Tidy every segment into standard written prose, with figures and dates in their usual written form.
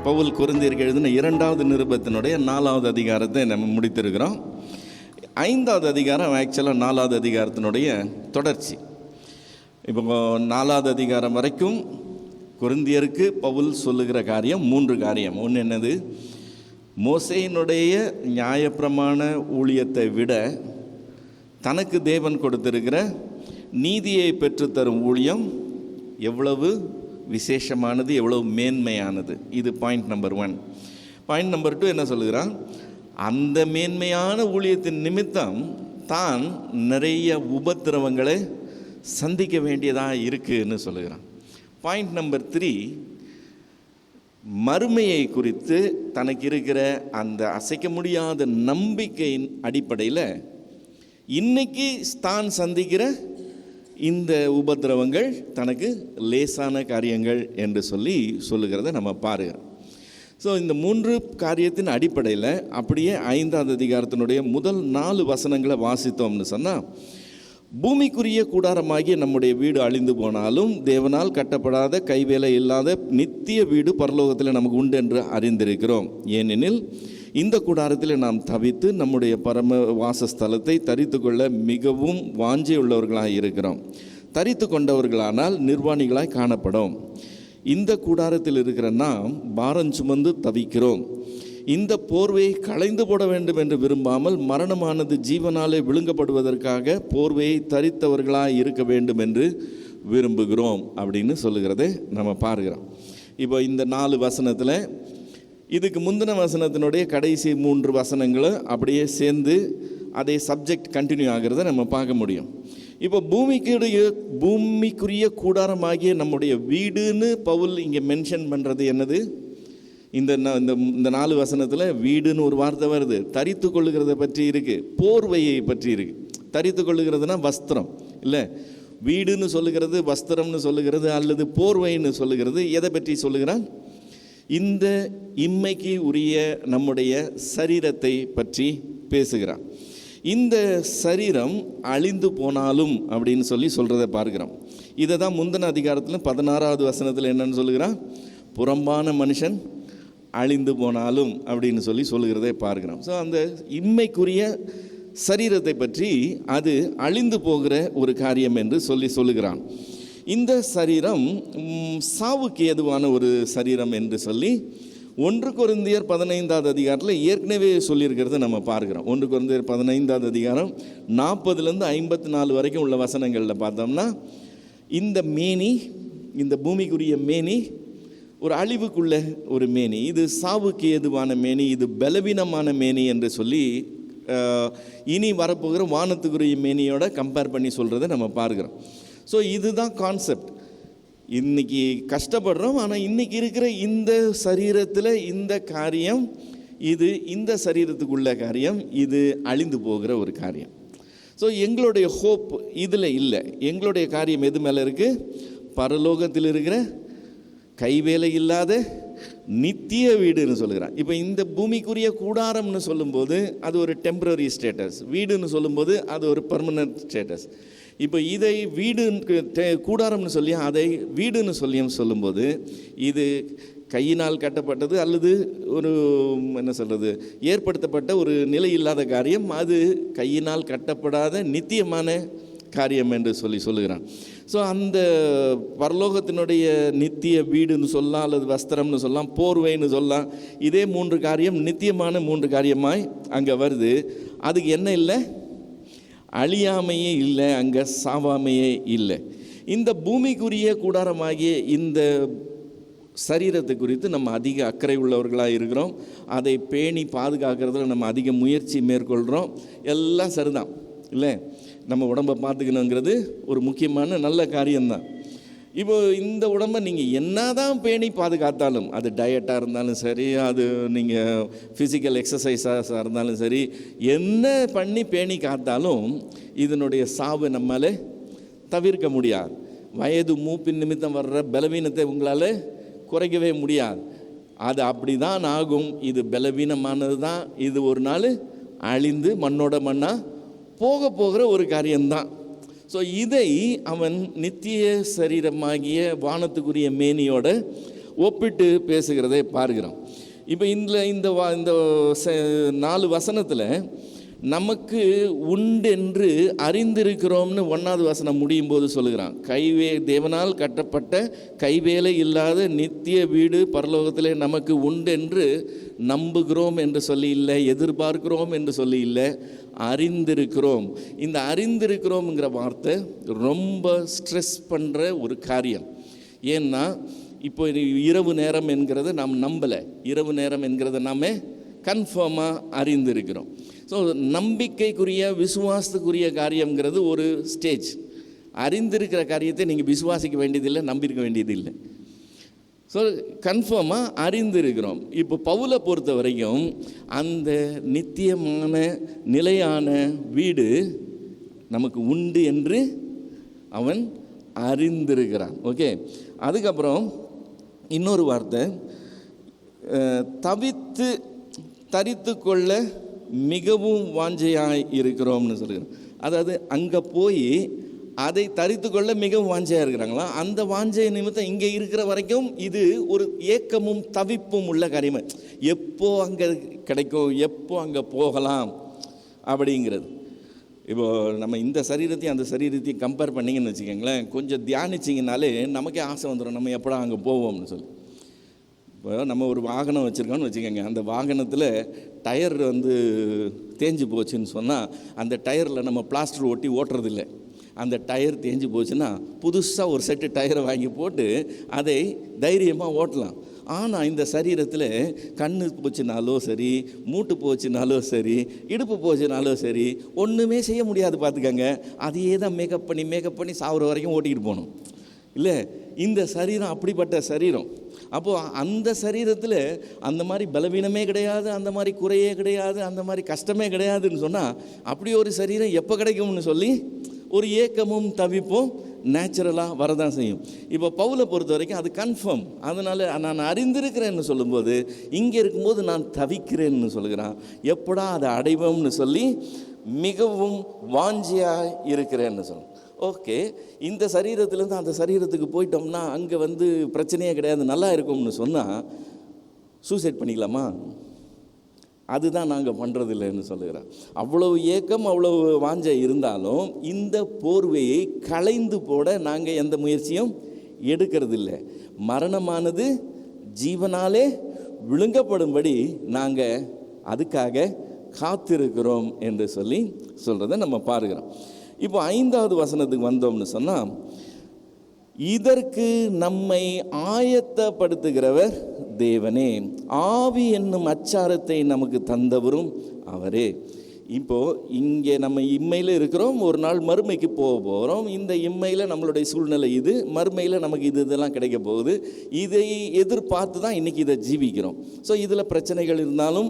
பவுல் கொரிந்தியருக்கு எழுதின 2வது நிருபத்தினுடைய 4வது அதிகாரத்தை நம்ம முடித்திருக்கிறோம். 5வது அதிகாரம் ஆக்சுவலாக 4வது அதிகாரத்தினுடைய தொடர்ச்சி. இப்போ 4வது அதிகாரம் வரைக்கும் கொரிந்தியருக்கு பவுல் சொல்லுகிற காரியம் 3 காரியம். ஒன்று என்னது? மோசேயினுடைய நியாயப்பிரமாண ஊழியத்தை விட தனக்கு தேவன் கொடுத்திருக்கிற நீதியை பெற்றுத்தரும் ஊழியம் எவ்வளவு விசேஷமானது, எவ்வளவு மேன்மையானது. இது பாயிண்ட் நம்பர் 1. பாயிண்ட் நம்பர் 2 என்ன சொல்லுகிறான்? அந்த மேன்மையான ஊழியத்தின் நிமித்தம் தான் நிறைய உபத்திரவங்களை சந்திக்க வேண்டியதாக இருக்குன்னு சொல்லுகிறான். பாயிண்ட் நம்பர் 3, மறுமையை குறித்து தனக்கு இருக்கிற அந்த அசைக்க முடியாத நம்பிக்கையின் அடிப்படையில் இன்னைக்கு தான் சந்திக்கிற இந்த உபத்திரவங்கள் தனக்கு லேசான காரியங்கள் என்று சொல்லுகிறத நம்ம பாருகிறோம். ஸோ இந்த 3 காரியத்தின் அடிப்படையில் அப்படியே 5வது அதிகாரத்தினுடைய முதல் 4 வசனங்களை வாசித்தோம்னு சொன்னால், பூமிக்குரிய கூடாரமாகிய நம்முடைய வீடு அழிந்து போனாலும் தேவனால் கட்டப்படாத கைவேலை இல்லாத நித்திய வீடு பரலோகத்தில் நமக்கு உண்டு என்று அறிந்திருக்கிறோம். ஏனெனில் இந்த கூடாரத்தில் நாம் தவித்து நம்முடைய பரம வாசஸ்தலத்தை தரித்து கொள்ள மிகவும் வாஞ்சியுள்ளவர்களாக இருக்கிறோம். தரித்து கொண்டவர்களானால் நிர்வாணிகளாய் காணப்படும். இந்த கூடாரத்தில் இருக்கிற நாம் பாரம் சுமந்து தவிக்கிறோம். இந்த போர்வையை களைந்து போட வேண்டும் என்று விரும்பாமல் மரணமானது ஜீவனாலே விழுங்கப்படுவதற்காக போர்வையை தரித்தவர்களாக இருக்க வேண்டும் என்று விரும்புகிறோம் அப்படின்னு சொல்லுகிறதை நம்ம பார்க்கிறோம். இப்போ இந்த 4 வசனத்தில் இதுக்கு முந்தின வசனத்தினுடைய கடைசி 3 வசனங்களும் அப்படியே சேர்ந்து அதே சப்ஜெக்ட் கண்டினியூ ஆகிறத நம்ம பார்க்க முடியும். இப்போ பூமிக்குரிய கூடாரமாகிய நம்முடைய வீடுன்னு பவுல் இங்கே மென்ஷன் பண்ணுறது என்னது? இந்த 4 வசனத்தில் வீடுன்னு ஒரு வார்த்தை வருது. தரித்து கொள்ளுகிறத பற்றி இருக்குது, போர்வையை பற்றி இருக்குது. தரித்து கொள்ளுகிறதுனா வஸ்திரம் இல்லை, வீடுன்னு சொல்லுகிறது, வஸ்திரம்னு சொல்லுகிறது, அல்லது போர்வைன்னு சொல்லுகிறது. எதை பற்றி சொல்லுகிறான்? இந்த இம்மைக்கு உரிய நம்முடைய சரீரத்தை பற்றி பேசுகிறான். இந்த சரீரம் அழிந்து போனாலும் அப்படின்னு சொல்கிறத பார்க்கிறோம். இதை தான் முந்தின அதிகாரத்தில் 16வது வசனத்தில் என்னன்னு சொல்லுகிறான்? புறம்பான மனுஷன் அழிந்து போனாலும் அப்படின்னு சொல்லுகிறதை பார்க்கிறோம். ஸோ அந்த இம்மைக்குரிய சரீரத்தை பற்றி அது அழிந்து போகிற ஒரு காரியம் என்று சொல்லுகிறான். இந்த சரீரம் சாவுக்கு ஏதுவான ஒரு சரீரம் என்று 1 கொரிந்தியர் 15வது அதிகாரத்தில் ஏற்கனவே சொல்லியிருக்கிறத நம்ம பார்க்குறோம். 1 கொரிந்தியர் 15வது அதிகாரம் 40லேருந்து 54 வரைக்கும் உள்ள வசனங்களில் பார்த்தோம்னா, இந்த மேனி, இந்த பூமிக்குரிய மேனி ஒரு அழிவுக்குள்ள ஒரு மேனி, இது சாவுக்கு ஏதுவான மேனி, இது பலவீனமான மேனி என்று இனி வரப்போகிற வானத்துக்குரிய மேனியோட கம்பேர் பண்ணி சொல்கிறத நம்ம பார்க்குறோம். ஸோ இதுதான் கான்செப்ட். இன்றைக்கி கஷ்டப்படுறோம், ஆனால் இன்றைக்கி இருக்கிற இந்த சரீரத்தில் இந்த காரியம், இது இந்த சரீரத்துக்குள்ள காரியம், இது அழிந்து போகிற ஒரு காரியம். ஸோ எங்களுடைய ஹோப் இதில் இல்லை. எங்களுடைய காரியம் எது மேலே இருக்குது? பரலோகத்தில் இருக்கிற கைவேலை இல்லாத நித்திய வீடுன்னு சொல்லுகிறான். இப்போ இந்த பூமிக்குரிய கூடாரம்னு சொல்லும்போது அது ஒரு டெம்பரரி ஸ்டேட்டஸ், வீடுன்னு சொல்லும்போது அது ஒரு பர்மனன்ட் ஸ்டேட்டஸ். இப்போ இதை வீடு கூடாரம்னு சொல்லி அதை வீடுன்னு சொல்லும்போது இது கையினால் கட்டப்பட்டது அல்லது ஒரு ஏற்படுத்தப்பட்ட ஒரு நிலை இல்லாத காரியம், அது கையினால் கட்டப்படாத நித்தியமான காரியம் என்று சொல்லுகிறான். ஸோ அந்த பரலோகத்தினுடைய நித்திய வீடுன்னு சொல்லலாம், அல்லது வஸ்திரம்னு சொல்லலாம், போர்வைன்னு சொல்லலாம். இதே 3 காரியம் நித்தியமான 3 காரியமாய் அங்கே வருது. அதுக்கு என்ன இல்லை? அழியாமையே இல்லை, அங்கே சாவாமையே இல்லை. இந்த பூமிக்குரிய கூடாரமாகிய இந்த சரீரத்தை குறித்து நம்ம அதிக அக்கறை உள்ளவர்களாக இருக்கிறோம். அதை பேணி பாதுகாக்கிறதுல நம்ம அதிக முயற்சி மேற்கொள்கிறோம். எல்லாம் சரிதான் இல்லை, நம்ம உடம்பை பார்த்துக்கணுங்கிறது ஒரு முக்கியமான நல்ல காரியம்தான். இப்போ இந்த உடம்பை நீங்கள் என்ன தான் பேணி பாதுகாத்தாலும், அது டயட்டாக இருந்தாலும் சரி, அது நீங்கள் ஃபிசிக்கல் எக்ஸசைஸாக இருந்தாலும் சரி, என்ன பண்ணி பேணி காத்தாலும் இதனுடைய சாவை நம்மளால் தவிர்க்க முடியாது. வயது மூப்பின் நிமித்தம் வர்ற பலவீனத்தை உங்களால் குறைக்கவே முடியாது. அது அப்படி தான் ஆகும். இது பலவீனமானது தான். இது ஒரு நாள் அழிந்து மண்ணோட மண்ணாக போகிற ஒரு காரியம்தான். ஸோ இதை அவன் நித்திய சரீரமாகிய வானத்துக்குரிய மேனியோட ஒப்பிட்டு பேசுகிறதை பார்க்கிறோம். இப்போ இந்த 4 வசனத்தில் நமக்கு உண்டென்று அறிந்திருக்கிறோம்னு 1வது வசனம் முடியும் போது சொல்லுகிறான். தேவனால் கட்டப்பட்ட கைவேலை இல்லாத நித்திய வீடு பரலோகத்திலே நமக்கு உண்டென்று நம்புகிறோம் என்று சொல்லி இல்லை, எதிர்பார்க்கிறோம் என்று சொல்லி இல்லை, அறிந்திருக்கிறோம். இந்த அறிந்திருக்கிறோம்ங்கிற வார்த்தை ரொம்ப ஸ்ட்ரெஸ் பண்ணுற ஒரு காரியம். ஏன்னா இப்போ இரவு நேரம் என்கிறத நாம் நம்பலை, இரவு நேரம் என்கிறத நாம் கன்ஃபார்மாக அறிந்திருக்கிறோம். ஸோ நம்பிக்கைக்குரிய விசுவாசத்துக்குரிய காரியங்கிறது ஒரு ஸ்டேஜ். அறிந்திருக்கிற காரியத்தை நீங்கள் விசுவாசிக்க வேண்டியதில்லை, நம்பியிருக்க வேண்டியதில்லை. ஸோ கன்ஃபார்மாக அறிந்திருக்கிறோம். இப்போ பவுலை பொறுத்த வரைக்கும் அந்த நித்தியமான நிலையான வீடு நமக்கு உண்டு என்று அவன் அறிந்திருக்கிறான். ஓகே, அதுக்கப்புறம் இன்னொரு வார்த்தை, தரித்து கொள்ள மிகவும் வாஞ்சையாக இருக்கிறோம்னு சொல்லுகிறோம். அதாவது அங்கே போய் அதை தரித்து கொள்ள மிகவும் வாஞ்சையாக இருக்கிறாங்களா, அந்த வாஞ்சை நிமித்தம் இங்கே இருக்கிற வரைக்கும் இது ஒரு ஏக்கமும் தவிப்பும் உள்ள காரியமே. எப்போ அங்கே கிடைக்கும், எப்போ அங்கே போகலாம் அப்படிங்கிறது. இப்போது நம்ம இந்த சரீரத்தையும் அந்த சரீரத்தையும் கம்பேர் பண்ணிங்கன்னு வச்சுக்கோங்களேன், கொஞ்சம் தியானிச்சிங்கனாலே நமக்கே ஆசை வந்துடும், நம்ம எப்படா அங்கே போவோம்னு சொல்லி. இப்போ நம்ம ஒரு வாகனம் வச்சுருக்கோம்னு வச்சுக்கோங்க, அந்த வாகனத்தில் டயர் தேஞ்சு போச்சுன்னு சொன்னால் அந்த டயரில் நம்ம பிளாஸ்டர் ஒட்டி ஓட்டுறதில்லை. அந்த டயர் தேஞ்சு போச்சுன்னா புதுசாக ஒரு செட்டு டயரை வாங்கி போட்டு அதை தைரியமாக ஓட்டலாம். ஆனால் இந்த சரீரத்தில் கண்ணு போச்சுனாலோ சரி, மூட்டு போச்சுனாலும் சரி, இடுப்பு போச்சுனாலும் சரி, ஒன்றுமே செய்ய முடியாது. பார்த்துக்கங்க, அதையே தான் மேக்கப் பண்ணி சாகுற வரைக்கும் ஓட்டிக்கிட்டு போகணும் இல்லை. இந்த சரீரம் அப்படிப்பட்ட சரீரம். அப்போது அந்த சரீரத்தில் அந்த மாதிரி பலவீனமே கிடையாது, அந்த மாதிரி குறையே கிடையாது, அந்த மாதிரி கஷ்டமே கிடையாதுன்னு சொன்னால் அப்படி ஒரு சரீரம் எப்போ கிடைக்கும்னு சொல்லி ஒரு ஏக்கமும் தவிப்பும் நேச்சுரலாக வரதான் செய்யும். இப்போ பவுலை பொறுத்த வரைக்கும் அது கன்ஃபார்ம். அதனால் நான் அறிந்திருக்கிறேன்னு சொல்லும்போது இங்கே இருக்கும்போது நான் தவிக்கிறேன்னு சொல்லுகிறான். எப்படா அதை அடைவோம்னு சொல்லி மிகவும் வாஞ்சியாக இருக்கிறேன்னு சொல்லுவேன். ஓகே, இந்த சரீரத்திலேருந்து அந்த சரீரத்துக்கு போயிட்டோம்னா அங்கே பிரச்சனையே கிடையாது, நல்லா இருக்கும்னு சொன்னால் சூசைட் பண்ணிக்கலாமா? அதுதான் நாங்கள் பண்ணுறதில்லைன்னு சொல்லுகிறோம். அவ்வளவு ஏக்கம், அவ்வளவு வாஞ்சை இருந்தாலும் இந்த போர்வையை களைந்து போட நாங்கள் எந்த முயற்சியும் எடுக்கிறதில்லை. மரணமானது ஜீவனாலே விழுங்கப்படும்படி நாங்கள் அதுக்காக காத்திருக்கிறோம் என்று சொல்லி சொல்கிறத நம்ம பார்க்கிறோம். இப்போ 5வது வசனத்துக்கு வந்தோம்னு சொன்னால், இதற்கு நம்மை ஆயத்தப்படுத்துகிறவர் தேவனே, ஆவி என்னும் அச்சாரத்தை நமக்கு தந்தவரும் அவரே. இப்போது இங்கே நம்ம இம்மையில் இருக்கிறோம், ஒரு நாள் மறுமைக்கு போக போகிறோம். இந்த இம்மையில் நம்மளுடைய சூழ்நிலை இது, மறுமையில் நமக்கு இதெல்லாம் கிடைக்க போகுது. இதை எதிர்பார்த்து தான் இன்றைக்கி இதை ஜீவிக்கிறோம். ஸோ இதில் பிரச்சனைகள் இருந்தாலும்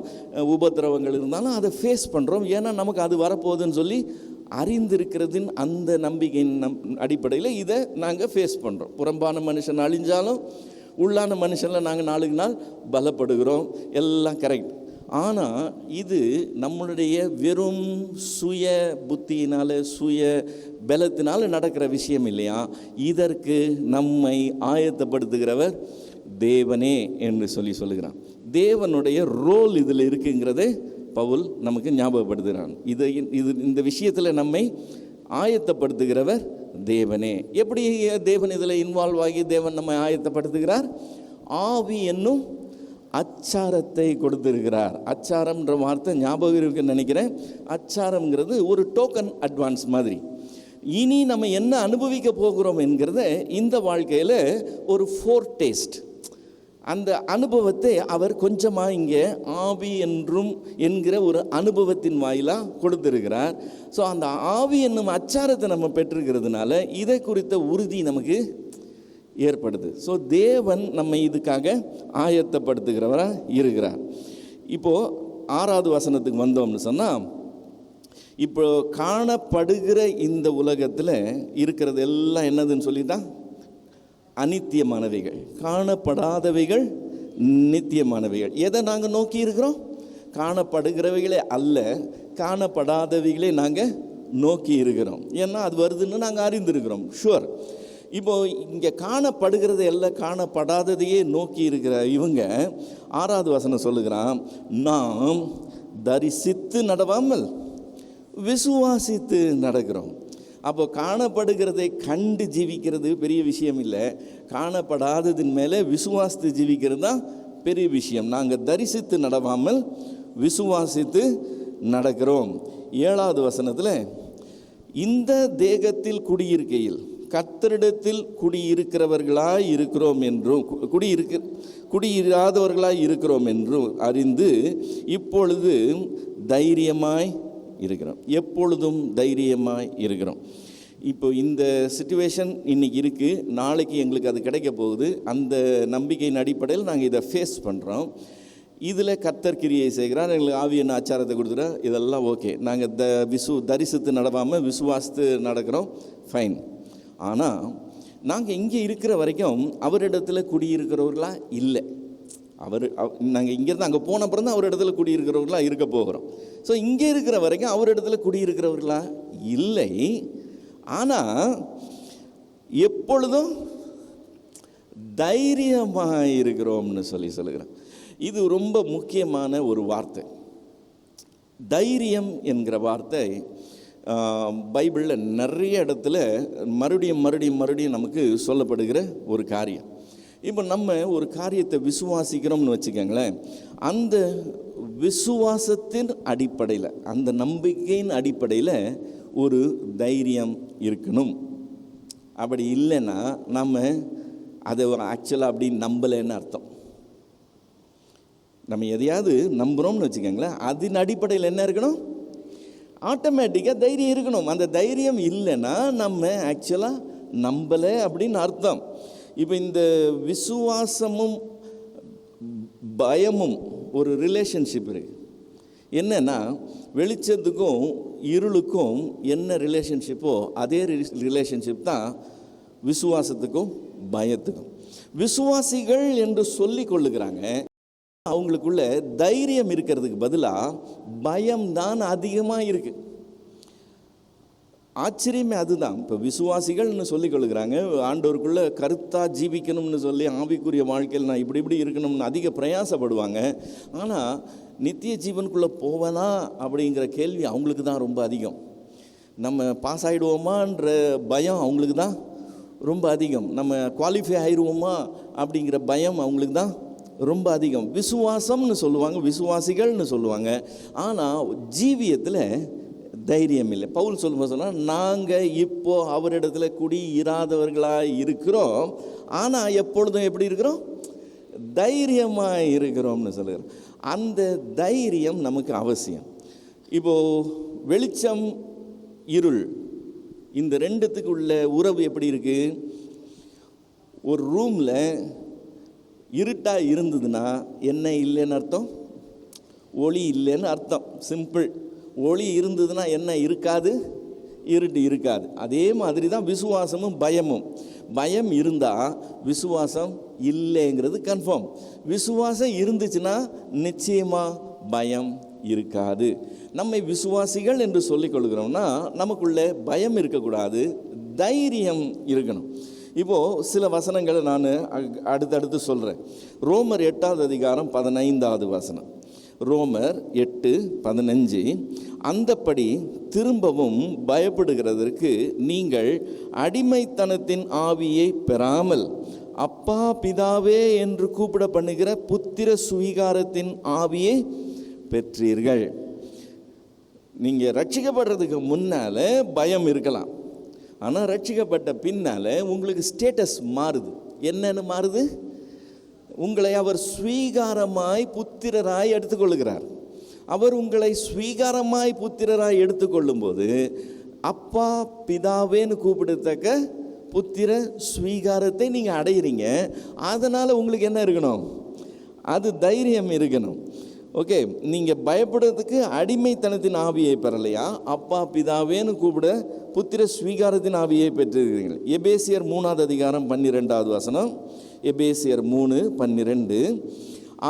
உபத்திரவங்கள் இருந்தாலும் அதை ஃபேஸ் பண்ணுறோம். ஏன்னா நமக்கு அது வரப்போகுதுன்னு சொல்லி அறிந்திருக்கிறதின் அந்த நம்பிக்கையின் அடிப்படையில் இதை நாங்கள் ஃபேஸ் பண்ணுறோம். புறம்பான மனுஷன் அழிஞ்சாலும் உள்ளான மனுஷனில் நாங்கள் நாளுக்கு நாள் பலப்படுகிறோம், எல்லாம் கரெக்ட். ஆனால் இது நம்மளுடைய வெறும் சுய புத்தியினால், சுய பலத்தினால் நடக்கிற விஷயம் இல்லையா. இதற்கு நம்மை ஆயத்தப்படுத்துகிறவர் தேவனே என்று சொல்லுகிறான். தேவனுடைய ரோல் இதில் இருக்குங்கிறதே பவுல் நமக்கு ஞாபகப்படுத்துகிறான். இந்த விஷயத்தில் நம்மை ஆயத்தப்படுத்துகிறவர் தேவனே. எப்படி தேவன் இதில் இன்வால்வ் ஆகி தேவன் நம்மை ஆயத்தப்படுத்துகிறார்? ஆவி என்னும் அச்சாரத்தை கொடுத்திருக்கிறார். அச்சாரம்ன்ற வார்த்தை ஞாபகம் இருக்குன்னு நினைக்கிறேன். அச்சாரம்ங்கிறது ஒரு டோக்கன் அட்வான்ஸ் மாதிரி. இனி நம்ம என்ன அனுபவிக்க போகிறோம் என்கிறத இந்த வாழ்க்கையில் ஒரு ஃபோர் டேஸ்ட், அந்த அனுபவத்தை அவர் கொஞ்சமாக இங்கே ஆவி என்றும் என்கிற ஒரு அனுபவத்தின் வாயிலாக கொடுத்திருக்கிறார். ஸோ அந்த ஆவி என்னும் அச்சாரத்தை நம்ம பெற்றிருக்கிறதுனால இதை குறித்த உறுதி நமக்கு ஏற்படுது. ஸோ தேவன் நம்ம இதுக்காக ஆயத்தப்படுத்துகிறவராக இருக்கிறார். இப்போது 6வது வசனத்துக்கு வந்தோம்னு சொன்னால், இப்போ காணப்படுகிற இந்த உலகத்தில் இருக்கிறது எல்லாம் என்னதுன்னு சொல்லிதான் அநித்தியமானவைகள், காணப்படாதவைகள் நித்தியமானவைகள். எதை நாங்கள் நோக்கி இருக்கிறோம்? காணப்படுகிறவைகளே அல்ல, காணப்படாதவைகளே நாங்கள் நோக்கி இருக்கிறோம். ஏன்னா அது வருதுன்னு நாங்கள் அறிந்திருக்கிறோம். ஷுவர். இப்போ இங்கே காணப்படுகிறது எல்லாம் காணப்படாததையே நோக்கி இருக்கிற இவங்க 6வது வசனம் சொல்லுகிறான், நாம் தரிசித்து நடவாமல் விசுவாசித்து நடக்கிறோம். அப்போ காணப்படுகிறதை கண்டு ஜீவிக்கிறது பெரிய விஷயம் இல்லை, காணப்படாததின் மேலே விசுவாசித்து ஜீவிக்கிறது தான் பெரிய விஷயம். நாங்கள் தரிசித்து நடவாமல் விசுவாசித்து நடக்கிறோம். 7வது வசனத்தில், இந்த தேகத்தில் குடியிருக்கையில் கர்த்தரிடத்தில் குடியிருக்கிறவர்களாய் இருக்கிறோம் என்றும் குடியிராதவர்களாய் இருக்கிறோம் என்றும் அறிந்து இப்பொழுது தைரியமாய் இருக்கிறோம். எப்பொழுதும் தைரியமாய் இருக்கிறோம். இப்போ இந்த சிச்சுவேஷன் இன்றைக்கி இருக்குது, நாளைக்கு எங்களுக்கு அது கிடைக்க போகுது. அந்த நம்பிக்கையின் அடிப்படையில் நாங்கள் இதை ஃபேஸ் பண்ணுறோம். இதில் கர்த்தர் கிரியை செய்கிறார், எங்களுக்கு ஆவியான ஆச்சாரத்தை கொடுத்துட்டா இதெல்லாம் ஓகே. நாங்கள் தரிசித்து நடவாமல் விசுவாசித்து நடக்கிறோம், ஃபைன். ஆனால் நாங்கள் இங்கே இருக்கிற வரைக்கும் அவரிடத்தில் குடியிருக்கிறவர்களாக இல்லை. நாங்கள் இங்கேருந்து அங்கே போன அப்புறம் தான் அவர் இடத்துல குடியிருக்கிறவர்களாக இருக்க போகிறோம். ஸோ இங்கே இருக்கிற வரைக்கும் அவர் இடத்துல குடியிருக்கிறவர்களாக இல்லை. ஆனால் எப்பொழுதும் தைரியமாக இருக்கிறோம்னு சொல்லுகிறேன். இது ரொம்ப முக்கியமான ஒரு வார்த்தை. தைரியம் என்கிற வார்த்தை பைபிளில் நிறைய இடத்துல மறுபடியும் நமக்கு சொல்லப்படுகிற ஒரு காரியம். இப்போ நம்ம ஒரு காரியத்தை விசுவாசிக்கிறோம்னு வச்சுக்கோங்களேன், அந்த விசுவாசத்தின் அடிப்படையில், அந்த நம்பிக்கையின் அடிப்படையில் ஒரு தைரியம் இருக்கணும். அப்படி இல்லைன்னா நம்ம அதை ஆக்சுவலாக அப்படி நம்பலைன்னு அர்த்தம். நம்ம எதையாவது நம்புகிறோம்னு வச்சுக்கோங்களேன், அதன் அடிப்படையில் என்ன இருக்கணும்? ஆட்டோமேட்டிக்காக தைரியம் இருக்கணும். அந்த தைரியம் இல்லைன்னா நம்ம ஆக்சுவலாக நம்பலை அப்படின்னு அர்த்தம். இப்போ இந்த விசுவாசமும் பயமும் ஒரு ரிலேஷன்ஷிப் இருக்குது. என்னென்னா, வெளிச்சத்துக்கும் இருளுக்கும் என்ன ரிலேஷன்ஷிப்போ அதே ரிலேஷன்ஷிப் தான் விசுவாசத்துக்கும் பயத்துக்கும். விசுவாசிகள் என்று சொல்லி கொள்ளுகிறாங்க, அவங்களுக்குள்ள தைரியம் இருக்கிறதுக்கு பதிலாக பயம்தான் அதிகமாக இருக்குது. ஆச்சரியமே அதுதான். இப்போ விசுவாசிகள்னு சொல்லி கொள்ளுகிறாங்க, ஆண்டவருக்குள்ளே கருத்தாக ஜீவிக்கணும்னு சொல்லி ஆவிக்குரிய வாழ்க்கையில் நான் இப்படி இருக்கணும்னு அதிக பிரயாசப்படுவாங்க. ஆனால் நித்திய ஜீவனுக்குள்ளே போவேனா அப்படிங்கிற கேள்வி அவங்களுக்கு தான் ரொம்ப அதிகம். நம்ம பாஸ் ஆகிடுவோமான்ற பயம் அவங்களுக்கு தான் ரொம்ப அதிகம். நம்ம குவாலிஃபை ஆகிடுவோமா அப்படிங்கிற பயம் அவங்களுக்கு தான் ரொம்ப அதிகம். விசுவாசம்னு சொல்லுவாங்க, விசுவாசிகள்னு சொல்லுவாங்க, ஆனால் ஜீவியத்தில் தைரியம் இல்லை. பவுல் சொல்லும்போது சொன்னால், நாங்கள் இப்போது அவரிடத்தில் குடி இராதவர்களாக இருக்கிறோம், ஆனால் எப்பொழுதும் எப்படி இருக்கிறோம்? தைரியமாக இருக்கிறோம்னு சொல்லுகிறோம். அந்த தைரியம் நமக்கு அவசியம். இப்போது வெளிச்சம் இருள் இந்த ரெண்டுத்துக்கு உள்ள உறவு எப்படி இருக்குது? ஒரு ரூமில் இருட்டாக இருந்ததுன்னா என்ன இல்லைன்னு அர்த்தம்? ஒளி இல்லைன்னு அர்த்தம். சிம்பிள். ஒளி இருந்ததுன்னா என்ன இருக்காது? இருட்டு இருக்காது. அதே மாதிரி தான் விசுவாசமும் பயமும். பயம் இருந்தால் விசுவாசம் இல்லைங்கிறது கன்ஃபார்ம். விசுவாசம் இருந்துச்சுன்னா நிச்சயமாக பயம் இருக்காது. நம்மை விசுவாசிகள் என்று சொல்லிக் கொள்கிறோம்னா நமக்குள்ளே பயம் இருக்கக்கூடாது, தைரியம் இருக்கணும். இப்போது சில வசனங்களை நான் அடுத்தடுத்து சொல்கிறேன். ரோமர் 8வது அதிகாரம் 15வது வசனம். ரோமர் 8:15, அந்தப்படி திரும்பவும் பயப்படுகிறதற்கு நீங்கள் அடிமைத்தனத்தின் ஆவியை பெறாமல் அப்பா பிதாவே என்று கூப்பிட பண்ணுகிற புத்திர சுவீகாரத்தின் ஆவியை பெற்றீர்கள். நீங்கள் ரட்சிக்கப்படுறதுக்கு முன்னால் பயம் இருக்கலாம், ஆனால் ரட்சிக்கப்பட்ட பின்னால் உங்களுக்கு ஸ்டேட்டஸ் மாறுது. என்னன்னு மாறுது? உங்களை அவர் ஸ்வீகாரமாய் புத்திரராய் எடுத்துக்கொள்ளுகிறார். அவர் உங்களை ஸ்வீகாரமாய் புத்திரராய் எடுத்துக்கொள்ளும்போது அப்பா பிதாவேன்னு கூப்பிடத்தக்க புத்திர ஸ்வீகாரத்தை நீங்கள் அடையிறீங்க. அதனால் உங்களுக்கு என்ன இருக்கணும்? அது தைரியம் இருக்கணும். ஓகே, நீங்கள் பயப்படுறதுக்கு அடிமைத்தனத்தின் ஆவியை பெறலையா? அப்பா பிதாவேன்னு கூப்பிட புத்திர ஸ்வீகாரத்தின் ஆவியை பெற்றிருக்கிறீர்கள். எபேசியர் 3வது அதிகாரம் 12வது வசனம். எபேசியர் 3:12,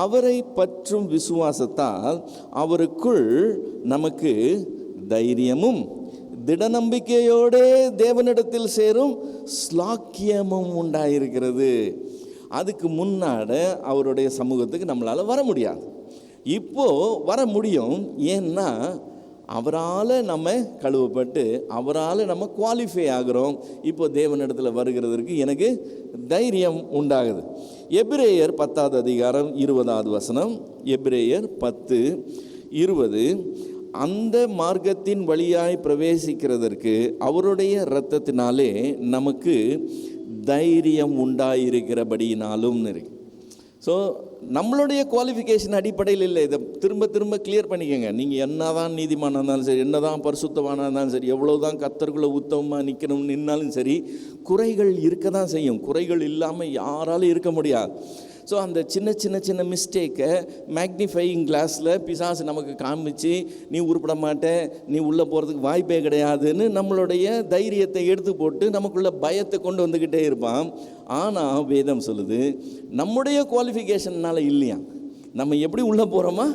அவரை பற்றும் விசுவாசத்தால் அவருக்குள் நமக்கு தைரியமும் திட நம்பிக்கையோடே தேவனிடத்தில் சேரும் ஸ்லாக்கியமும் உண்டாயிருக்கிறது. அதுக்கு முன்னாட அவருடைய சமூகத்துக்கு நம்மளால் வர முடியாது. இப்போ வர முடியும். ஏன்னா அவரால் நம்ம கழுவப்பட்டு அவரால் நம்ம குவாலிஃபை ஆகிறோம். இப்போ தேவனிடத்தில் வருகிறதற்கு எனக்கு தைரியம் உண்டாகுது. எபிரேயர் 10வது அதிகாரம் 20வது வசனம். எபிரேயர் 10:20, அந்த மார்க்கத்தின் வழியாய் பிரவேசிக்கிறதற்கு அவருடைய இரத்தத்தினாலே நமக்கு தைரியம் உண்டாயிருக்கிறபடியினாலும் இருக்கு. ஸோ நம்மளுடைய குவாலிஃபிகேஷன் அடிப்படையில் இல்லை. இதை திரும்ப திரும்ப கிளியர் பண்ணிக்கோங்க. நீங்கள் என்ன தான் நீதிமானாக இருந்தாலும் சரி, என்ன தான் பரிசுத்தமானாக இருந்தாலும் சரி, எவ்வளோ தான் கர்த்தருக்குள்ள உத்தமமாக நிற்கணும்னு நின்னாலும் சரி, குறைகள் இருக்க தான் செய்யும். குறைகள் இல்லாமல் யாராலும் இருக்க முடியாது. ஸோ அந்த சின்ன சின்ன சின்ன மிஸ்டேக்கை மேக்னிஃபையிங் கிளாஸில் பிசாசு நமக்கு காமிச்சு, நீ உருப்பட மாட்டே, நீ உள்ளே போகிறதுக்கு வாய்ப்பே கிடையாதுன்னு நம்மளுடைய தைரியத்தை எடுத்து போட்டு நமக்குள்ள பயத்தை கொண்டு வந்துக்கிட்டே இருப்பான். ஆனால் வேதம் சொல்லுது, நம்முடைய குவாலிஃபிகேஷன்னால் இல்லையா, நம்ம எப்படி உள்ளே போகிறோமா,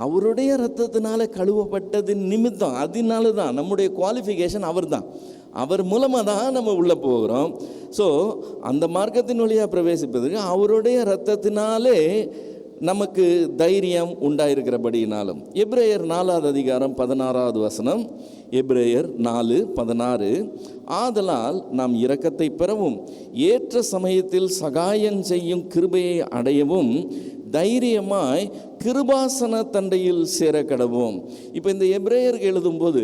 அவருடைய இரத்தத்தினால கழுவப்பட்டது நிமித்தம், அதனால தான் நம்முடைய குவாலிஃபிகேஷன் அவர் தான். அவர் மூலமாக தான் நம்ம உள்ளே போகிறோம். ஸோ அந்த மார்க்கத்தின் வழியாக பிரவேசிப்பதற்கு அவருடைய இரத்தத்தினாலே நமக்கு தைரியம் உண்டாயிருக்கிறபடினாலும். எபிரேயர் 4வது அதிகாரம் 16வது வசனம். எபிரேயர் 4:16, ஆதலால் நாம் இரக்கத்தை பெறவும் ஏற்ற சமயத்தில் சகாயம் செய்யும் கிருபையை அடையவும் தைரியமாய் கிருபாசன தண்டையில் சேர கடவோம். இப்போ இந்த எபிரேயருக்கு எழுதும்போது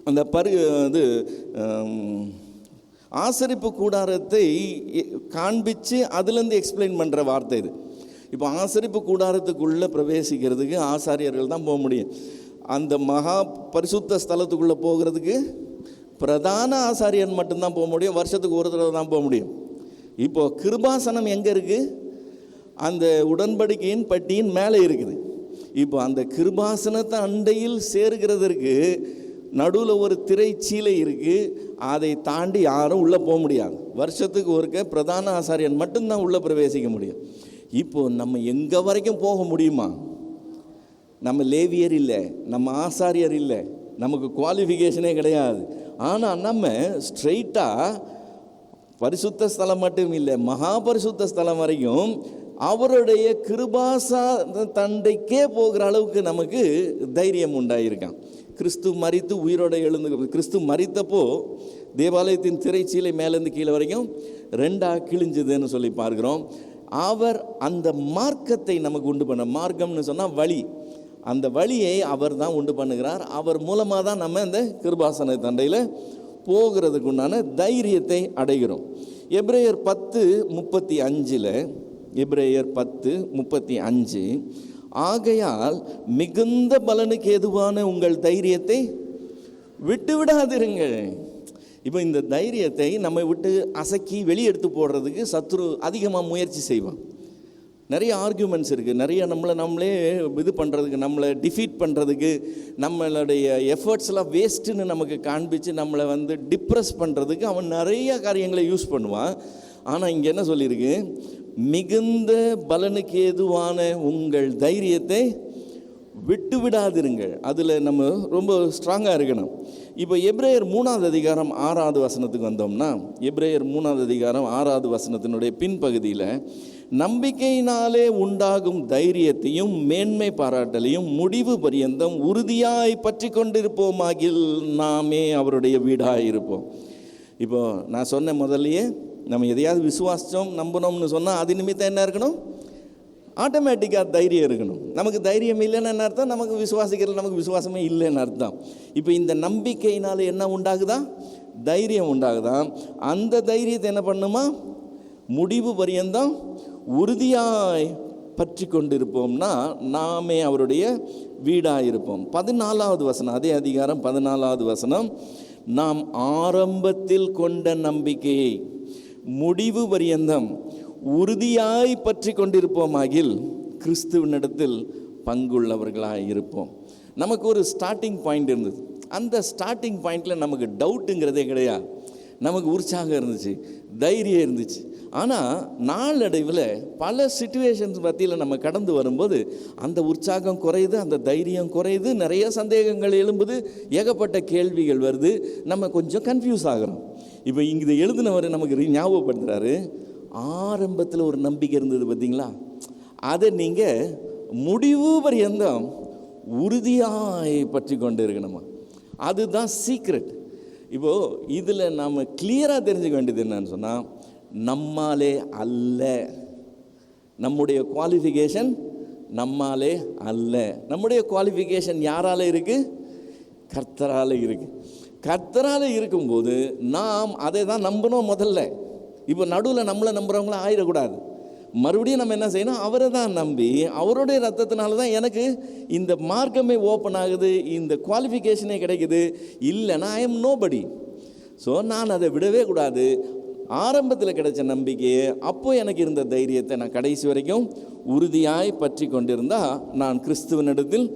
அந்த ஆசரிப்பு கூடாரத்தை காண்பித்து அதுலேருந்து எக்ஸ்பிளைன் பண்ணுற வார்த்தை இது. இப்போ ஆசரிப்பு கூடாரத்துக்குள்ளே பிரவேசிக்கிறதுக்கு ஆசாரியர்கள் தான் போக முடியும். அந்த மகா பரிசுத்த ஸ்தலத்துக்குள்ளே போகிறதுக்கு பிரதான ஆசாரியன் மட்டும்தான் போக முடியும். வருஷத்துக்கு ஒரு தடவை தான் போக முடியும். இப்போது கிருபாசனம் எங்கே இருக்குது? அந்த உடன்படிக்கையின் பட்டியின் மேலே இருக்குது. இப்போ அந்த கிருபாசனத்தை அண்டையில் சேர்கிறதற்கு நடுவில் ஒரு திரைச்சீலை இருக்குது. அதை தாண்டி யாரும் உள்ளே போக முடியாது. வருஷத்துக்கு ஒருக்க பிரதான ஆசாரியன் மட்டும்தான் உள்ளே பிரவேசிக்க முடியும். இப்போது நம்ம எங்கே வரைக்கும் போக முடியுமா? நம்ம லேவியர் இல்லை, நம்ம ஆசாரியர் இல்லை, நமக்கு குவாலிஃபிகேஷனே கிடையாது. ஆனால் நம்ம ஸ்ட்ரெயிட்டாக பரிசுத்த ஸ்தலம் மட்டும் இல்லை, மகா பரிசுத்த ஸ்தலம் வரைக்கும் அவருடைய கிருபாசா தண்டைக்கே போகிற அளவுக்கு நமக்கு தைரியம் உண்டாயிருக்கான். கிறிஸ்து மரித்து உயிரோட எழுந்து, கிறிஸ்து மரித்தப்போ தேவாலயத்தின் திரைச்சீலை மேலேருந்து கீழே வரைக்கும் 2ஆக கிழிஞ்சுதுன்னு சொல்லி பார்க்குறோம். அவர் அந்த மார்க்கத்தை நமக்கு உண்டு பண்ண, மார்க்கம்னு சொன்னால் வழி, அந்த வழியை அவர் தான் உண்டு பண்ணுகிறார். அவர் மூலமாக தான் நம்ம இந்த கிருபாசன தண்டையில் போகிறதுக்கு உண்டான தைரியத்தை அடைகிறோம். எபிரேயர் 10:35, எபிரேயர் 10:35, ஆகையால் மிகுந்த பலனுக்கு ஏதுவான உங்கள் தைரியத்தை விட்டு விடாதிருங்கள். இப்போ இந்த தைரியத்தை நம்ம விட்டு அசக்கி வெளியெடுத்து போடுறதுக்கு சத்ரு அதிகமாக முயற்சி செய்வான். நிறைய ஆர்கியூமெண்ட்ஸ் இருக்குது, நிறைய நம்மளே இது பண்ணுறதுக்கு, நம்மளை டிஃபீட் பண்ணுறதுக்கு, நம்மளுடைய எஃபர்ட்ஸ்லாம் வேஸ்ட்டுன்னு நமக்கு காண்பித்து நம்மளை டிப்ரெஸ் பண்ணுறதுக்கு அவன் நிறைய காரியங்களை யூஸ் பண்ணுவான். ஆனால் இங்கே என்ன சொல்லியிருக்கு? மிகுந்த பலனுக்கு ஏதுவான உங்கள் தைரியத்தை விட்டு விடாதிருங்கள். அதில் நம்ம ரொம்ப ஸ்ட்ராங்காக இருக்கணும். இப்போ எபிரேயர் 3வது அதிகாரம் 6வது வசனத்துக்கு வந்தோம்னா, எபிரேயர் 3வது அதிகாரம் 6வது வசனத்தினுடைய பின்பகுதியில், நம்பிக்கையினாலே உண்டாகும் தைரியத்தையும் மேன்மை பாராட்டலையும் முடிவு பரியந்தம் உறுதியாய் பற்றி கொண்டிருப்போமாகில் நாமே அவருடைய வீடாக இருப்போம். இப்போ நான் சொன்ன முதல்லையே, நம்ம எதையாவது விசுவாசம் நம்பணும்னு சொன்னால் அது நிமித்தம் என்ன இருக்கணும்? ஆட்டோமேட்டிக்காக தைரியம் இருக்கணும். நமக்கு தைரியம் இல்லைன்னு என்ன அர்த்தம்? நமக்கு விசுவாசிக்கிறது, நமக்கு விசுவாசமே இல்லைன்னு அர்த்தம். இப்போ இந்த நம்பிக்கையினால் என்ன உண்டாகுதா? தைரியம் உண்டாகுதா? அந்த தைரியத்தை என்ன பண்ணுமா? முடிவு பரியந்தம் உறுதியாய் பற்றி கொண்டிருப்போம்னா நாமே அவருடைய வீடாக இருப்போம். 14வது வசனம், அதே அதிகாரம் 14வது வசனம், நாம் ஆரம்பத்தில் கொண்ட நம்பிக்கையை முடிவு பரியந்தம் உறுதியாய் பற்றி கொண்டிருப்போமாகில் கிறிஸ்துவனிடத்தில் பங்குள்ளவர்களாக இருப்போம். நமக்கு ஒரு ஸ்டார்டிங் பாயிண்ட் இருந்தது. அந்த ஸ்டார்டிங் பாயிண்டில் நமக்கு டவுட்டுங்கிறதே கிடையாது. நமக்கு உற்சாகம் இருந்துச்சு, தைரியம் இருந்துச்சு. ஆனால் நாளடைவில் பல சிச்சுவேஷன்ஸ் மத்தியில் நம்ம கடந்து வரும்போது அந்த உற்சாகம் குறையுது, அந்த தைரியம் குறையுது, நிறைய சந்தேகங்கள் எழும்புது, ஏகப்பட்ட கேள்விகள் வருது, நம்ம கொஞ்சம் கன்ஃபியூஸ் ஆகிறோம். இப்போ இங்கே எழுதினவர் நமக்கு ஞாபகப்படுத்துகிறாரு, ஆரம்பத்தில் ஒரு நம்பிக்கை இருந்தது பார்த்தீங்களா, அதை நீங்கள் முடிவு பரியந்தம் உறுதியாய் பற்றி கொண்டு இருக்கணுமா. அதுதான் சீக்ரெட். இப்போது இதில் நாம் கிளியராக தெரிஞ்சுக்க வேண்டியது என்னன்னு சொன்னால், நம்மாலே அல்ல, நம்முடைய குவாலிஃபிகேஷன் நம்மாலே அல்ல. நம்முடைய குவாலிஃபிகேஷன் யாரால இருக்குது? கர்த்தரால் இருக்குது. கர்த்தரால் இருக்கும்போது நாம் அதை தான் நம்பணும் முதல்ல. இப்போ நடுவில் நம்மளை நம்புகிறவங்களாம் ஆயிடக்கூடாது. மறுபடியும் நம்ம என்ன செய்யணும்? அவரை தான் நம்பி, அவருடைய ரத்தத்தினால தான் எனக்கு இந்த மார்க்கமே ஓப்பன் ஆகுது, இந்த குவாலிஃபிகேஷனே கிடைக்குது. இல்லைன்னா ஐ எம் நோபடி. ஸோ நான் அதை விடவே கூடாது. ஆரம்பத்தில் கிடைச்ச நம்பிக்கையை, அப்போ எனக்கு இருந்த தைரியத்தை நான் கடைசி வரைக்கும் உறுதியாய் பற்றி கொண்டிருந்தால் நான் கிறிஸ்துவனிடத்தில்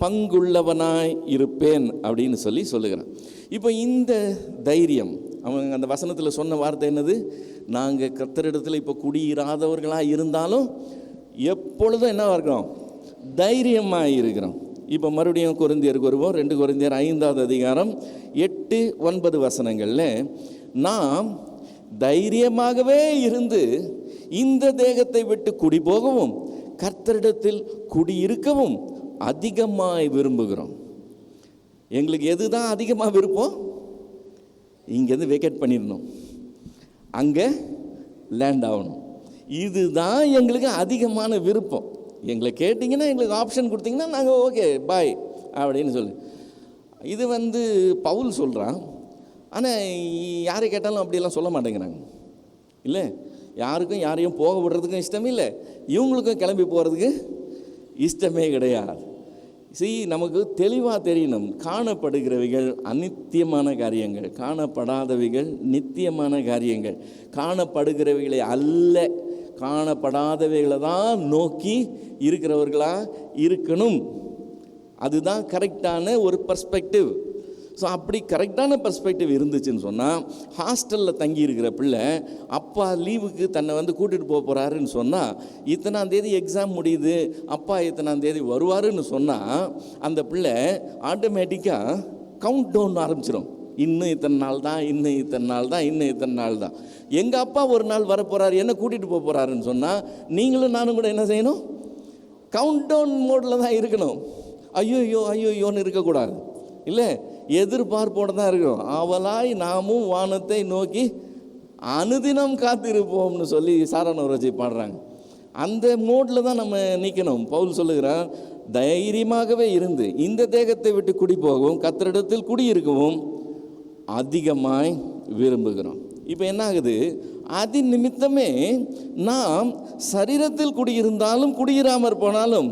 பங்குள்ளவனாய் இருப்பேன் அப்படின்னு சொல்லுகிறேன். இப்போ இந்த தைரியம், அவங்க அந்த வசனத்தில் சொன்ன வார்த்தை என்னது? நாங்கள் கர்த்தரிடத்தில் இப்போ குடியிராதவர்களாக இருந்தாலும் எப்பொழுதும் என்ன இருக்கிறோம்? தைரியமாக இருக்கிறோம். இப்போ மறுபடியும் கொரிந்தியருக்கு வருவோம். 2 கொரிந்தியர் 5வது அதிகாரம் 8-9 வசனங்களில், நாம் தைரியமாகவே இருந்து இந்த தேகத்தை விட்டு குடி போகவும் கர்த்தரிடத்தில் குடியிருக்கவும் அதிகமாய் விரும்புகிறோம். எங்களுக்கு எது தான் அதிகமாக விருப்பம்? இங்கேருந்து வேக்கேட் பண்ணிடணும், அங்கே லேண்ட் ஆகணும். இதுதான் எங்களுக்கு அதிகமான விருப்பம். எங்களை கேட்டிங்கன்னா, எங்களுக்கு ஆப்ஷன் கொடுத்தீங்கன்னா நாங்கள் ஓகே பாய் அப்படின்னு சொல்லி. இது பவுல் சொல்கிறான். ஆனால் யாரை கேட்டாலும் அப்படியெல்லாம் சொல்ல மாட்டேங்கிறாங்க. இல்லை, யாருக்கும் யாரையும் போக விடுறதுக்கும் இஷ்டம் இல்லை, இவங்களுக்கும் கிளம்பி போகிறதுக்கு இஷ்டமே கிடையாது. நமக்கு தெளிவாக தெரியணும், காணப்படுகிறவைகள் அநித்தியமான காரியங்கள், காணப்படாதவைகள் நித்தியமான காரியங்கள். காணப்படுகிறவைகளை அல்ல, காணப்படாதவைகளை தான் நோக்கி இருக்கிறவர்களாக இருக்கணும். அதுதான் கரெக்டான ஒரு பர்ஸ்பெக்டிவ். ஸோ அப்படி கரெக்டான பர்ஸ்பெக்டிவ் இருந்துச்சுன்னு சொன்னால், ஹாஸ்டலில் தங்கி இருக்கிற பிள்ளை அப்பா லீவுக்கு தன்னை கூட்டிகிட்டு போக போகிறாருன்னு சொன்னால், இத்தனாம் தேதி எக்ஸாம் முடியுது, அப்பா இத்தனாம் தேதி வருவாருன்னு சொன்னால், அந்த பிள்ளை ஆட்டோமேட்டிக்காக கவுண்ட் டவுன் ஆரம்பிச்சிடும். இன்னும் இத்தனை நாள் தான், இன்னும் இத்தனை நாள் தான், இன்னும் இத்தனை நாள் தான். எங்கள் அப்பா ஒரு நாள் வரப்போகிறாரு, என்ன கூட்டிகிட்டு போக போகிறாருன்னு சொன்னால், நீங்களும் நானும் கூட என்ன செய்யணும்? கவுண்ட் டவுன் மோடில் தான் இருக்கணும். ஐயோயோ ஐயோயோன்னு இருக்கக்கூடாது. இல்லை, எதிர்பார்ப்போடு தான் இருக்கணும். அவளாய் நாமும் வானத்தை நோக்கி அனுதினம் காத்திருப்போம்னு சொல்லி சாரணவராஜி பாடுறாங்க. அந்த மோடில் தான் நம்ம நிற்கணும். பவுல் சொல்லுகிறார், தைரியமாகவே இருந்து இந்த தேகத்தை விட்டு குடி போகவும் கர்த்தரிடத்தில் குடியிருக்கவும் அதிகமாய் விரும்புகிறோம். இப்போ என்ன ஆகுது? அது நிமித்தமே நாம் சரீரத்தில் குடியிருந்தாலும் குடியிராமற் போனாலும்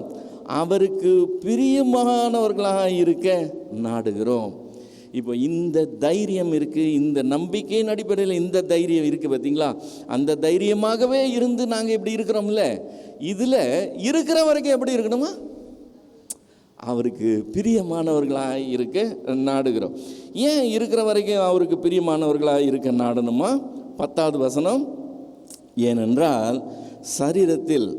அவருக்கு பிரியமானவர்களாக இருக்க நாடுகிறோம். இப்போ இந்த தைரியம் இருக்குது, இந்த நம்பிக்கையின் அடிப்படையில் இந்த தைரியம் இருக்குது பார்த்தீங்களா? அந்த தைரியமாகவே இருந்து நாங்கள் இப்படி இருக்கிறோம்ல, இதில் இருக்கிற வரைக்கும் எப்படி இருக்கணுமா? அவருக்கு பிரியமானவர்களாக இருக்க நாடுகிறோம். ஏன் இருக்கிற வரைக்கும் அவருக்கு பிரியமானவர்களாக இருக்க நாடணுமா? 10வது வசனம், ஏனென்றால் சரீரத்தில்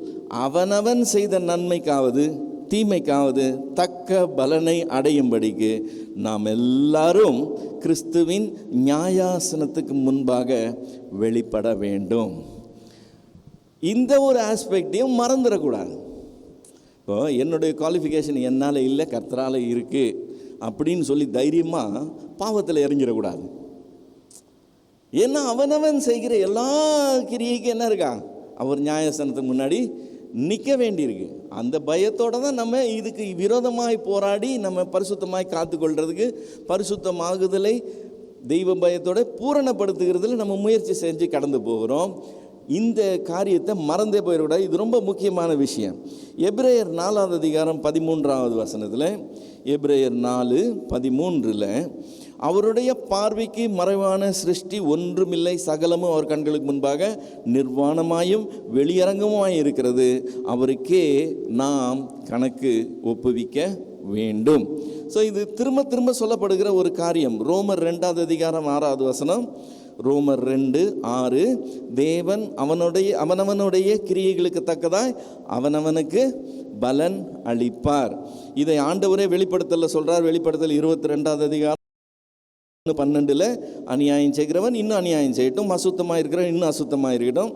அவனவன் செய்த நன்மைக்காவது தீமைக்காவது தக்க பலனை அடையும்படிக்கு நாம் எல்லாரும் கிறிஸ்துவின் நியாயாசனத்துக்கு முன்பாக வெளிப்பட வேண்டும். இந்த ஒரு ஆஸ்பெக்டையும் மறந்துடக்கூடாது. இப்போ என்னுடைய குவாலிஃபிகேஷன் என்னால் இல்லை, கர்த்தரால் இருக்குது அப்படின்னு சொல்லி தைரியமாக பாவத்தில் இறங்கிடக்கூடாது. ஏன்னா அவனவன் செய்கிற எல்லா கிரியைக்கும் என்ன இருக்கா? அவர் நியாயாசனத்துக்கு முன்னாடி நிற்க வேண்டியிருக்கு. அந்த பயத்தோடு தான் நம்ம இதுக்கு விரோதமாய் போராடி நம்ம பரிசுத்தமாய் காத்துக்கொள்கிறதுக்கு, பரிசுத்தமாகுதலை தெய்வ பயத்தோட பூரணப்படுத்துகிறதுல நம்ம முயற்சி செஞ்சு கடந்து போகிறோம். இந்த காரியத்தை மறந்தே போயிடக்கூடாது. இது ரொம்ப முக்கியமான விஷயம். எபிரேயர் 4வது அதிகாரம் 13வது வசனத்தில், எபிரேயர் 4:13, அவருடைய பார்வைக்கு மறைவான சிருஷ்டி ஒன்றுமில்லை, சகலமும் அவர் கண்களுக்கு முன்பாக நிர்வாணமாயும் வெளியரங்கமாய் இருக்கிறது, அவருக்கே நாம் கணக்கு ஒப்புவிக்க வேண்டும். ஸோ இது திரும்ப திரும்ப சொல்லப்படுகிற ஒரு காரியம். ரோமர் 2 அதிகாரம் 6வது வசனம், ரோமர் 2:6, தேவன் அவனவனுடைய கிரியைகளுக்கு தக்கதாய் அவனவனுக்கு பலன் அளிப்பார். இதை ஆண்டவரே வெளிப்படுத்தல சொல்றார். வெளிப்படுத்தல் 22 அதிகாரம் 12 அநியாயம் செய்கிறவன் இன்னும் அநியாயம் செய்யட்டும், அசுத்தமாக இருக்கிறவன் இன்னும் அசுத்தமாக இருக்கட்டும்,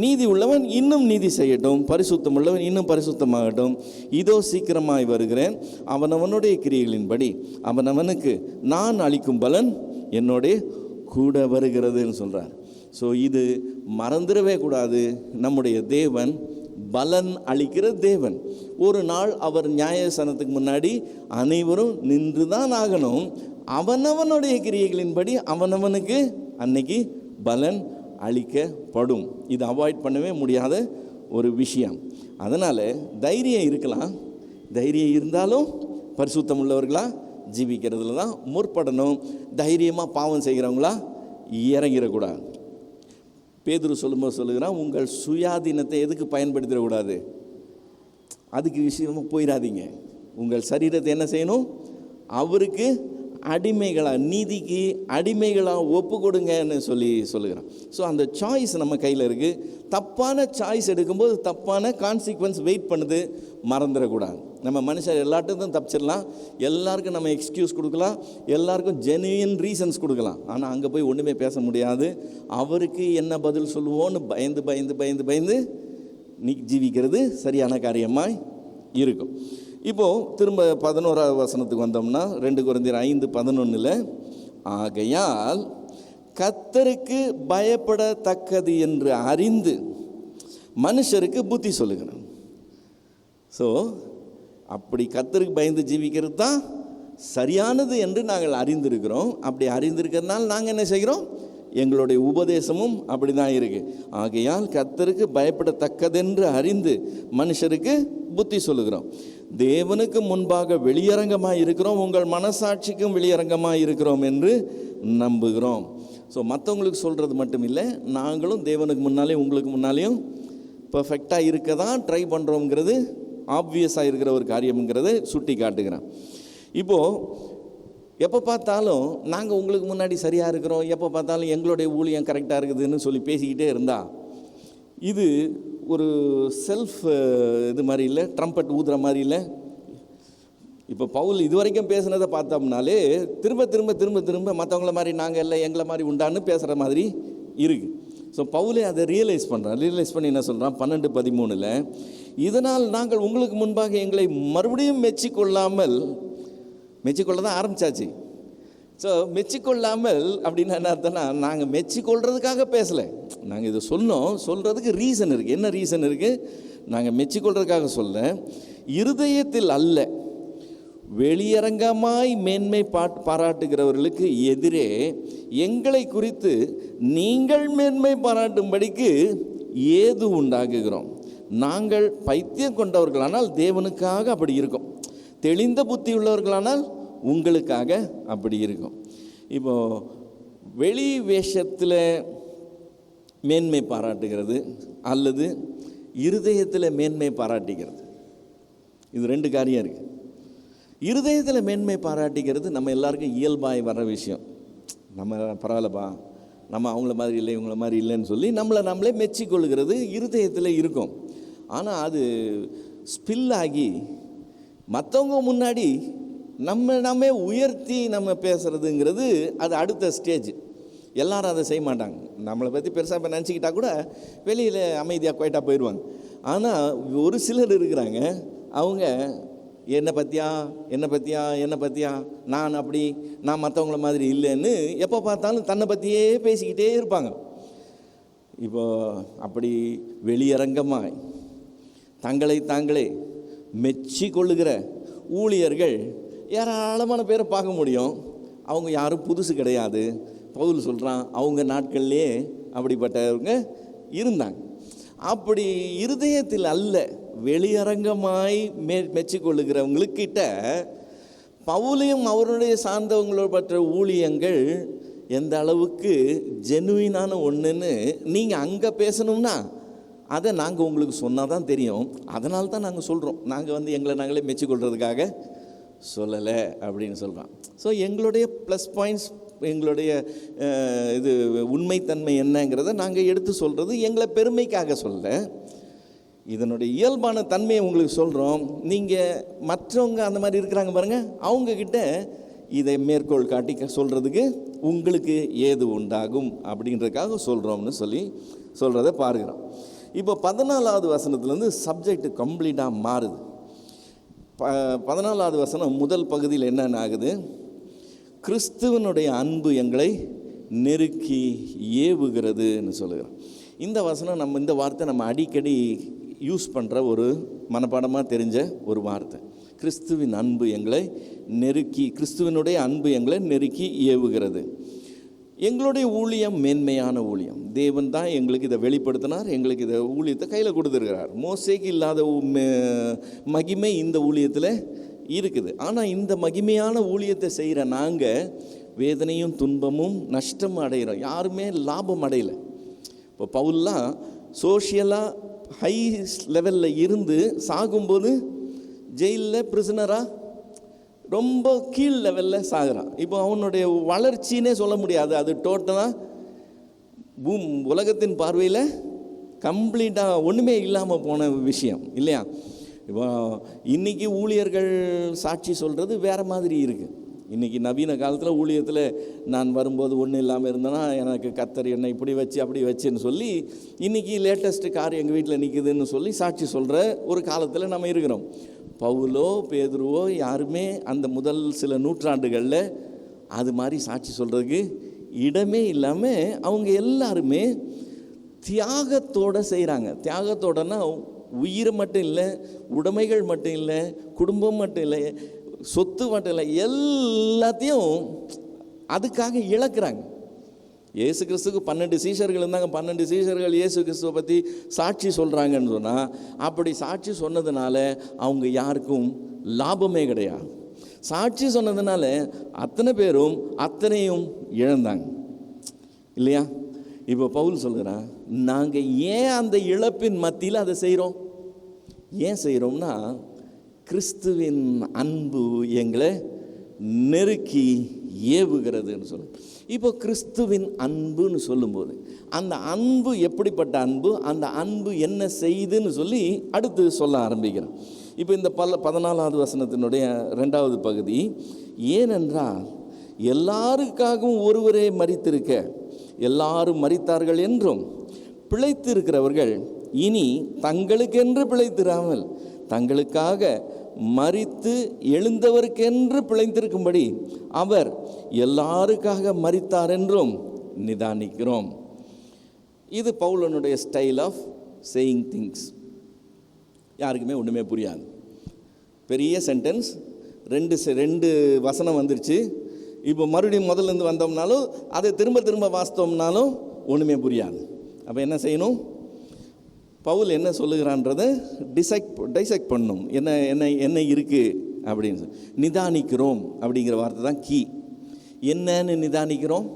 நீதி உள்ளவன் இன்னும் நீதி செய்யட்டும், பரிசுத்தம் உள்ளவன் இன்னும் பரிசுத்தமாகட்டும், இதோ சீக்கிரமாய் வருகிறேன், அவனவனுடைய கிரியைகளின்படி அவனவனுக்கு நான் அளிக்கும் பலன் என்னோட கூட வருகிறதுன்னு சொல்கிறார். ஸோ இது மறந்துடவே கூடாது. நம்முடைய தேவன் பலன் அளிக்கிற தேவன். ஒரு நாள் அவர் நியாயஸ்தானத்துக்கு முன்னாடி அனைவரும் நின்று தான் ஆகணும். அவனவனுடைய கிரியைகளின்படி அவனவனுக்கு அன்னைக்கு பலன் அளிக்கப்படும். இது அவாய்ட் பண்ணவே முடியாத ஒரு விஷயம். அதனால் தைரியம் இருக்கலாம். தைரியம் இருந்தாலும் பரிசுத்தம் உள்ளவர்களாக ஜீவிக்கிறதுல தான் முற்படணும். தைரியமாக பாவம் செய்கிறவங்களா இறங்கிடக்கூடாது. பேதுரு சொல்லும்போது சொல்லுகிறான், உங்கள் சுயாதீனத்தை எதுக்கு பயன்படுத்திடக்கூடாது, அதுக்கு விஷயமா போயிடாதீங்க. உங்கள் சரீரத்தை என்ன செய்யணும், அவருக்கு அடிமைகளாக, நீதிக்கு அடிமைகளாக ஒப்பு கொடுங்கன்னு சொல்லுகிறான். ஸோ அந்த சாய்ஸ் நம்ம கையில் இருக்குது. தப்பான சாய்ஸ் எடுக்கும்போது தப்பான கான்சிக்வன்ஸ் வெயிட் பண்ணுது, மறந்துடக்கூடாது. நம்ம மனுஷர் எல்லாத்துக்கும் தப்பிச்சிடலாம், எல்லாருக்கும் நம்ம எக்ஸ்கியூஸ் கொடுக்கலாம், எல்லாருக்கும் ஜெனுவின் ரீசன்ஸ் கொடுக்கலாம். ஆனால் அங்கே போய் ஒன்றுமே பேச முடியாது. அவருக்கு என்ன பதில் சொல்லுவோன்னு பயந்து பயந்து பயந்து பயந்து நீ ஜீவிக்கிறது சரியான காரியமாய் இருக்கும். இப்போது திரும்ப 11வது வசனத்துக்கு வந்தோம்னா 2 கொரிந்தியர் 5:11, ஆகையால் கர்த்தருக்கு பயப்படத்தக்கது என்று அறிந்து மனுஷருக்கு புத்தி சொல்லுகிறோம். ஸோ அப்படி கர்த்தருக்கு பயந்து ஜீவிக்கிறது தான் சரியானது என்று நாங்கள் அறிந்திருக்கிறோம். அப்படி அறிந்திருக்கிறதுனால நாங்கள் என்ன செய்கிறோம், எங்களுடைய உபதேசமும் அப்படி தான் இருக்குது. ஆகையால் கர்த்தருக்கு பயப்படத்தக்கதென்று அறிந்து மனுஷருக்கு புத்தி சொல்லுகிறோம். தேவனுக்கு முன்பாக வெளியரங்கமாக இருக்கிறோம், உங்கள் மனசாட்சிக்கும் வெளியரங்கமாக இருக்கிறோம் என்று நம்புகிறோம். ஸோ மற்றவங்களுக்கு சொல்கிறது மட்டும் இல்லை, நாங்களும் தேவனுக்கு முன்னாலேயும் உங்களுக்கு முன்னாலேயும் பர்ஃபெக்டாக இருக்க தான் ட்ரை பண்ணுறோங்கிறது ஆப்வியஸாக இருக்கிற ஒரு காரியம்ங்கிறத சுட்டி காட்டுகிறேன். இப்போது எப்போ பார்த்தாலும் நாங்கள் உங்களுக்கு முன்னாடி சரியாக இருக்கிறோம், எப்போ பார்த்தாலும் எங்களுடைய ஊழியம் கரெக்டாக இருக்குதுன்னு சொல்லி பேசிக்கிட்டே இருந்தால் இது ஒரு செல்ஃப் இது மாதிரி இல்லை, ட்ரம்பட் ஊதுற மாதிரி இல்லை. இப்போ பவுல் இதுவரைக்கும் பேசுனதை பார்த்தோம்னாலே திரும்ப திரும்ப திரும்ப திரும்ப மற்றவங்கள மாதிரி நாங்கள் இல்லை எங்களை மாதிரி உண்டான்னு பேசுகிற மாதிரி இருக்குது. ஸோ பவுலே அதை ரியலைஸ் பண்ணி என்ன சொல்கிறான், 12:13, இதனால் நாங்கள் உங்களுக்கு முன்பாக எங்களை மறுபடியும் மெச்சிக்கொள்ள தான் ஆரம்பித்தாச்சு. ஸோ மெச்சிக்கொள்ளாமல் அப்படின்னா என்ன அர்த்தம்னா, நாங்கள் மெச்சிக்கொள்கிறதுக்காக பேசலை, நாங்கள் இதை சொல்கிறதுக்கு ரீசன் இருக்குது. என்ன ரீசன் இருக்குது, நாங்கள் மெச்சிக்கொள்கிறதுக்காக சொல்ல, இருதயத்தில் அல்ல வெளியரங்கமாய் மேன்மை பாராட்டுகிறவர்களுக்கு எதிரே எங்களை குறித்து நீங்கள் மேன்மை பாராட்டும்படிக்கு ஏது உண்டாக்குகிறோம். நாங்கள் பைத்தியம் கொண்டவர்களானால் தேவனுக்காக அப்படி இருக்கும், தெளிந்த புத்தி உள்ளவர்களானால் உங்களுக்காக அப்படி இருக்கும். இப்போது வெளி வேஷத்தில் மேன்மை பாராட்டுகிறது அல்லது இருதயத்தில் மேன்மை பாராட்டுகிறது, இது 2 காரியம் இருக்குது. இருதயத்தில் மேன்மை பாராட்டிக்கிறது நம்ம எல்லாருக்கும் இயல்பாய் வர விஷயம். நம்ம பரவாயில்லப்பா, நம்ம அவங்கள மாதிரி இல்லை இவங்கள மாதிரி இல்லைன்னு சொல்லி நம்மளே மெச்சிக்கொள்கிறது இருதயத்தில் இருக்கும். ஆனால் அது ஸ்பில் ஆகி மற்றவங்க முன்னாடி நம்ம உயர்த்தி நம்ம பேசுகிறதுங்கிறது அது அடுத்த ஸ்டேஜ். எல்லாரும் அதை செய்ய மாட்டாங்க. நம்மளை பற்றி பெருசாக இப்போ நினச்சிக்கிட்டா கூட வெளியில் அமைதியாக குவைட்டாக போயிடுவாங்க. ஆனால் ஒரு சிலர் இருக்கிறாங்க, அவங்க என்னை பற்றியா நான் மற்றவங்கள மாதிரி இல்லைன்னு எப்போ பார்த்தாலும் தன்னை பற்றியே பேசிக்கிட்டே இருப்பாங்க. இப்போ அப்படி வெளியரங்கமாய் தங்களை தாங்களே மெச்சி கொள்ளுகிற ஊழியர்கள் ஏராளமான பேரை பார்க்க முடியும். அவங்க யாரும் புதுசு கிடையாது. பவுல் சொல்கிறான், அவங்க நாட்கள்லேயே அப்படிப்பட்டவங்க இருந்தாங்க. அப்படி இருதயத்தில் அல்ல வெளியரங்கமாய் மெச்சிக்கொள்ளுகிறவங்களுக்கிட்ட பவுலையும் அவருடைய சார்ந்தவங்களோட பற்ற ஊழியங்கள் எந்த அளவுக்கு ஜெனுவினான ஒன்றுன்னு நீங்கள் அங்கே பேசணும்னா அதை நாங்கள் உங்களுக்கு சொன்னால் தான் தெரியும். அதனால தான் நாங்கள் சொல்கிறோம். நாங்கள் எங்களை நாங்களே மெச்சிக்கொள்கிறதுக்காக சொல்லலை அப்படின்னு சொல்கிறான். ஸோ எங்களுடைய ப்ளஸ் பாயிண்ட்ஸ், எங்களுடைய இது உண்மைத்தன்மை என்னங்கிறத நாங்கள் எடுத்து சொல்கிறது எங்களை பெருமைக்காக சொல்ல, இதனுடைய இயல்பான தன்மையை உங்களுக்கு சொல்கிறோம். நீங்கள் மற்றவங்க அந்த மாதிரி இருக்கிறாங்க பாருங்கள், அவங்கக்கிட்ட இதை மேற்கோள் காட்டி சொல்கிறதுக்கு உங்களுக்கு ஏது உண்டாகும் அப்படின்றதுக்காக சொல்கிறோம்னு சொல்கிறத பார்க்குறோம். இப்போ 14வது வசனத்துலேருந்து சப்ஜெக்ட் கம்ப்ளீட்டாக மாறுது. 14வது வசனம் முதல் பகுதியில் என்னென்ன ஆகுது? கிறிஸ்துவனுடைய அன்பு எங்களை நெருக்கி ஏவுகிறதுன்னு சொல்லுகிறோம். இந்த வசனம் இந்த வார்த்தை நம்ம அடிக்கடி யூஸ் பண்ணுற ஒரு மனப்பாடமாக தெரிஞ்ச ஒரு வார்த்தை. கிறிஸ்துவின் அன்பு எங்களை நெருக்கி, கிறிஸ்துவனுடைய அன்பு எங்களை நெருக்கி ஏவுகிறது. எங்களுடைய ஊழியம் மேன்மையான ஊழியம். தேவன் தான் எங்களுக்கு இதை வெளிப்படுத்தினார், எங்களுக்கு இதை ஊழியத்தை கையில் கொடுத்துருக்கிறார். மோசேக்கு இல்லாத மகிமை இந்த ஊழியத்தில் இருக்குது. ஆனால் இந்த மகிமையான ஊழியத்தை செய்கிற நாங்கள் வேதனையும் துன்பமும் நஷ்டமும் அடைகிறோம், யாருமே லாபம் அடையலை. இப்போ பவுல்லாம் சோஷியலாக ஹை லெவலில் இருந்து சாகும்போது ஜெயிலில் பிரிசனராக ரொம்ப கீழ் லெவலில் சாகுறான். இப்போ அவனுடைய வளர்ச்சின்னே சொல்ல முடியாது, அது டோட்டலாக உலகத்தின் பார்வையில் கம்ப்ளீட்டாக ஒன்றுமே இல்லாமல் போன விஷயம் இல்லையா? இப்போ இன்றைக்கி ஊழியர்கள் சாட்சி சொல்கிறது வேறு மாதிரி இருக்குது. இன்றைக்கி நவீன காலத்தில் ஊழியத்தில் நான் வரும்போது ஒன்றும் இல்லாமல் இருந்தேன்னா எனக்கு கர்த்தர் என்னை இப்படி வச்சு அப்படி வச்சுன்னு சொல்லி இன்றைக்கி லேட்டஸ்ட்டு கார் எங்கள் வீட்டில் நிற்குதுன்னு சொல்லி சாட்சி சொல்கிற ஒரு காலத்தில் நம்ம இருக்கிறோம். பவுலோ பேதுருவோ யாருமே அந்த முதல் சில நூற்றாண்டுகளில் அது மாதிரி சாட்சி சொல்கிறதுக்கு இடமே இல்லாமல் அவங்க எல்லாருமே தியாகத்தோடு செய்கிறாங்க. தியாகத்தோடனா உயிரை மட்டும் இல்லை, உடைமைகள் மட்டும் இல்லை, குடும்பம் மட்டும் இல்லை, சொத்து மட்டும் இல்லை, எல்லாத்தையும் அதுக்காக இழக்கிறாங்க. இயேசு கிறிஸ்துக்கு 12 சீஷர்கள் இருந்தாங்க. 12 சீஷர்கள் இயேசு கிறிஸ்துவை பற்றி சாட்சி சொல்கிறாங்கன்னு சொன்னால், அப்படி சாட்சி சொன்னதுனால அவங்க யாருக்கும் லாபமே கிடையாது. சாட்சி சொன்னதுனால அத்தனை பேரும் அத்தனையும் இழந்தாங்க இல்லையா? இப்போ பவுல் சொல்கிறான், நாங்கள் ஏன் அந்த இழப்பின் மத்தியில் அதை செய்கிறோம்? ஏன் செய்கிறோம்னா, கிறிஸ்துவின் அன்பு எங்களை நெருக்கி ஏவுகிறதுன்னு சொல்லுவோம். இப்போ கிறிஸ்துவின் அன்புன்னு சொல்லும்போது அந்த அன்பு எப்படிப்பட்ட அன்பு, அந்த அன்பு என்ன செய்துன்னு சொல்லி அடுத்து சொல்ல ஆரம்பிக்கிறோம். இப்போ இந்த 14வது வசனத்தினுடைய 2வது பகுதி, ஏனென்றால் எல்லாருக்காகவும் ஒருவரே மரித்திருக்க எல்லாரும் மரித்தார்கள் என்றும், பிழைத்திருக்கிறவர்கள் இனி தங்களுக்கென்று பிழைத்திராமல் தங்களுக்காக மரித்து எழுந்தவருக்கென்று பிழைத்திருக்கும்படி அவர் எல்லாருக்காக மரித்தார் என்றும் நிதானிக்கிறோம். இது பவுலனுடைய ஸ்டைல் ஆஃப் சேயிங் திங்ஸ். யாருக்குமே ஒன்றுமே புரியாது. பெரிய சென்டென்ஸ், ரெண்டு வசனம் வந்துருச்சு. இப்போ மறுபடியும் முதல்லேருந்து வந்தோம்னாலும் அதை திரும்ப வாசித்தோம்னாலும் ஒன்றுமே புரியாது. அப்போ என்ன செய்யணும்? பவுல் என்ன சொல்லுகிறான்றதை டைசெக்ட் பண்ணணும். என்ன இருக்குது அப்படின்னு நிதானிக்கிறோம் அப்படிங்கிற வார்த்தை தான் கீ. என்னன்னு நிதானிக்கிறோம்?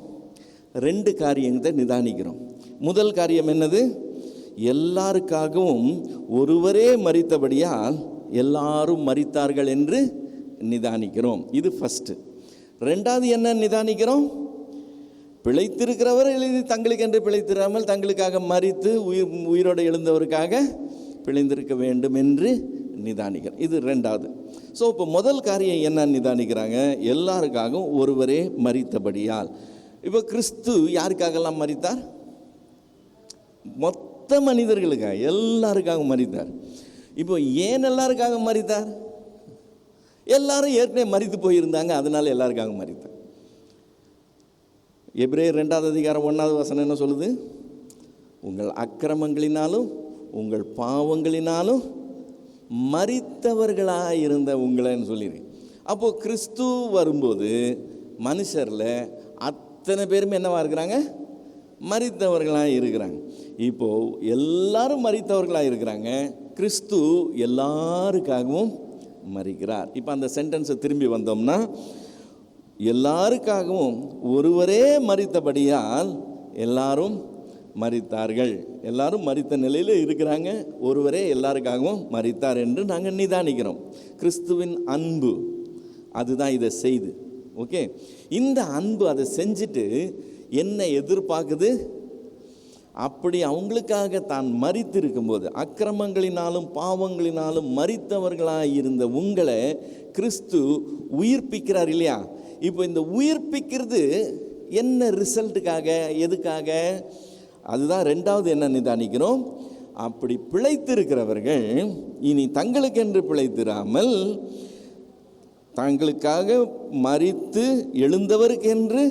2 காரியத்தை நிதானிக்கிறோம். முதல் காரியம் என்னது? எல்லாருக்காகவும் ஒருவரே மரித்தபடியால் எல்லாரும் மரித்தார்கள் என்று நிதானிக்கிறோம். இது ஃபஸ்ட்டு. 2வது என்ன நிதானிக்கிறோம்? பிழைத்திருக்கிறவர் தங்களுக்கென்று பிழைத்திராமல் தங்களுக்காக மரித்து உயிரோடு எழுந்தவருக்காக பிழைந்திருக்க வேண்டும் என்று நிதானிக்கிறோம். இது 2வது. ஸோ இப்போ முதல் காரியம் என்ன நிதானிக்கிறாங்க? எல்லாருக்காகவும் ஒருவரே மரித்தபடியால். இப்போ கிறிஸ்து யாருக்காகலாம் மரித்தார்? மொத்த மனிதர்களுக்காக, எல்லாருக்காகவும் மரித்தார். இப்போ ஏன் எல்லாருக்காக மரித்தார்? எல்லாரும் ஏற்கனவே மரித்து போயிருந்தாங்க, அதனால எல்லாருக்காக மரித்தார். எபிரேயர் 2வது அதிகாரம் 1வது வசனம் என்ன சொல்லுது? உங்கள் அக்கிரமங்களினாலும் உங்கள் பாவங்களினாலும் மரித்தவர்களாக இருந்த உங்களைன்னு சொல்லியிருக்கு. அப்போது கிறிஸ்து வரும்போது மனுஷரில் அத்தனை பேருமே என்னவா இருக்கிறாங்க? மரித்தவர்களாக இருக்கிறாங்க. இப்போது எல்லாரும் மரித்தவர்களாக இருக்கிறாங்க, கிறிஸ்து எல்லாருக்காகவும் மரிக்கிறார். இப்போ அந்த சென்டென்ஸை திரும்பி வந்தோம்னா, எல்லாருக்காகவும் ஒருவரே மரித்தபடியால் எல்லாரும் மரித்தார்கள். எல்லாரும் மரித்த நிலையில் இருக்கிறாங்க, ஒருவரே எல்லாருக்காகவும் மரித்தார் என்று நாங்கள் நிதானிக்கிறோம். கிறிஸ்துவின் அன்பு அதுதான் இதை செய்து. ஓகே, இந்த அன்பு அதை செஞ்சுட்டு என்ன எதிர்பார்க்குது? அப்படி அவங்களுக்காக தான் மரித்து இருக்கும்போது, அக்கிரமங்களினாலும் பாவங்களினாலும் மரித்தவர்களாக இருந்த உங்களை கிறிஸ்து உயிர்ப்பிக்கிறார் இல்லையா? இப்போ இந்த உயிர்ப்பிக்கிறது என்ன ரிசல்ட்டுக்காக, எதுக்காக? அதுதான் ரெண்டாவது என்ன நிதானிக்கிறோம். அப்படி பிழைத்திருக்கிறவர்கள் இனி தங்களுக்கென்று பிழைத்திராமல் தங்களுக்காக மரித்து எழுந்தவருக்கென்று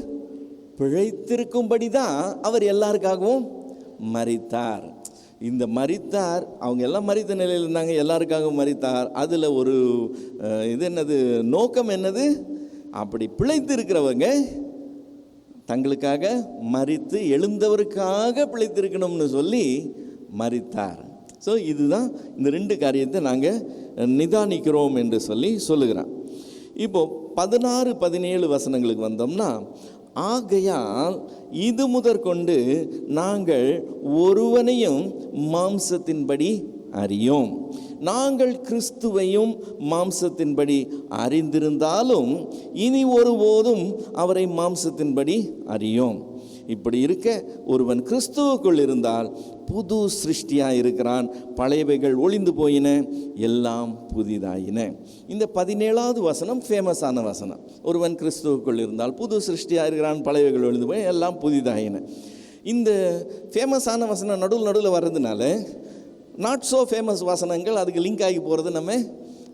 பிழைத்திருக்கும்படி தான் அவர் எல்லாருக்காகவும் மரித்தார். இந்த மரித்தார், அவங்க எல்லாம் மரித்த நிலையில் இருந்தாங்க, எல்லாருக்காகவும் மரித்தார். அதில் ஒரு இது என்னது, நோக்கம் என்னது? அப்படி பிழைத்து இருக்கிறவங்க தங்களுக்காக மரித்து எழுந்தவருக்காக பிழைத்திருக்கணும்னு சொல்லி மரித்தார். ஸோ இதுதான் இந்த ரெண்டு காரியத்தை நாங்கள் நிதானிக்கிறோம் என்று சொல்லுகிறான். இப்போ 16-17 வசனங்களுக்கு வந்தோம்னா, ஆகையால் இது முதற்கொண்டு நாங்கள் ஒருவனையும் மாம்சத்தின்படி அறியோம். நாங்கள் கிறிஸ்துவையும் மாம்சத்தின்படி அறிந்திருந்தாலும் இனி ஒருபோதும் அவரை மாம்சத்தின்படி அறியோம். இப்படி இருக்க ஒருவன் கிறிஸ்துவுக்குள் இருந்தால் புது சிருஷ்டியாக இருக்கிறான், பழையவைகள் ஒளிந்து போயின, எல்லாம் புதிதாயின. இந்த 17வது வசனம் ஃபேமஸான வசனம். ஒருவன் கிறிஸ்துவுக்குள் இருந்தால் புது சிருஷ்டியாக இருக்கிறான், பழையவைகள் ஒளிந்து போய் எல்லாம் புதிதாயின. இந்த ஃபேமஸான வசனம் நடுவில் வர்றதுனால நாட் ஸோ ஃபேமஸ் வசனங்கள் அதுக்கு லிங்க் ஆகி போகிறது நம்ம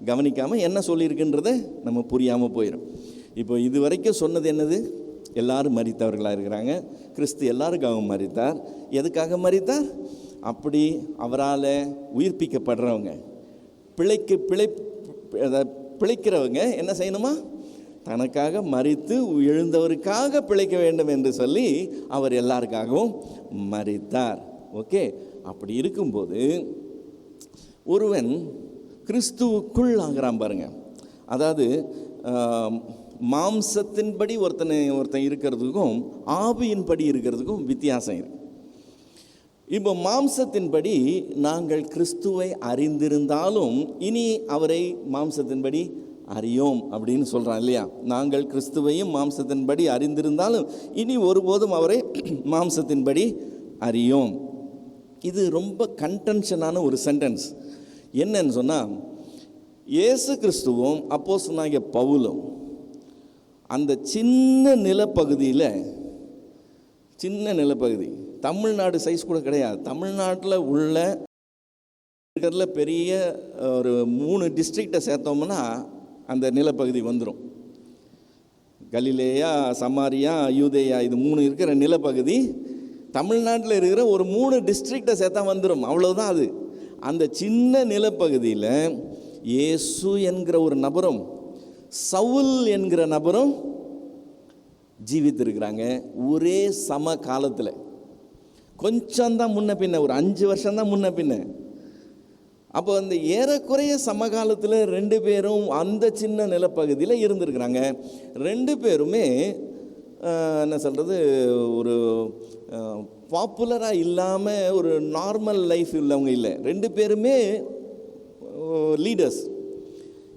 கவனிக்காமல் என்ன சொல்லியிருக்குன்றதை நம்ம புரியாமல் போயிடும். இப்போ இது வரைக்கும் சொன்னது என்னது? எல்லாரும் மரித்தவர்களாக இருக்கிறாங்க, கிறிஸ்து எல்லாருக்காகவும் மரித்தார். எதுக்காக மரித்தார்? அப்படி அவரால் உயிர்ப்பிக்கப்படுறவங்க, பிழைக்கிறவங்க என்ன செய்யணுமா? தனக்காக மரித்து எழுந்தவருக்காக பிழைக்க வேண்டும் என்று சொல்லி அவர் எல்லாருக்காகவும் மரித்தார். ஓகே, அப்படி இருக்கும்போது ஒருவன் கிறிஸ்துவுக்குள் ஆகிறான் பாருங்க. அதாவது மாம்சத்தின்படி ஒருத்தன் இருக்கிறதுக்கும் ஆவியின்படி இருக்கிறதுக்கும் வித்தியாசம் இருக்கு. இப்போ மாம்சத்தின்படி நாங்கள் கிறிஸ்துவை அறிந்திருந்தாலும் இனி அவரை மாம்சத்தின்படி அறியோம் அப்படின்னு சொல்கிறான் இல்லையா? நாங்கள் கிறிஸ்துவையும் மாம்சத்தின்படி அறிந்திருந்தாலும் இனி ஒருபோதும் அவரை மாம்சத்தின்படி அறியோம். இது ரொம்ப கன்டென்ஷனான ஒரு சென்டென்ஸ். என்னன்னு சொன்னால், இயேசு கிறிஸ்துவும் அப்போஸ்தலனாகிய பவுலும் அந்த சின்ன நிலப்பகுதி தமிழ்நாடு சைஸ் கூட கிடையாது. தமிழ்நாட்டில் உள்ள இருக்கிறதுல பெரிய ஒரு 3 டிஸ்ட்ரிக்டை சேர்த்தோம்னா அந்த நிலப்பகுதி வந்துடும். கலிலேயா, சமாரியா, யூதேயா, இது 3 இருக்கிற நிலப்பகுதி தமிழ்நாட்டில் இருக்கிற ஒரு 3 டிஸ்ட்ரிக்டை சேர்த்தா வந்துடும். அவ்வளவுதான் அது. அந்த சின்ன நிலப்பகுதியில் இயேசு என்கிற ஒரு நபரும் சவுல் என்கிற நபரும் ஜீவித்திருக்கிறாங்க ஒரே சம காலத்தில். கொஞ்சம்தான் முன்ன பின்ன, ஒரு 5 வருஷம்தான் முன்ன பின்ன. அப்போ அந்த ஏறக்குறைய சமகாலத்தில் 2 பேரும் அந்த சின்ன நிலப்பகுதியில் இருந்திருக்கிறாங்க. 2 பேருமே என்ன சொல்கிறது, ஒரு பாப்புலராக இல்லாமல் ஒரு நார்மல் லைஃப் உள்ளவங்க இல்லை. 2 பேருமே லீடர்ஸ்.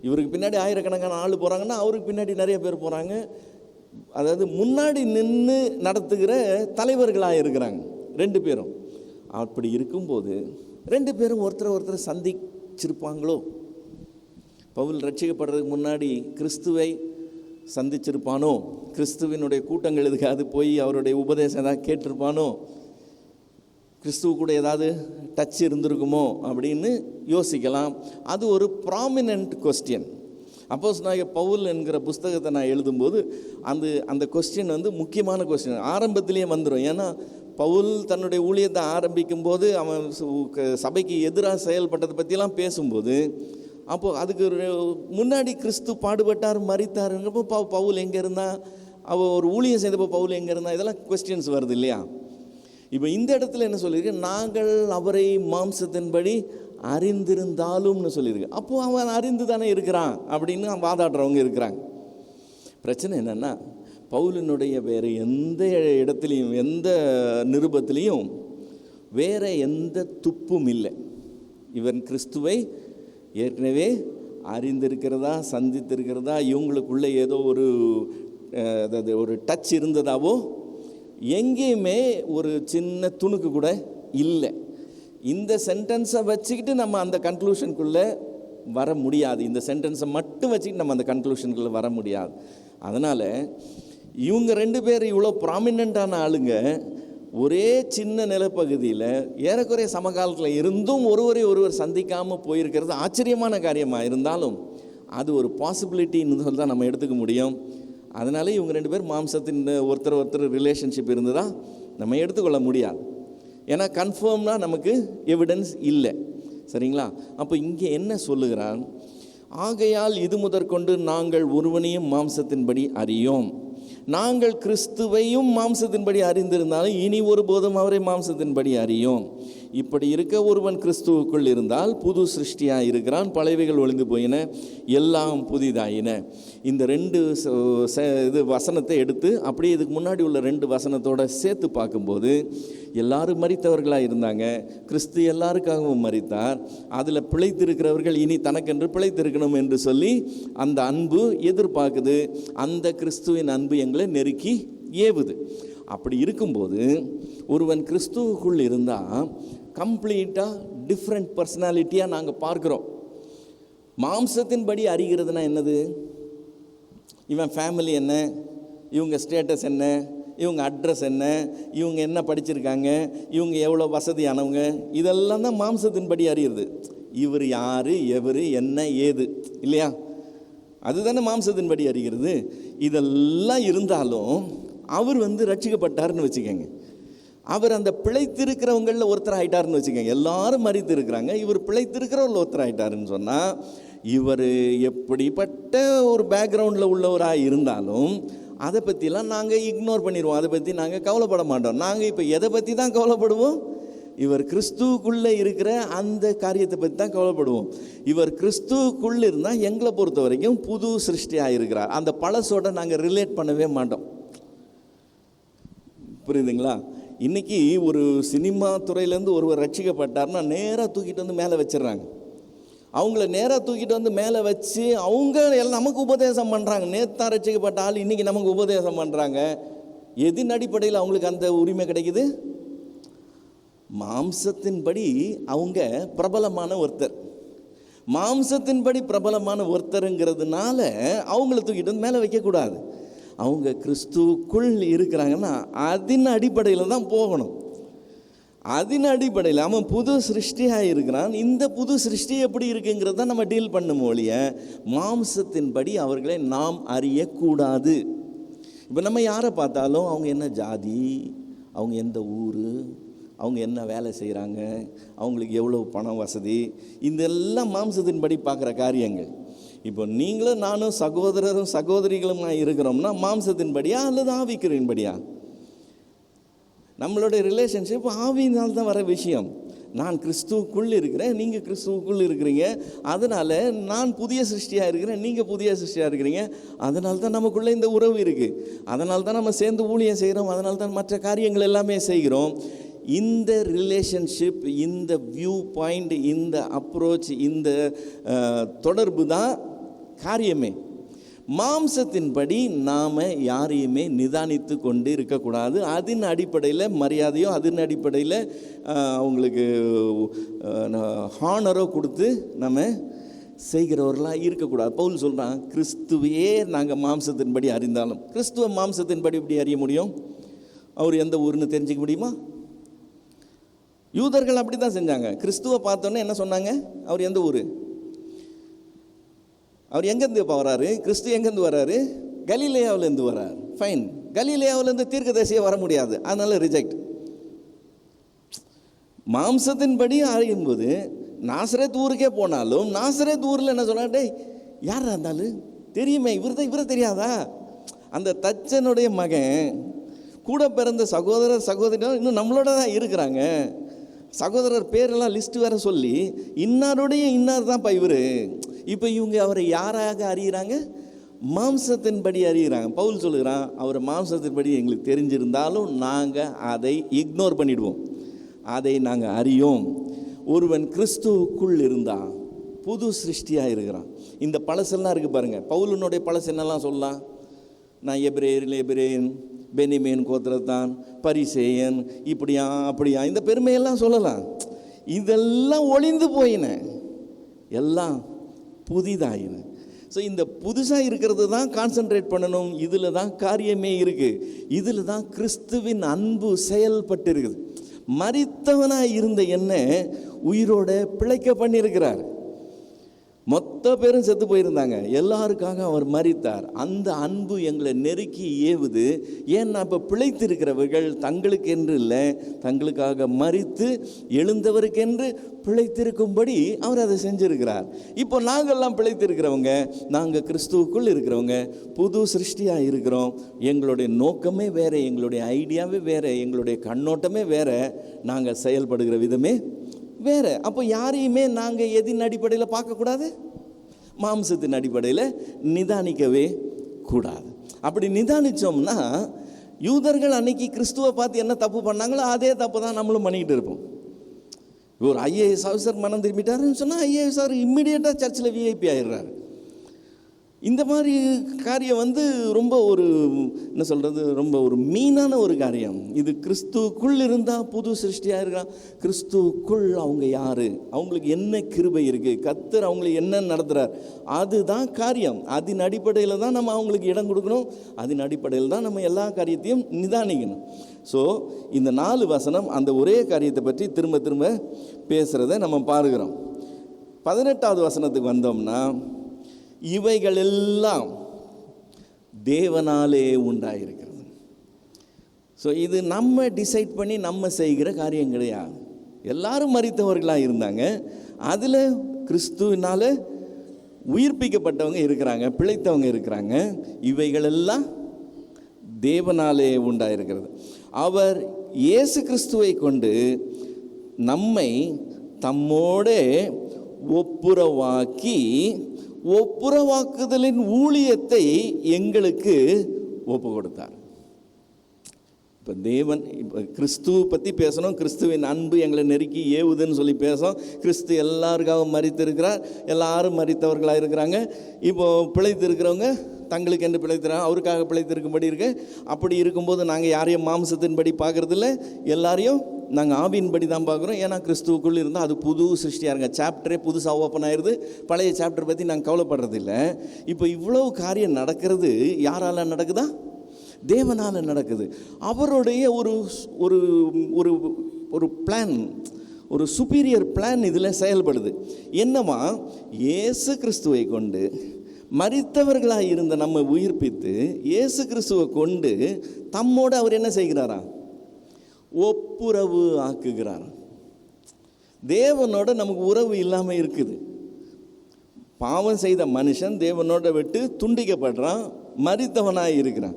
இவருக்கு பின்னாடி ஆயிரக்கணக்கான ஆள் போகிறாங்கன்னா அவருக்கு பின்னாடி நிறைய பேர் போகிறாங்க. அதாவது முன்னாடி நின்று நடத்துகிற தலைவர்களாக இருக்கிறாங்க 2 பேரும். அப்படி இருக்கும்போது 2 பேரும் ஒருத்தரை சந்திச்சிருப்பாங்களோ? பவுல் ரட்சிக்கப்படுறதுக்கு முன்னாடி கிறிஸ்துவை சந்திச்சிருப்பானோ? கிறிஸ்துவினுடைய கூட்டங்கள் எதுக்காவது போய் அவருடைய உபதேசம் ஏதாவது கேட்டிருப்பானோ? கிறிஸ்துவ கூட ஏதாவது டச் இருந்திருக்குமோ அப்படின்னு யோசிக்கலாம். அது ஒரு ப்ராமினென்ட் கொஸ்டின். அப்போஸ்தலனாகிய பவுல் என்கிற புஸ்தகத்தை நான் எழுதும்போது அந்த கொஸ்டின் முக்கியமான கொஸ்டின் ஆரம்பத்திலேயே வந்துடும். ஏன்னா பவுல் தன்னுடைய ஊழியத்தை ஆரம்பிக்கும் போது அவன் சபைக்கு எதிராக செயல்பட்டதை பற்றிலாம் பேசும்போது, அப்போது அதுக்கு முன்னாடி கிறிஸ்து பாடுபட்டார், மரித்தாருங்கிறப்போ பவுல் எங்கே இருந்தா, அவள் ஒரு ஊழியம் செய்தப்போ பவுல் எங்கே இருந்தா, இதெல்லாம் கொஸ்டின்ஸ் வருது இல்லையா? இப்போ இந்த இடத்துல என்ன சொல்லியிருக்கு? நாங்கள் அவரை மாம்சத்தின்படி அறிந்திருந்தாலும்னு சொல்லியிருக்கு. அப்போது அவன் அறிந்து தானே இருக்கிறான் அப்படின்னு வாதாடுறவங்க இருக்கிறாங்க. பிரச்சனை என்னென்னா, பவுலினுடைய வேறு எந்த இடத்துலையும் எந்த நிருபத்திலையும் வேறு எந்த துப்பும் இல்லை. இவன் கிறிஸ்துவை ஏற்கனவே அறிந்திருக்கிறதா, சந்தித்திருக்கிறதா, இவங்களுக்குள்ளே ஏதோ ஒரு டச் இருந்ததாவோ எங்கேயுமே ஒரு சின்ன துணுக்கு கூட இல்லை. இந்த சென்டென்ஸை வச்சுக்கிட்டு நம்ம அந்த கன்க்ளூஷனுக்குள்ளே வர முடியாது. இந்த சென்டென்ஸை மட்டும் வச்சுக்கிட்டு நம்ம அந்த கன்க்ளூஷனுக்குள்ளே வர முடியாது. அதனால் இவங்க 2 பேர் இவ்வளோ ப்ராமினெண்ட்டான ஆளுங்க ஒரே சின்ன நிலப்பகுதியில் ஏறக்குறைய சமகாலத்தில் இருந்தும் ஒருவர் சந்திக்காமல் போயிருக்கிறது ஆச்சரியமான காரியமாக இருந்தாலும் அது ஒரு பாசிபிலிட்டின்னு சொல்லி தான் நம்ம எடுத்துக்க முடியும். அதனால இவங்க 2 பேர் மாம்சத்தின் ஒருத்தர் ரிலேஷன்ஷிப் இருந்ததா நம்ம எடுத்துக்கொள்ள முடியாது. ஏன்னா கன்ஃபார்ம்னா நமக்கு எவிடன்ஸ் இல்லை. சரிங்களா? அப்போ இங்கே என்ன சொல்லுகிறான்? ஆகையால் இது முதற்கொண்டு நாங்கள் ஒருவனையும் மாம்சத்தின்படி அறியோம். நாங்கள் கிறிஸ்துவையும் மாம்சத்தின்படி அறிந்திருந்தாலும் இனி ஒருபோதும் அவரை மாம்சத்தின்படி அறியோம். இப்படி இருக்க ஒருவன் கிறிஸ்துவுக்குள் இருந்தால் புது சிருஷ்டியாக இருக்கிறான், பழையவைகள் ஒழிந்து போயின, எல்லாம் புதிதாயின. இந்த 2 வசனத்தை எடுத்து அப்படியே இதுக்கு முன்னாடி உள்ள 2 வசனத்தோட சேர்த்து பார்க்கும்போது எல்லாரும் மரித்தவர்களாக இருந்தாங்க, கிறிஸ்து எல்லாருக்காகவும் மரித்தார், அதில் பிழைத்திருக்கிறவர்கள் இனி தனக்கென்று பிழைத்திருக்கணும் என்று சொல்லி அந்த அன்பு எதிர்பார்க்குது. அந்த கிறிஸ்துவின் அன்பு எங்களை நெருக்கி ஏவுது. அப்படி இருக்கும்போது ஒருவன் கிறிஸ்துவுக்குள் இருந்தால் கம்ப்ளீட்டாக டிஃப்ரெண்ட் பர்சனாலிட்டியாக நாங்கள் பார்க்குறோம். மாம்சத்தின்படி அறிகிறதுனா என்னது? இவன் ஃபேமிலி என்ன, இவங்க ஸ்டேட்டஸ் என்ன, இவங்க அட்ரஸ் என்ன, இவங்க என்ன படிச்சிருக்காங்க, இவங்க எவ்வளோ வசதியானவங்க, இதெல்லாம் தான் மாம்சத்தின்படி அறிகிறது. இவர் யார், எவர், என்ன, ஏது, இல்லையா? அதுதானே மாம்சத்தின்படி அறிகிறது. இதெல்லாம் இருந்தாலும் அவர் ரட்சிக்கப்பட்டார்னு வச்சுக்கோங்க. அவர் அந்த பிழைத்திருக்கிறவங்களில் ஒருத்தர் ஆகிட்டாருன்னு வச்சுக்கோங்க. எல்லாரும் மறித்து இருக்கிறாங்க, இவர் பிழைத்திருக்கிறவர்கள் ஒருத்தர் ஆகிட்டாருன்னு சொன்னால் இவர் எப்படிப்பட்ட ஒரு பேக்ரவுண்டில் உள்ளவராக இருந்தாலும் அதை பற்றிலாம் நாங்கள் இக்னோர் பண்ணிடுவோம். அதை பற்றி நாங்கள் கவலைப்பட மாட்டோம். நாங்கள் இப்போ எதை பற்றி தான் கவலைப்படுவோம்? இவர் கிறிஸ்துவுக்குள்ளே இருக்கிற அந்த காரியத்தை பற்றி தான் கவலைப்படுவோம். இவர் கிறிஸ்துவுக்குள்ளே இருந்தால் எங்களை பொறுத்த வரைக்கும் புது சிருஷ்டியாக இருக்கிறார். அந்த பழசோட நாங்கள் ரிலேட் பண்ணவே மாட்டோம். புரியுதுங்களா? இன்றைக்கி ஒரு சினிமா துறையிலேருந்து ஒருவர் ரட்சிக்கப்பட்டார்னா நேராக தூக்கிட்டு மேலே வச்சிடுறாங்க. அவங்கள நேராக தூக்கிட்டு மேலே வச்சு அவங்க எல்லாம் நமக்கு உபதேசம் பண்ணுறாங்க. நேத்தான் ரட்சிக்கப்பட்ட ஆள் இன்றைக்கி நமக்கு உபதேசம் பண்ணுறாங்க. எதின் அடிப்படையில் அவங்களுக்கு அந்த உரிமை கிடைக்குது? மாம்சத்தின்படி அவங்க பிரபலமான ஒருத்தர். மாம்சத்தின்படி பிரபலமான ஒருத்தருங்கிறதுனால அவங்கள தூக்கிட்டு மேலே வைக்கக்கூடாது. அவங்க கிறிஸ்துவுக்குள் இருக்கிறாங்கன்னா அதன் அடிப்படையில் தான் போகணும். அதன் அடிப்படையில் அவன் புது சிருஷ்டியாக இருக்கிறான். இந்த புது சிருஷ்டி எப்படி இருக்குங்கிறத நம்ம டீல் பண்ணும் ஒழிய மாம்சத்தின்படி அவர்களை நாம் அறியக்கூடாது. இப்போ நம்ம யாரை பார்த்தாலும் அவங்க என்ன ஜாதி, அவங்க எந்த ஊர், அவங்க என்ன வேலை செய்கிறாங்க, அவங்களுக்கு எவ்வளோ பணம் வசதி, இதெல்லாம் மாம்சத்தின்படி பார்க்குற காரியங்கள். இப்போ நீங்களும் நானும் சகோதரரும் சகோதரிகளுமா இருக்கிறோம்னா மாம்சத்தின்படியா அல்லது ஆவிக்குறியின்படியா? நம்மளுடைய ரிலேஷன்ஷிப் ஆவியினால் தான் வர விஷயம். நான் கிறிஸ்துவுக்குள் இருக்கிறேன், நீங்கள் கிறிஸ்துவுக்குள் இருக்கிறீங்க, அதனால் நான் புதிய சிருஷ்டியாக இருக்கிறேன், நீங்கள் புதிய சிருஷ்டியாக இருக்கிறீங்க. அதனால தான் நமக்குள்ளே இந்த உறவு இருக்குது. அதனால தான் நம்ம சேர்ந்து ஊழியம் செய்கிறோம். அதனால தான் மற்ற காரியங்கள் எல்லாமே செய்கிறோம். இந்த ரிலேஷன்ஷிப், இந்த வியூ பாயிண்ட், இந்த அப்ரோச், இந்த தொடர்பு தான் காரியமே. மாம்சத்தின்படி நாம் யாரையுமே நிதானித்து கொண்டு இருக்கக்கூடாது. அதன் அடிப்படையில் மரியாதையோ அதன் அடிப்படையில் அவங்களுக்கு ஹானரோ கொடுத்து நம்ம செய்கிறவர்களாக இருக்கக்கூடாது. பவுல் சொல்கிறான், கிறிஸ்துவையே நாங்கள் மாம்சத்தின்படி அறிந்தாலும். கிறிஸ்துவ மாம்சத்தின்படி இப்படி அறிய முடியும்? அவர் எந்த ஊர்னு தெரிஞ்சிக்க முடியுமா? யூதர்கள் அப்படி தான் செஞ்சாங்க. கிறிஸ்துவை பார்த்தோன்னே என்ன சொன்னாங்க? அவர் எந்த ஊர், அவர் எங்கேருந்து வராரு, கிறிஸ்து எங்கேருந்து வராரு? கலிலேயாவிலேருந்து வரார். ஃபைன், கலிலேயாவிலேருந்து தீர்க்கதரிசியே வர முடியாது, அதனால் ரிஜெக்ட். மாம்சத்தின்படி அறியும்போது நாசரேத் ஊருக்கே போனாலும் நாசரேத் ஊரில் என்ன சொன்னா, டேய் யாரா இருந்தாலும் தெரியுமே, இவரை தெரியாதா? அந்த தச்சனுடைய மகன் கூட பிறந்த சகோதரர் சகோதரிகள் இன்னும் நம்மளோட தான் இருக்கிறாங்க. சகோதரர் பேரெல்லாம் லிஸ்ட்டு வேறு சொல்லி இன்னாருடைய இன்னார் தான்ப்பா இவர். இப்போ இவங்க அவரை யாராக அறிகிறாங்க? மாம்சத்தின்படி அறிகிறாங்க. பவுல் சொல்லுகிறான், அவர் மாம்சத்தின்படி எங்களுக்கு தெரிஞ்சிருந்தாலும் நாங்கள் அதை இக்னோர் பண்ணிடுவோம், அதை நாங்கள் அறியோம். ஒருவன் கிறிஸ்துவுக்குள் இருந்தால் புது சிருஷ்டியாக இருக்கிறான். இந்த பழசெல்லாம் இருக்குது பாருங்கள். பவுலினுடைய பழசு என்னெல்லாம் சொல்லலாம்? நான் எபிரேயன், பெனிமேன் கோத்திரத்தான், பரிசேயன், இப்படியா அப்படியா, இந்த பெருமையெல்லாம் சொல்லலாம். இதெல்லாம் ஒளிந்து போயின, எல்லாம் புதிதாயின. ஸோ இந்த புதுசாக இருக்கிறது தான் கான்சன்ட்ரேட் பண்ணணும். இதில் தான் காரியமே இருக்குது. இதில் தான் கிறிஸ்துவின் அன்பு செயல்பட்டு இருக்குது. மரித்தவனாக இருந்த என்ன உயிரோட பிழைக்க பண்ணியிருக்கிறார். மொத்த பேரும் செத்து போயிருந்தாங்க, எல்லாருக்காக அவர் மரித்தார். அந்த அன்பு எங்களை நெருக்கி ஏவுது. ஏன்னா இப்போ பிழைத்திருக்கிறவர்கள் தங்களுக்கென்று இல்லை, தங்களுக்காக மரித்து எழுந்தவருக்கென்று பிழைத்திருக்கும்படி அவர் அதை செஞ்சிருக்கிறார். இப்போ நாங்கள்லாம் பிழைத்திருக்கிறவங்க, நாங்கள் கிறிஸ்துவுக்குள் இருக்கிறவங்க, புது சிருஷ்டியாக இருக்கிறோம். எங்களுடைய நோக்கமே வேறு, எங்களுடைய ஐடியாவே வேறு, எங்களுடைய கண்ணோட்டமே வேறு, நாங்கள் செயல்படுகிற விதமே வேறு. அப்போ யாரையுமே நாங்கள் எதின் அடிப்படையில் பார்க்கக்கூடாது, மாம்சத்தின் அடிப்படையில் நிதானிக்கவே கூடாது. அப்படி நிதானித்தோம்னா யூதர்கள் அன்னைக்கு கிறிஸ்துவை பார்த்து என்ன தப்பு பண்ணாங்களோ அதே தப்பு தான் நம்மளும் பண்ணிக்கிட்டு இருப்போம். ஒரு ஐஏஎஸ் ஆஃபீஸர் மனம் திரும்பிட்டாருன்னு சொன்னால் ஐஏஎஸ் ஆஃபீஸர் இம்மிடியேட்டாக சர்ச்சில் விஐபி ஆயிடுறாரு. இந்த மாதிரி காரியம் ரொம்ப ஒரு என்ன சொல்கிறது, ரொம்ப ஒரு மீனான ஒரு காரியம். இது கிறிஸ்துவுக்குள் இருந்தால் புது சிருஷ்டியாக இருக்கான். கிறிஸ்துவுக்குள் அவங்க யார், அவங்களுக்கு என்ன கிருபை இருக்குது, கர்த்தர் அவங்களுக்கு என்ன நடத்துகிறார், அதுதான் காரியம். அதன் அடிப்படையில் தான் நம்ம அவங்களுக்கு இடம் கொடுக்கணும். அதன் அடிப்படையில் தான் நம்ம எல்லா காரியத்தையும் நிதானிக்கணும். ஸோ இந்த 4 வசனம் அந்த ஒரே காரியத்தை பற்றி திரும்ப திரும்ப பேசுகிறத நம்ம பார்க்கிறோம். 18வது வசனத்துக்கு வந்தோம்னா, இவைகளெல்லாம் தேவனாலே உண்டாயிருக்கிறது. ஸோ இது நம்ம டிசைட் பண்ணி நம்ம செய்கிற காரியம் கிடையாது. எல்லாரும் மரித்தவர்களாக இருந்தாங்க, அதில் கிறிஸ்துவினால உயிர்ப்பிக்கப்பட்டவங்க இருக்கிறாங்க, பிழைத்தவங்க இருக்கிறாங்க. இவைகளெல்லாம் தேவனாலே உண்டாயிருக்கிறது. அவர் இயேசு கிறிஸ்துவை கொண்டு நம்மை தம்மோடே ஒப்புரவாக்கி ஒப்புரவாக்குதலின் ஊழியத்தை எங்களுக்கு ஒப்பு கொடுத்தார். இப்போ தேவன், இப்போ கிறிஸ்துவை பற்றி பேசணும். கிறிஸ்துவின் அன்பு எங்களை நெருக்கி ஏவுதுன்னு சொல்லி பேசணும். கிறிஸ்து எல்லாருக்காகவும் மரித்திருக்கிறார், எல்லாரும் மரித்தவர்களாக இருக்கிறாங்க. இப்போது பிழைத்திருக்கிறவங்க தங்களுக்கு என்று பிழைத்திறாங்க, அவருக்காக பிழைத்திருக்கும்படி இருக்கு. அப்படி இருக்கும்போது நாங்கள் யாரையும் மாம்சத்தின்படி பார்க்குறதில்ல, எல்லாரையும் நாங்கள் ஆவியின்படி தான் பார்க்குறோம். ஏன்னா கிறிஸ்துவுக்குள்ளே இருந்தால் அது புது சிருஷ்டியாக இருங்க. சாப்டரே புதுசாக ஓப்பன் ஆயிடுது. பழைய சாப்டர் பற்றி நாங்கள் கவலைப்படுறதில்ல. இப்போ இவ்வளவு காரியம் நடக்கிறது யாரால் நடக்குதா? தேவனால் நடக்குது. அவருடைய ஒரு ஒரு ஒரு ஒரு பிளான், ஒரு சுப்பீரியர் பிளான் இதில் செயல்படுது. என்னவா, இயேசு கிறிஸ்துவை கொண்டு மரித்தவர்களாக இருந்த நம்ம உயிர்ப்பித்து இயேசு கிறிஸ்துவை கொண்டு தம்மோடு அவர் என்ன செய்கிறாரா? ஒப்புரவு ஆக்குகிறார். தேவனோட நமக்கு உறவு இல்லாமல் இருக்குது. பாவம் செய்த மனுஷன் தேவனோட விட்டு துண்டிக்கப்படுறான், மரித்தவனாக இருக்கிறான்.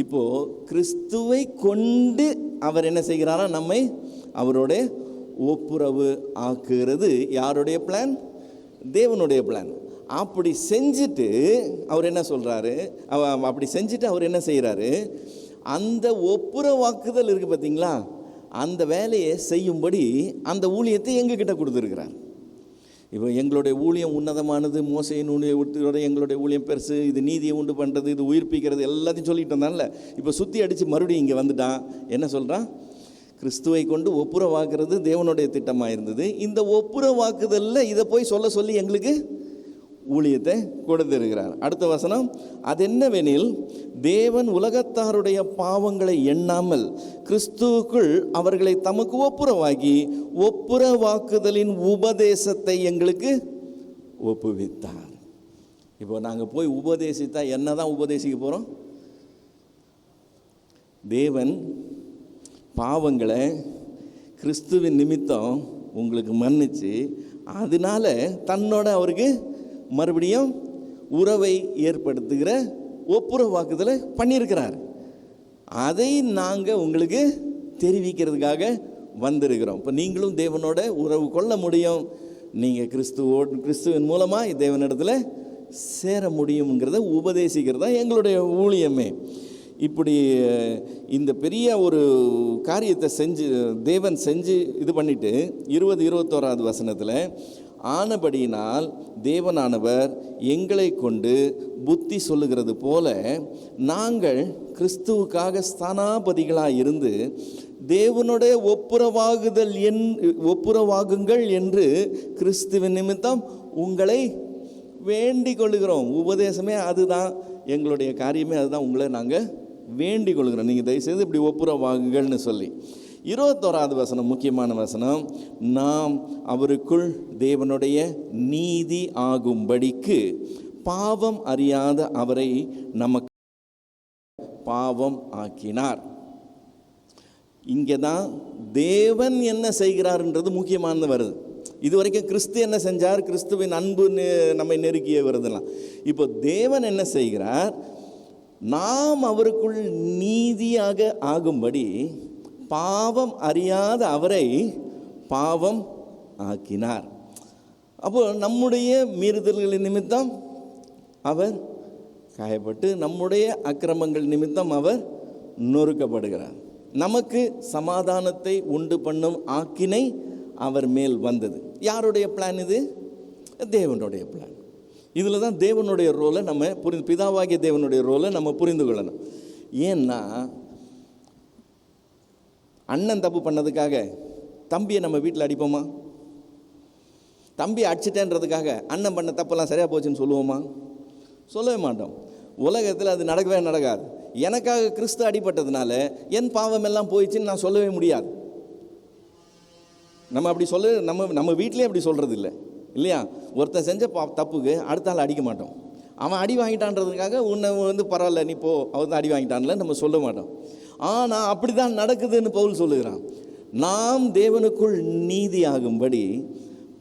இப்போது கிறிஸ்துவை கொண்டு அவர் என்ன செய்கிறாரா? நம்மை அவரோட ஒப்புரவு ஆக்குகிறது. யாருடைய பிளான்? தேவனுடைய பிளான். அப்படி செஞ்சுட்டு அவர் என்ன சொல்கிறாரு? அப்படி செஞ்சுட்டு அவர் என்ன செய்கிறாரு? அந்த ஒப்புரவாக்குதல் இருக்குது பார்த்தீங்களா, அந்த வேலையை செய்யும்படி அந்த ஊழியத்தை எங்ககிட்ட கொடுத்துருக்கிறார். இப்போ எங்களுடைய ஊழியம் உன்னதமானது, மோசையின் ஊழியத்தோட எங்களுடைய ஊழியம் பெருசு, இது நீதியை உண்டு பண்ணுறது, இது உயிர்ப்பிக்கிறது, எல்லாத்தையும் சொல்லிட்டு இருந்தான்ல. இப்போ சுற்றி அடித்து மறுபடியும் இங்கே வந்துட்டான். என்ன சொல்கிறான்? கிறிஸ்துவை கொண்டு ஒப்புரவாக்குறது தேவனுடைய திட்டமாக இருந்தது. இந்த ஒப்புரவாக்குதலில் இதை போய் சொல்லி எங்களுக்கு ஊழியத்தை கொடுத்திருக்கிறார். அடுத்த வசனம், அது என்னவெனில், தேவன் உலகத்தாருடைய பாவங்களை எண்ணாமல் கிறிஸ்துவுக்குள் அவர்களை தமக்கு ஒப்புரவாக்கி ஒப்புரவாக்குதலின் உபதேசத்தை எங்களுக்கு ஒப்புவித்தார். இப்போ நாங்கள் போய் உபதேசித்தா என்ன தான் உபதேசிக்க போகிறோம்? தேவன் பாவங்களை கிறிஸ்துவின் நிமித்தம் உங்களுக்கு மன்னிச்சு, அதனால தன்னோட அவருக்கு மறுபடியும் உறவை ஏற்படுத்துகிற ஒப்புரவாக்குதலை பண்ணியிருக்கிறார். அதை நாங்கள் உங்களுக்கு தெரிவிக்கிறதுக்காக வந்திருக்கிறோம். இப்போ நீங்களும் தேவனோட உறவு கொள்ள முடியும், நீங்கள் கிறிஸ்துவின் மூலமாக தேவனிடத்தில் சேர முடியுங்கிறத உபதேசிக்கிறது தான் எங்களுடைய ஊழியமே. இப்படி இந்த பெரிய ஒரு காரியத்தை தேவன் செஞ்சு இது பண்ணிவிட்டு 20-21 வசனத்தில், ஆனபடியினால் தேவனானவர் எங்களை கொண்டு புத்தி சொல்லுகிறது போல நாங்கள் கிறிஸ்துவுக்காக ஸ்தானாபதிகளாக இருந்து தேவனுடைய ஒப்புரவாகுங்கள் என்று கிறிஸ்துவின் நிமித்தம் உங்களை வேண்டிக் கொள்கிறோம். உபதேசமே அதுதான், எங்களுடைய காரியமே அதுதான். உங்களை நாங்கள் வேண்டிக் கொள்கிறோம், நீங்கள் தயவுசெய்து இப்படி ஒப்புரவாகுங்கள்னு சொல்லி. 21வது வசனம் முக்கியமான வசனம். நாம் அவருக்குள் தேவனுடைய நீதி ஆகும்படிக்கு பாவம் அறியாத அவரை நமக்கு பாவம் ஆக்கினார். இங்கே தான் தேவன் என்ன செய்கிறார்ன்றது முக்கியமானது வருது. இதுவரைக்கும் கிறிஸ்து என்ன செஞ்சார், கிறிஸ்துவின் அன்பு நம்மை நெருக்கிய வருதுலாம். இப்போ தேவன் என்ன செய்கிறார், நாம் அவருக்குள் நீதியாக ஆகும்படி பாவம் அறியாத அவரை பாவம் ஆக்கினார். அப்போ நம்முடைய மீறுதல்களின் நிமித்தம் அவர் காயப்பட்டு, நம்முடைய அக்கிரமங்கள் நிமித்தம் அவர் நொறுக்கப்படுகிறார். நமக்கு சமாதானத்தை உண்டு பண்ணும் ஆக்கினை அவர் மேல் வந்தது. யாருடைய பிளான் இது? தேவனுடைய பிளான். இதில் தான் தேவனுடைய ரோலை நம்ம பிதாவாகிய தேவனுடைய ரோலை நம்ம புரிந்து கொள்ளணும். ஏன்னா அண்ணன் தப்பு பண்ணதுக்காக தம்பியை நம்ம வீட்டில் அடிப்போமா? தம்பி அடிச்சிட்டேன்றதுக்காக அண்ணன் பண்ண தப்பெல்லாம் சரியாக போச்சுன்னு சொல்லுவோமா? சொல்லவே மாட்டோம். உலகத்தில் அது நடக்கவே நடக்காது. எனக்காக கிறிஸ்து அடிபட்டதுனால என் பாவம் எல்லாம் போயிடுச்சுன்னு நான் சொல்லவே முடியாது. நம்ம அப்படி நம்ம வீட்டிலே அப்படி சொல்கிறது இல்லை இல்லையா? ஒருத்தன் செஞ்ச தப்புக்கு அடுத்த ஆள் அடிக்க மாட்டோம். அவன் அடி வாங்கிட்டான்றதுக்காக உன்னை பரவாயில்ல நீ போ, அவன் தான் அடி வாங்கிட்டான்ல நம்ம சொல்ல மாட்டோம். ஆனால் அப்படி தான் நடக்குதுன்னு பவுல் சொல்லுகிறான். நாம் தேவனுக்குள் நீதி ஆகும்படி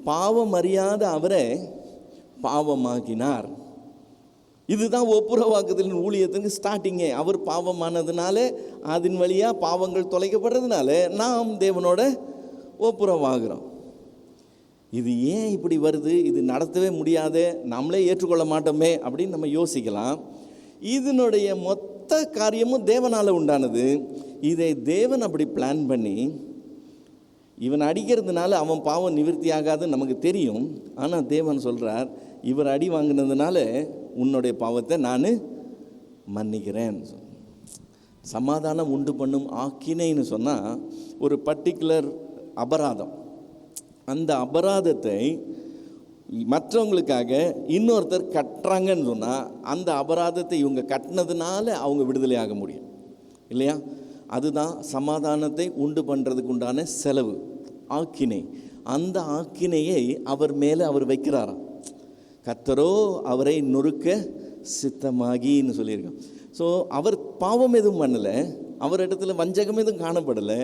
பாவம் அறியாத அவரை பாவமாக்கினார். இதுதான் ஒப்புரவாக்குதலின் ஊழியத்துக்கு ஸ்டார்டிங்கே. அவர் பாவமானதுனால, அதன் வழியாக பாவங்கள் தொலைக்கப்படுறதுனால நாம் தேவனோட ஒப்புரவாகிறோம். இது ஏன் இப்படி வருது, இது நடத்தவே முடியாது, நம்மளே ஏற்றுக்கொள்ள மாட்டோமே அப்படின்னு நம்ம யோசிக்கலாம். இதனுடைய மொத்த காரியமும் தேவனால் உண்டானது. இதை தேவன் அப்படி பிளான் பண்ணி, இவன் அடிக்கிறதுனால அவன் பாவம் நிவர்த்தி ஆகாதுன்னு நமக்கு தெரியும். ஆனால் தேவன் சொல்கிறார், இவர் அடி வாங்கினதுனால உன்னுடைய பாவத்தை நான் மன்னிக்கிறேன். சமாதானம் உண்டு பண்ணும் ஆக்கினைன்னு சொன்னால் ஒரு பர்டிகுலர் அபராதம். அந்த அபராதத்தை மற்றவங்களுக்காக இன்னொருத்தர் கட்டுறாங்கன்னு சொன்னால் அந்த அபராதத்தை இவங்க கட்டினதுனால அவங்க விடுதலை ஆக முடியும் இல்லையா? அதுதான் சமாதானத்தை உண்டு பண்ணுறதுக்கு உண்டான செலவு, ஆக்கினை. அந்த ஆக்கினையை அவர் மேலே அவர் வைக்கிறாராம். கர்த்தரோ அவரை நொறுக்க சித்தமாகின்னு சொல்லியிருக்கோம். ஸோ அவர் பாவம் எதுவும் பண்ணலை, அவர் இடத்துல வஞ்சகம் எதுவும் காணப்படலை.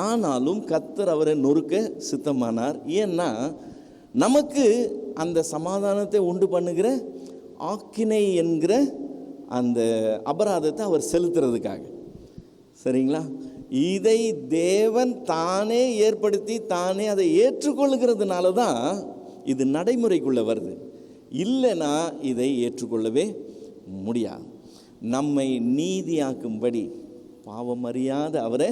ஆனாலும் கர்த்தர் அவரை நொறுக்க சித்தமானார். ஏன்னா நமக்கு அந்த சமாதானத்தை உண்டு பண்ணுகிற ஆக்கினை என்கிற அந்த அபராதத்தை அவர் செலுத்துறதுக்காக. சரிங்களா? இதை தேவன் தானே ஏற்படுத்தி தானே அதை ஏற்றுக்கொள்கிறதுனால தான் இது நடைமுறைக்குள்ளே வருது. இல்லைன்னா இதை ஏற்றுக்கொள்ளவே முடியாது. நம்மை நீதியாக்கும்படி பாவம் அறியாத அவரை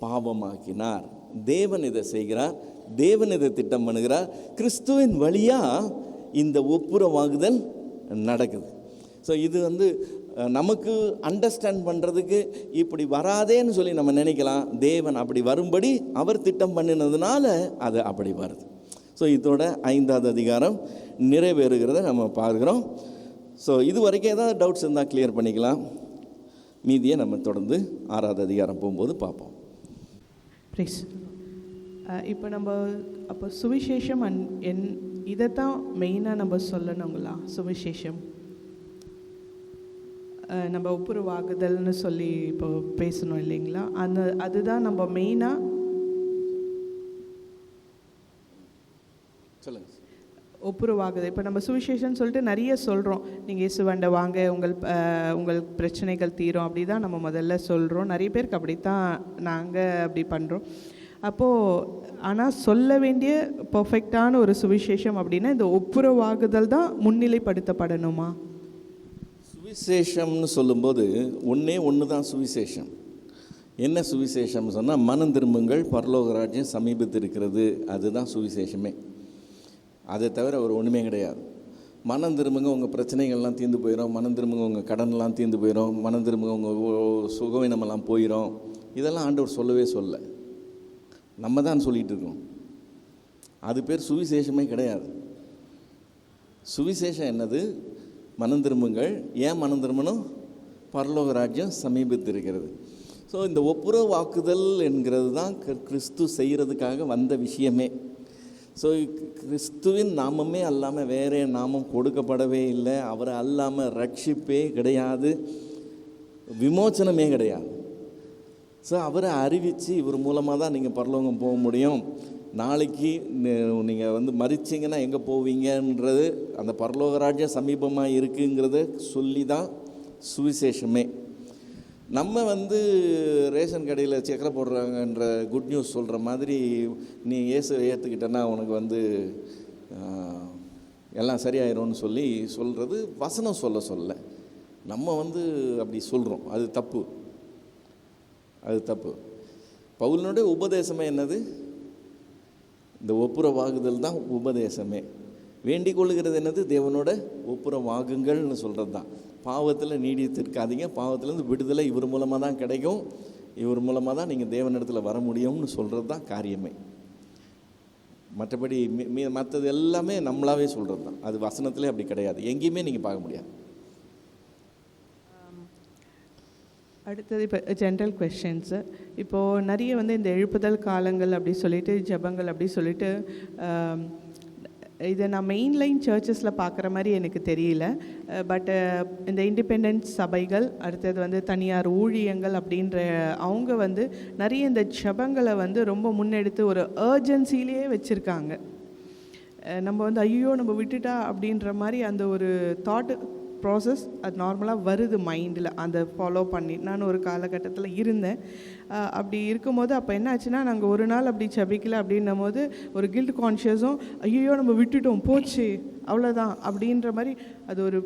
பாவமாக்கினார். தேவன் இதை செய்கிறார், தேவன் இதை திட்டம் பண்ணுகிறார். கிறிஸ்துவின் வழியாக இந்த ஒப்புரவாகுதல் நடக்குது. ஸோ இது நமக்கு அண்டர்ஸ்டாண்ட் பண்ணுறதுக்கு இப்படி வராதேன்னு சொல்லி நம்ம நினைக்கலாம். தேவன் அப்படி வரும்படி அவர் திட்டம் பண்ணினதுனால அது அப்படி வருது. ஸோ இதோட 5வது அதிகாரம் நிறைவேறுகிறத நம்ம பார்க்குறோம். ஸோ இது வரைக்கும் ஏதாவது டவுட்ஸ் இருந்தால் கிளியர் பண்ணிக்கலாம். மீதியை நம்ம தொடர்ந்து 6வது அதிகாரம் போகும்போது பார்ப்போம். ப்ளீஸ். இப்போ நம்ம அப்போ சுவிசேஷம் இதை தான் மெயினாக நம்ம சொல்லணுங்களா? சுவிசேஷம் நம்ம ஒப்புரவாகுதல்னு சொல்லி இப்போ பேசணும் இல்லைங்களா? அதுதான் நம்ம மெயினாக சொல்லுங்கள். ஒப்புரவாகுது. இப்போ நம்ம சுவிசேஷன் சொல்லிட்டு நிறைய சொல்கிறோம். நீங்கள் இயேசுவண்ட வாங்க, உங்கள் பிரச்சனைகள் தீரும், அப்படி தான் நம்ம முதல்ல சொல்கிறோம். நிறைய பேருக்கு அப்படித்தான் நாங்கள் அப்படி பண்ணுறோம். அப்போது ஆனால் சொல்ல வேண்டிய பர்ஃபெக்டான ஒரு சுவிசேஷம் அப்படின்னா இந்த ஒப்புரவாகுதல் தான் முன்னிலைப்படுத்தப்படணுமா? சுவிசேஷம்னு சொல்லும்போது ஒன்று தான் சுவிசேஷம். என்ன சுவிசேஷம் சொன்னால், மனம் திரும்புங்கள், பரலோக ராஜ்யம் சமீபத்தில் இருக்கிறது, அதுதான் சுவிசேஷமே. அதை தவிர ஒரு ஒன்றுமே கிடையாது. மனம் திரும்புங்க, உங்கள் பிரச்சனைகள்லாம் தீர்ந்து போயிடும். மனம் திரும்புங்க, உங்கள் கடன்லாம் தீர்ந்து போயிடும். மனம் திரும்புங்க, உங்கள் சுகவீனமெல்லாம் போயிடும். இதெல்லாம் ஆண்டவர் சொல்லவே சொல்ல, நம்ம தான் சொல்லிகிட்டு இருக்கோம். அது பேர் சுவிசேஷமே கிடையாது. சுவிசேஷம் என்னது? மனம் திரும்புங்கள். ஏன் மனம் திரும்பணும்? பரலோக ராஜ்யம் சமீபித்திருக்கிறது. ஸோ இந்த ஒப்புரவு வாக்குதல் என்கிறது தான் கிறிஸ்து செய்கிறதுக்காக வந்த விஷயமே. ஸோ கிறிஸ்துவின் நாமமே அல்லாமல் வேறே நாமம் கொடுக்கப்படவே இல்லை. அவரை அல்லாமல் ரட்சிப்பே கிடையாது, விமோச்சனமே கிடையாது. ஸோ அவரை அறிவித்து இவர் மூலமாக தான் நீங்கள் பரலோகம் போக முடியும். நாளைக்கு நீங்கள் வந்து மறிச்சிங்கன்னா எங்கே போவீங்கன்றது, அந்த பரலோக ராஜ்யம் சமீபமாக இருக்குங்கிறத சொல்லி தான் சுவிசேஷமே. நம்ம வந்து ரேஷன் கடையில் சக்கரை போடுறாங்கன்ற குட் நியூஸ் சொல்கிற மாதிரி நீ இயேசுவை ஏற்றுக்கிட்டேன்னா உனக்கு வந்து எல்லாம் சரியாயிரும்னு சொல்கிறது வசனம் சொல்ல நம்ம வந்து அப்படி சொல்கிறோம். அது தப்பு, அது தப்பு. பவுலினுடைய உபதேசமே என்னது? இந்த ஒப்புரவாகுதல் தான் உபதேசமே. வேண்டிக் கொள்ளுகிறது என்னது? தேவனோட ஒப்புரவாகுங்கள்னு சொல்கிறது தான். பாவத்தில் நீடித்திருக்காதீங்க, பாவத்திலேருந்து விடுதலை இவர் மூலமாக தான் கிடைக்கும், இவர் மூலமாக தான் நீங்கள் தேவனிடத்தில் வர முடியும்னு சொல்கிறது தான் காரியமே. மற்றபடி மற்றது எல்லாமே நம்மளாவே சொல்கிறது தான். அது வசனத்திலே அப்படி கிடையாது, எங்கேயுமே நீங்கள் பார்க்க முடியாது. அடுத்தது இப்போ ஜென்ரல் கொஸ்டின்ஸு. இப்போது நிறைய வந்து இந்த எழுப்புதல் காலங்கள் அப்படி சொல்லிட்டு, ஜெபங்கள் அப்படி சொல்லிட்டு, இதை நான் மெயின்லைன் சர்ச்சஸில் பார்க்குற மாதிரி எனக்கு தெரியல. பட்டு இந்த இண்டிபெண்டன்ட் சபைகள், அடுத்தது வந்து தனியார் ஊழியங்கள் அப்படின்ற அவங்க வந்து நிறைய இந்த ஜெபங்களை வந்து ரொம்ப முன்னெடுத்து ஒரு அர்ஜென்சிலேயே வச்சுருக்காங்க. நம்ம வந்து ஐயோ நம்ம விட்டுட்டா அப்படின்ற மாதிரி அந்த ஒரு தாட் ப்ராசஸ் அது நார்மலாக வருது மைண்டில். அதை ஃபாலோ பண்ணி நான் ஒரு காலகட்டத்தில் இருந்தேன். அப்படி இருக்கும்போது அப்போ என்ன ஆச்சுன்னா, நாங்கள் ஒரு நாள் அப்படி ஜெபிக்கல அப்படின்னும் போது ஒரு கில்ட் கான்ஷியஸும் ஐயோ நம்ம விட்டுட்டோம் போச்சு அவ்வளோதான் அப்படின்ற மாதிரி அது ஒரு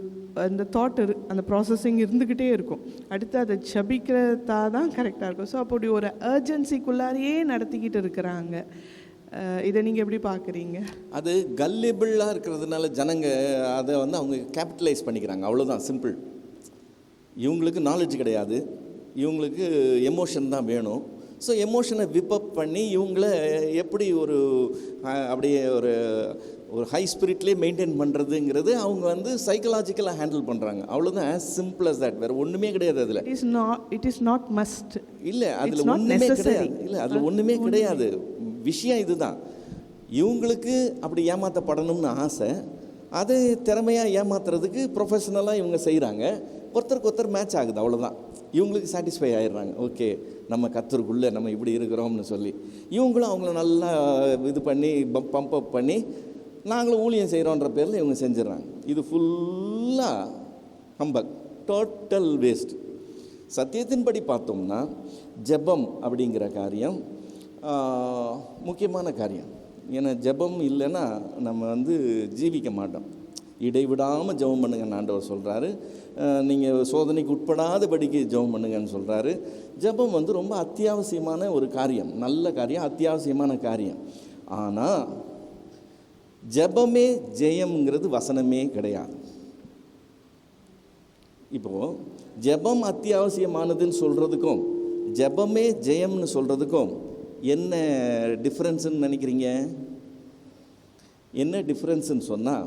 அந்த தாட் அந்த ப்ராசஸிங் இருந்துக்கிட்டே இருக்கும். அடுத்து அதை ஜெபிக்கிறதா தான் கரெக்டாக இருக்கும். ஸோ அப்படி ஒரு அர்ஜென்சிக்குள்ளாரையே நடத்திக்கிட்டு இருக்கிறாங்க. இதை நீங்கள் எப்படி பார்க்குறீங்க? அது கல்லிபிளாக இருக்கிறதுனால ஜனங்க அதை வந்து அவங்க கேபிட்டலைஸ் பண்ணிக்கிறாங்க, அவ்வளோதான், சிம்பிள். இவங்களுக்கு நாலேஜ் கிடையாது, இவங்களுக்கு எமோஷன் தான் வேணும். ஸோ எமோஷனை விப்பப் பண்ணி இவங்கள எப்படி ஒரு அப்படியே ஒரு ஹை ஸ்பிரிட்லேயே மெயின்டைன் பண்ணுறதுங்கிறது அவங்க வந்து சைக்கலாஜிக்கலாக ஹேண்டில் பண்ணுறாங்க, அவ்வளோதான். As simple as that. வேறு ஒன்றுமே கிடையாது அதில். It is not must. இல்லை, அதில் ஒன்றுமே கிடையாது. இல்லை, அதில் ஒன்றுமே கிடையாது. விஷயம் இதுதான். இவங்களுக்கு அப்படி ஏமாற்றப்படணும்னு ஆசை, அதை திறமையாக ஏமாத்துறதுக்கு ப்ரொஃபஷனலாக இவங்க செய்கிறாங்க. ஒருத்தருக்கு ஒருத்தர் மேட்ச் ஆகுது, அவ்வளோதான். இவங்களுக்கு சாட்டிஸ்ஃபை ஆகிடுறாங்க, ஓகே நம்ம கத்தருக்குள்ளே நம்ம இப்படி இருக்கிறோம்னு சொல்லி. இவங்களும் அவங்கள நல்லா இது பண்ணி பம்ப் அப் பண்ணி நாங்களும் ஊழியம் செய்கிறோன்ற பேரில் இவங்க செஞ்சிடறாங்க. இது ஃபுல்லாக ஹம்பக், டோட்டல் வேஸ்ட். சத்தியத்தின்படி பார்த்தோம்னா ஜெபம் அப்படிங்கிற காரியம் முக்கியமான காரியம். ஏன்னா ஜெபம் இல்லைன்னா நம்ம வந்து ஜீவிக்க மாட்டோம். இடைவிடாமல் ஜெபம் பண்ணுங்கன்னு ஆண்டவர் சொல்கிறாரு. நீங்கள் சோதனைக்கு உட்படாதபடிக்கு ஜெபம் பண்ணுங்கன்னு சொல்கிறாரு. ஜெபம் வந்து ரொம்ப அத்தியாவசியமான ஒரு காரியம், நல்ல காரியம், அத்தியாவசியமான காரியம். ஆனால் ஜெபமே ஜெயம்ங்கிறது வசனமே கிடையாது. இப்போது ஜெபம் அத்தியாவசியமானதுன்னு சொல்கிறதுக்கும் ஜெபமே ஜெயம்னு சொல்கிறதுக்கும் என்ன டிஃப்ரென்ஸுன்னு நினைக்கிறீங்க? என்ன டிஃப்ரென்ஸுன்னு சொன்னால்,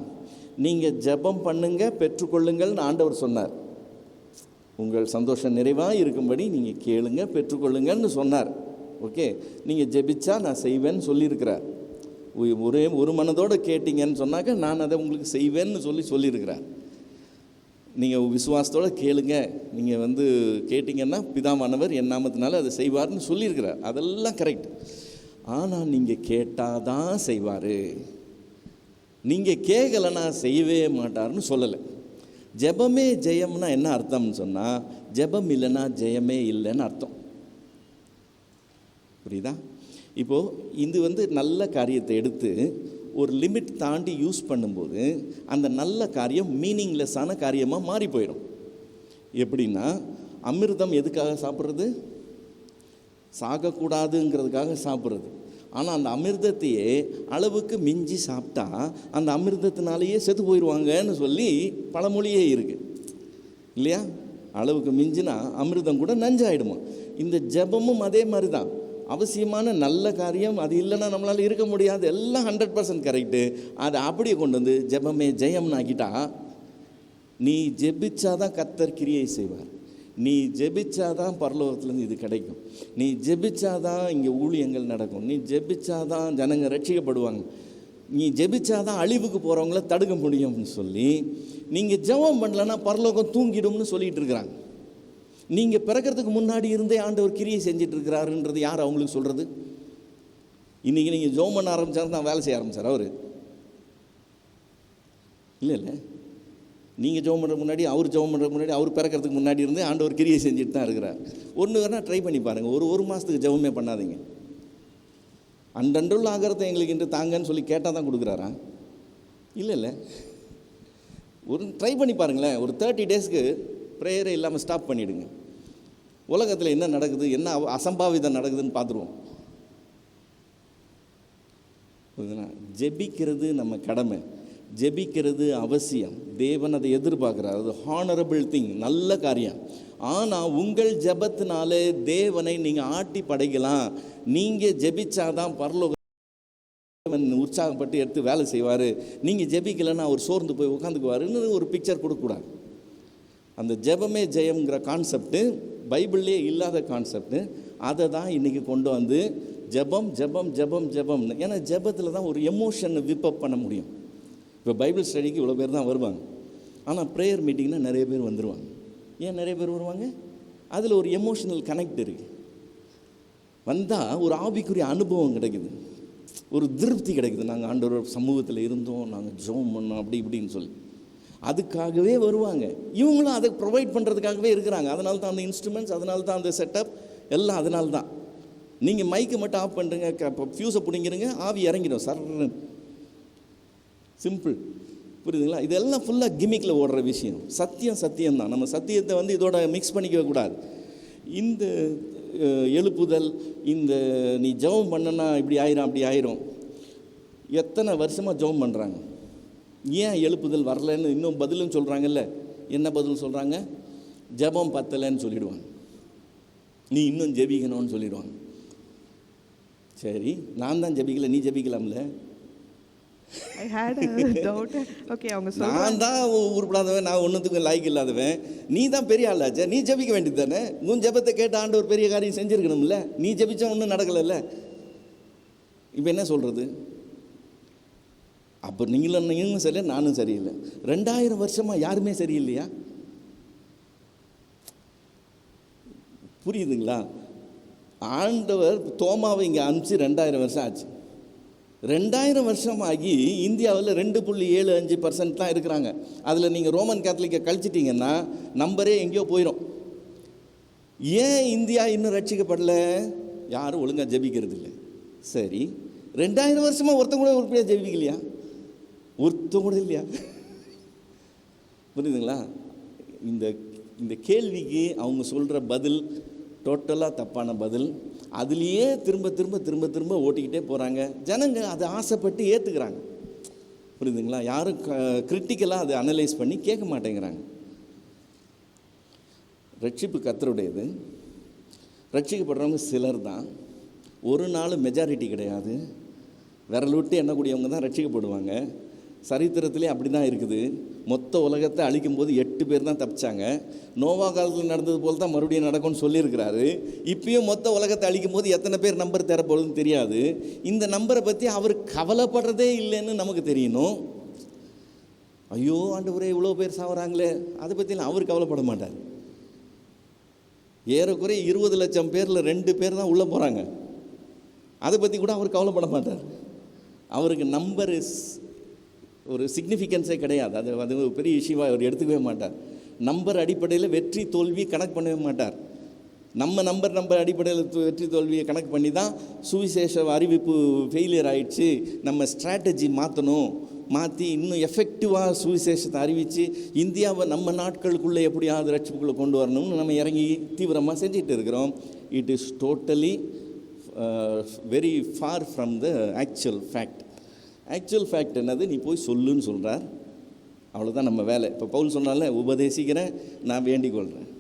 நீங்கள் ஜெபம் பண்ணுங்க பெற்றுக்கொள்ளுங்கள்னு ஆண்டவர் சொன்னார். உங்கள் சந்தோஷம் நிறைவாக இருக்கும்படி நீங்கள் கேளுங்க பெற்றுக்கொள்ளுங்கன்னு சொன்னார். ஓகே, நீங்கள் ஜெபிச்சா நான் செய்வேன்னு சொல்லியிருக்கிறார். ஒரு மனதோடு கேட்டீங்கன்னு சொன்னாக்க நான் அதை உங்களுக்கு செய்வேன்னு சொல்லியிருக்கிறார். நீங்கள் விசுவாசத்தோடு கேளுங்க, நீங்கள் வந்து கேட்டிங்கன்னா பிதாவானவர் என் நாமத்தினால அதை செய்வார்னு சொல்லியிருக்கிறார். அதெல்லாம் கரெக்ட். ஆனால் நீங்கள் கேட்டால் தான் செய்வார், நீங்கள் கேட்கலைன்னா செய்யவே மாட்டார்னு சொல்லலை. ஜெபமே ஜெயம்னா என்ன அர்த்தம்னு சொன்னால், ஜெபம் இல்லைன்னா ஜெயமே இல்லைன்னு அர்த்தம். புரியுதா? இப்போது இது வந்து நல்ல காரியத்தை எடுத்து ஒரு லிமிட் தாண்டி யூஸ் பண்ணும்போது அந்த நல்ல காரியம் மீனிங்லெஸ்ஸான காரியமாக மாறி போயிடும். எப்படின்னா, அமிர்தம் எதுக்காக சாப்பிட்றது? சாகக்கூடாதுங்கிறதுக்காக சாப்பிட்றது. ஆனால் அந்த அமிர்தத்தையே அளவுக்கு மிஞ்சி சாப்பிட்டா அந்த அமிர்தத்தினாலேயே செத்து போயிடுவாங்கன்னு சொல்லி பழமொழியே இருக்குது இல்லையா? அளவுக்கு மிஞ்சினா அமிர்தம் கூட நஞ்சாயிடுமா. இந்த ஜெபமும் அதே மாதிரி தான். அவசியமான நல்ல காரியம் அது இல்லைன்னா நம்மளால் இருக்க முடியாது. எல்லாம் 100% கரெக்டு. அதை அப்படியே கொண்டு வந்து ஜெபமே ஜெயம்னு ஆக்கிட்டா, நீ ஜெபிச்சாதான் கர்த்தர் கிரியை செய்வார். நீ ஜெபிச்சாதான் பரலோகத்துலேருந்து இது கிடைக்கும். நீ ஜெபிச்சாதான் இங்கே ஊழியங்கள் நடக்கும். நீ ஜெபிச்சாதான் ஜனங்க ரட்சிக்கப்படுவாங்க. நீ ஜெபிச்சாதான் அழிவுக்கு போகிறவங்கள தடுக்க முடியும்னு சொல்லி நீங்கள் ஜெபம் பண்ணலன்னா பரலோகம் தூங்கிடும்னு சொல்லிகிட்டு இருக்கிறாங்க. நீங்கள் பிறக்கிறதுக்கு முன்னாடி இருந்தே ஆண்டவர் கிரியை செஞ்சுட்டு இருக்கிறாருன்றது யார் அவங்களுக்கு சொல்கிறது? இன்றைக்கி நீங்கள் ஜெபம் பண்ண ஆரம்பித்தாரு தான் வேலை செய்ய ஆரம்பித்தார் அவர். இல்லை நீங்கள் ஜெபம் பண்ணுறதுக்கு முன்னாடி, அவர் ஜெபம் பண்ணுறதுக்கு முன்னாடி, அவர் பிறக்கிறதுக்கு முன்னாடி இருந்தே ஆண்டவர் கிரியை செஞ்சுட்டு தான் இருக்கிறார். ஒன்று வேணால் ட்ரை பண்ணி பாருங்கள். ஒரு மாதத்துக்கு ஜெபமே பண்ணாதீங்க. அன்றன்றுள்ள ஆகிறத எங்களுக்கு இன்று தாங்கன்னு சொல்லி கேட்டால் தான் கொடுக்குறாரா? இல்லை ஒரு ட்ரை பண்ணி பாருங்களேன். ஒரு 30 டேஸ்க்கு ப்ரேயரே இல்லாமல் ஸ்டாப் பண்ணிவிடுங்க. உலகத்தில் என்ன நடக்குது, என்ன அசம்பாவிதம் நடக்குதுன்னு பார்த்துருவோம். ஜெபிக்கிறது நம்ம கடமை, ஜெபிக்கிறது அவசியம். தேவன் அதை எதிர்பார்க்குறார். அது ஹானரபிள் திங், நல்ல காரியம். ஆனால் உங்கள் ஜெபத்தினாலே தேவனை நீங்கள் ஆட்டி படைக்கலாம். நீங்கள் ஜெபிச்சாதான் பரலோக உற்சாகப்பட்டு எடுத்து வேலை செய்வார். நீங்கள் ஜெபிக்கலைன்னா அவர் சோர்ந்து போய் உட்காந்துக்குவாருன்னு ஒரு பிக்சர் கொடுக்கக்கூடாது. அந்த ஜெபமே ஜெயம்ங்கிற கான்செப்டு பைபிள்லேயே இல்லாத கான்செப்டு. அதை தான் இன்றைக்கி கொண்டு வந்து ஜெபம் ஜெபம் ஜெபம் ஜெபம்னு. ஏன்னா ஜெபத்தில் தான் ஒரு எமோஷனை விப்பப் பண்ண முடியும். இப்போ பைபிள் ஸ்டடிக்கு இவ்வளோ பேர் தான் வருவாங்க. ஆனால் ப்ரேயர் மீட்டிங்னால் நிறைய பேர் வந்துடுவாங்க. ஏன் நிறைய பேர் வருவாங்க? அதில் ஒரு எமோஷனல் கனெக்ட் இருக்குது. வந்தால் ஒரு ஆவிக்குரிய அனுபவம் கிடைக்குது, ஒரு திருப்தி கிடைக்குது. நாங்கள் ஆண்டவர் சமூகத்தில் இருந்தோம், நாங்கள் ஜெபம் பண்ணோம், அப்படி இப்படின்னு சொல்லி அதுக்காகவே வருவாங்க. இவங்களும் அதை ப்ரொவைட் பண்ணுறதுக்காகவே இருக்கிறாங்க. அதனால தான் அந்த இன்ஸ்ட்ருமெண்ட்ஸ், அதனால தான் அந்த செட்டப் எல்லாம் அதனால தான். நீங்கள் மைக்கை மட்டும் ஆஃப் பண்ணுறீங்க, இப்போ ஃபியூஸை பிடிங்கிறீங்க, ஆவி இறங்கிடும் சார், சிம்பிள். புரியுதுங்களா? இதெல்லாம் ஃபுல்லாக கிமிக்கில் ஓடுற விஷயம். சத்தியம்தான். நம்ம சத்தியத்தை வந்து இதோட மிக்ஸ் பண்ணிக்கவே கூடாது. இந்த எழுப்புதல், இந்த நீ ஜெபம் பண்ணனா இப்படி ஆயிரும் அப்படி ஆயிரும், எத்தனை வருஷமாக ஜெபம் பண்ணுறாங்க. ஏன் எழுப்புதல் வரலன்னு இன்னும் பதிலும் சொல்கிறாங்கல்ல. என்ன பதில் சொல்கிறாங்க? ஜெபம் பத்தலைன்னு சொல்லிடுவாங்க. நீ இன்னும் ஜெபிக்கணும்னு சொல்லிடுவாங்க. சரி, நான் தான் ஜெபிக்கல, நீ ஜெபிக்கலாம்ல. நான் தான் உருப்படாதவன், நான் ஒன்றுத்துக்கும் லாய்க்கு இல்லாதவன், நீ தான் பெரிய ஆளாச்சே, நீ ஜெபிக்க வேண்டியது தானே. உன் ஜெபத்தை கேட்ட ஆண்டவர் பெரிய காரியம் செஞ்சுருக்கணும்ல. நீ ஜெபிச்சா ஒன்றும் நடக்கலைல்ல. இப்போ என்ன சொல்கிறது? அப்போ நீங்களும் சரியில்லை, நானும் சரியில்லை. 2000 வருஷமாக யாருமே சரியில்லையா? புரியுதுங்களா? ஆண்டவர் தோமாவை இங்கே அனுப்பிச்சு 2000 வருஷம் ஆச்சு. 2000 வருஷமாகி இந்தியாவில் 2.75% தான் இருக்கிறாங்க. அதில் நீங்கள் ரோமன் கேத்தலிக்கை கழிச்சிட்டிங்கன்னா நம்பரே எங்கேயோ போயிடும். ஏன் இந்தியா இன்னும் ரட்சிக்கப்படல? யாரும் ஒழுங்காக ஜெபிக்கிறது இல்லை. சரி, 2000 வருஷமாக ஒருத்தங்க கூட உருப்படியாக ஜெபிக்கலையா? ஒருத்தம் கூட இல்லையா? புரியுதுங்களா? இந்த கேள்விக்கு அவங்க சொல்கிற பதில் டோட்டலாக தப்பான பதில். அதுலேயே திரும்ப ஓட்டிக்கிட்டே போகிறாங்க. ஜனங்க அதை ஆசைப்பட்டு ஏற்றுக்கிறாங்க. புரியுதுங்களா? யாரும் கிரிட்டிக்கலாக அதை அனலைஸ் பண்ணி கேட்க மாட்டேங்கிறாங்க. ரட்சிப்பு கர்த்தருடையது. ரட்சிக்கப்படுறவங்க சிலர் தான். ஒரு நாள் மெஜாரிட்டி கிடையாது. விரல் விட்டு எண்ணக்கூடியவங்க தான் ரட்சிக்கப்படுவாங்க. சரித்திரத்திலே அப்படி தான் இருக்குது. மொத்த உலகத்தை அழிக்கும் போது 8 பேர் தான் தப்பிச்சாங்க. நோவா காலத்தில் நடந்தது போல் தான் மறுபடியும் நடக்கும்னு சொல்லியிருக்கிறாரு. இப்பயும் மொத்த உலகத்தை அழிக்கும் போது எத்தனை பேர் நம்பர் தரப்போகுதுன்னு தெரியாது. இந்த நம்பரை பற்றி அவர் கவலைப்படுறதே இல்லைன்னு நமக்கு தெரியணும். ஐயோ ஆண்டவரே இவ்வளோ பேர் சாவறாங்களே, அதை பற்றிலாம் அவர் கவலைப்பட மாட்டார். ஏறக்குறைய 20 லட்சம் பேரில் 2 பேர் தான் உள்ளே போகிறாங்க. அதை பற்றி கூட அவர் கவலைப்பட மாட்டார். அவருக்கு நம்பர் ஒரு சிக்னிஃபிகன்ஸே கிடையாது. அது ஒரு பெரிய இஷ்யூவாக அவர் எடுத்துக்கவே மாட்டார். நம்பர் அடிப்படையில் வெற்றி தோல்வி கணக்கு பண்ணவே மாட்டார். நம்ம நம்பர் அடிப்படையில் வெற்றி தோல்வியை கணக்கு பண்ணி தான் சுவிசேஷ அறிவிப்பு ஃபெயிலியர் ஆகிடுச்சு, நம்ம ஸ்ட்ராட்டஜி மாற்றி இன்னும் எஃபெக்டிவாக சுவிசேஷத்தை அறிவித்து இந்தியாவை நம்ம நாட்களுக்குள்ளே எப்படியாவது ரட்சிப்புக்குள்ளே கொண்டு வரணும்னு நம்ம இறங்கி தீவிரமாக செஞ்சுட்டு இருக்கிறோம். It is totally very far from the actual fact. Actual fact என்னது? நீ போய் சொல்லுன்னு சொல்கிறார். அவ்வளோதான் நம்ம வேலை. இப்போ பவுல் சொன்னால, உபதேசிக்கிறேன், நான் வேண்டிக் கொள்கிறேன்.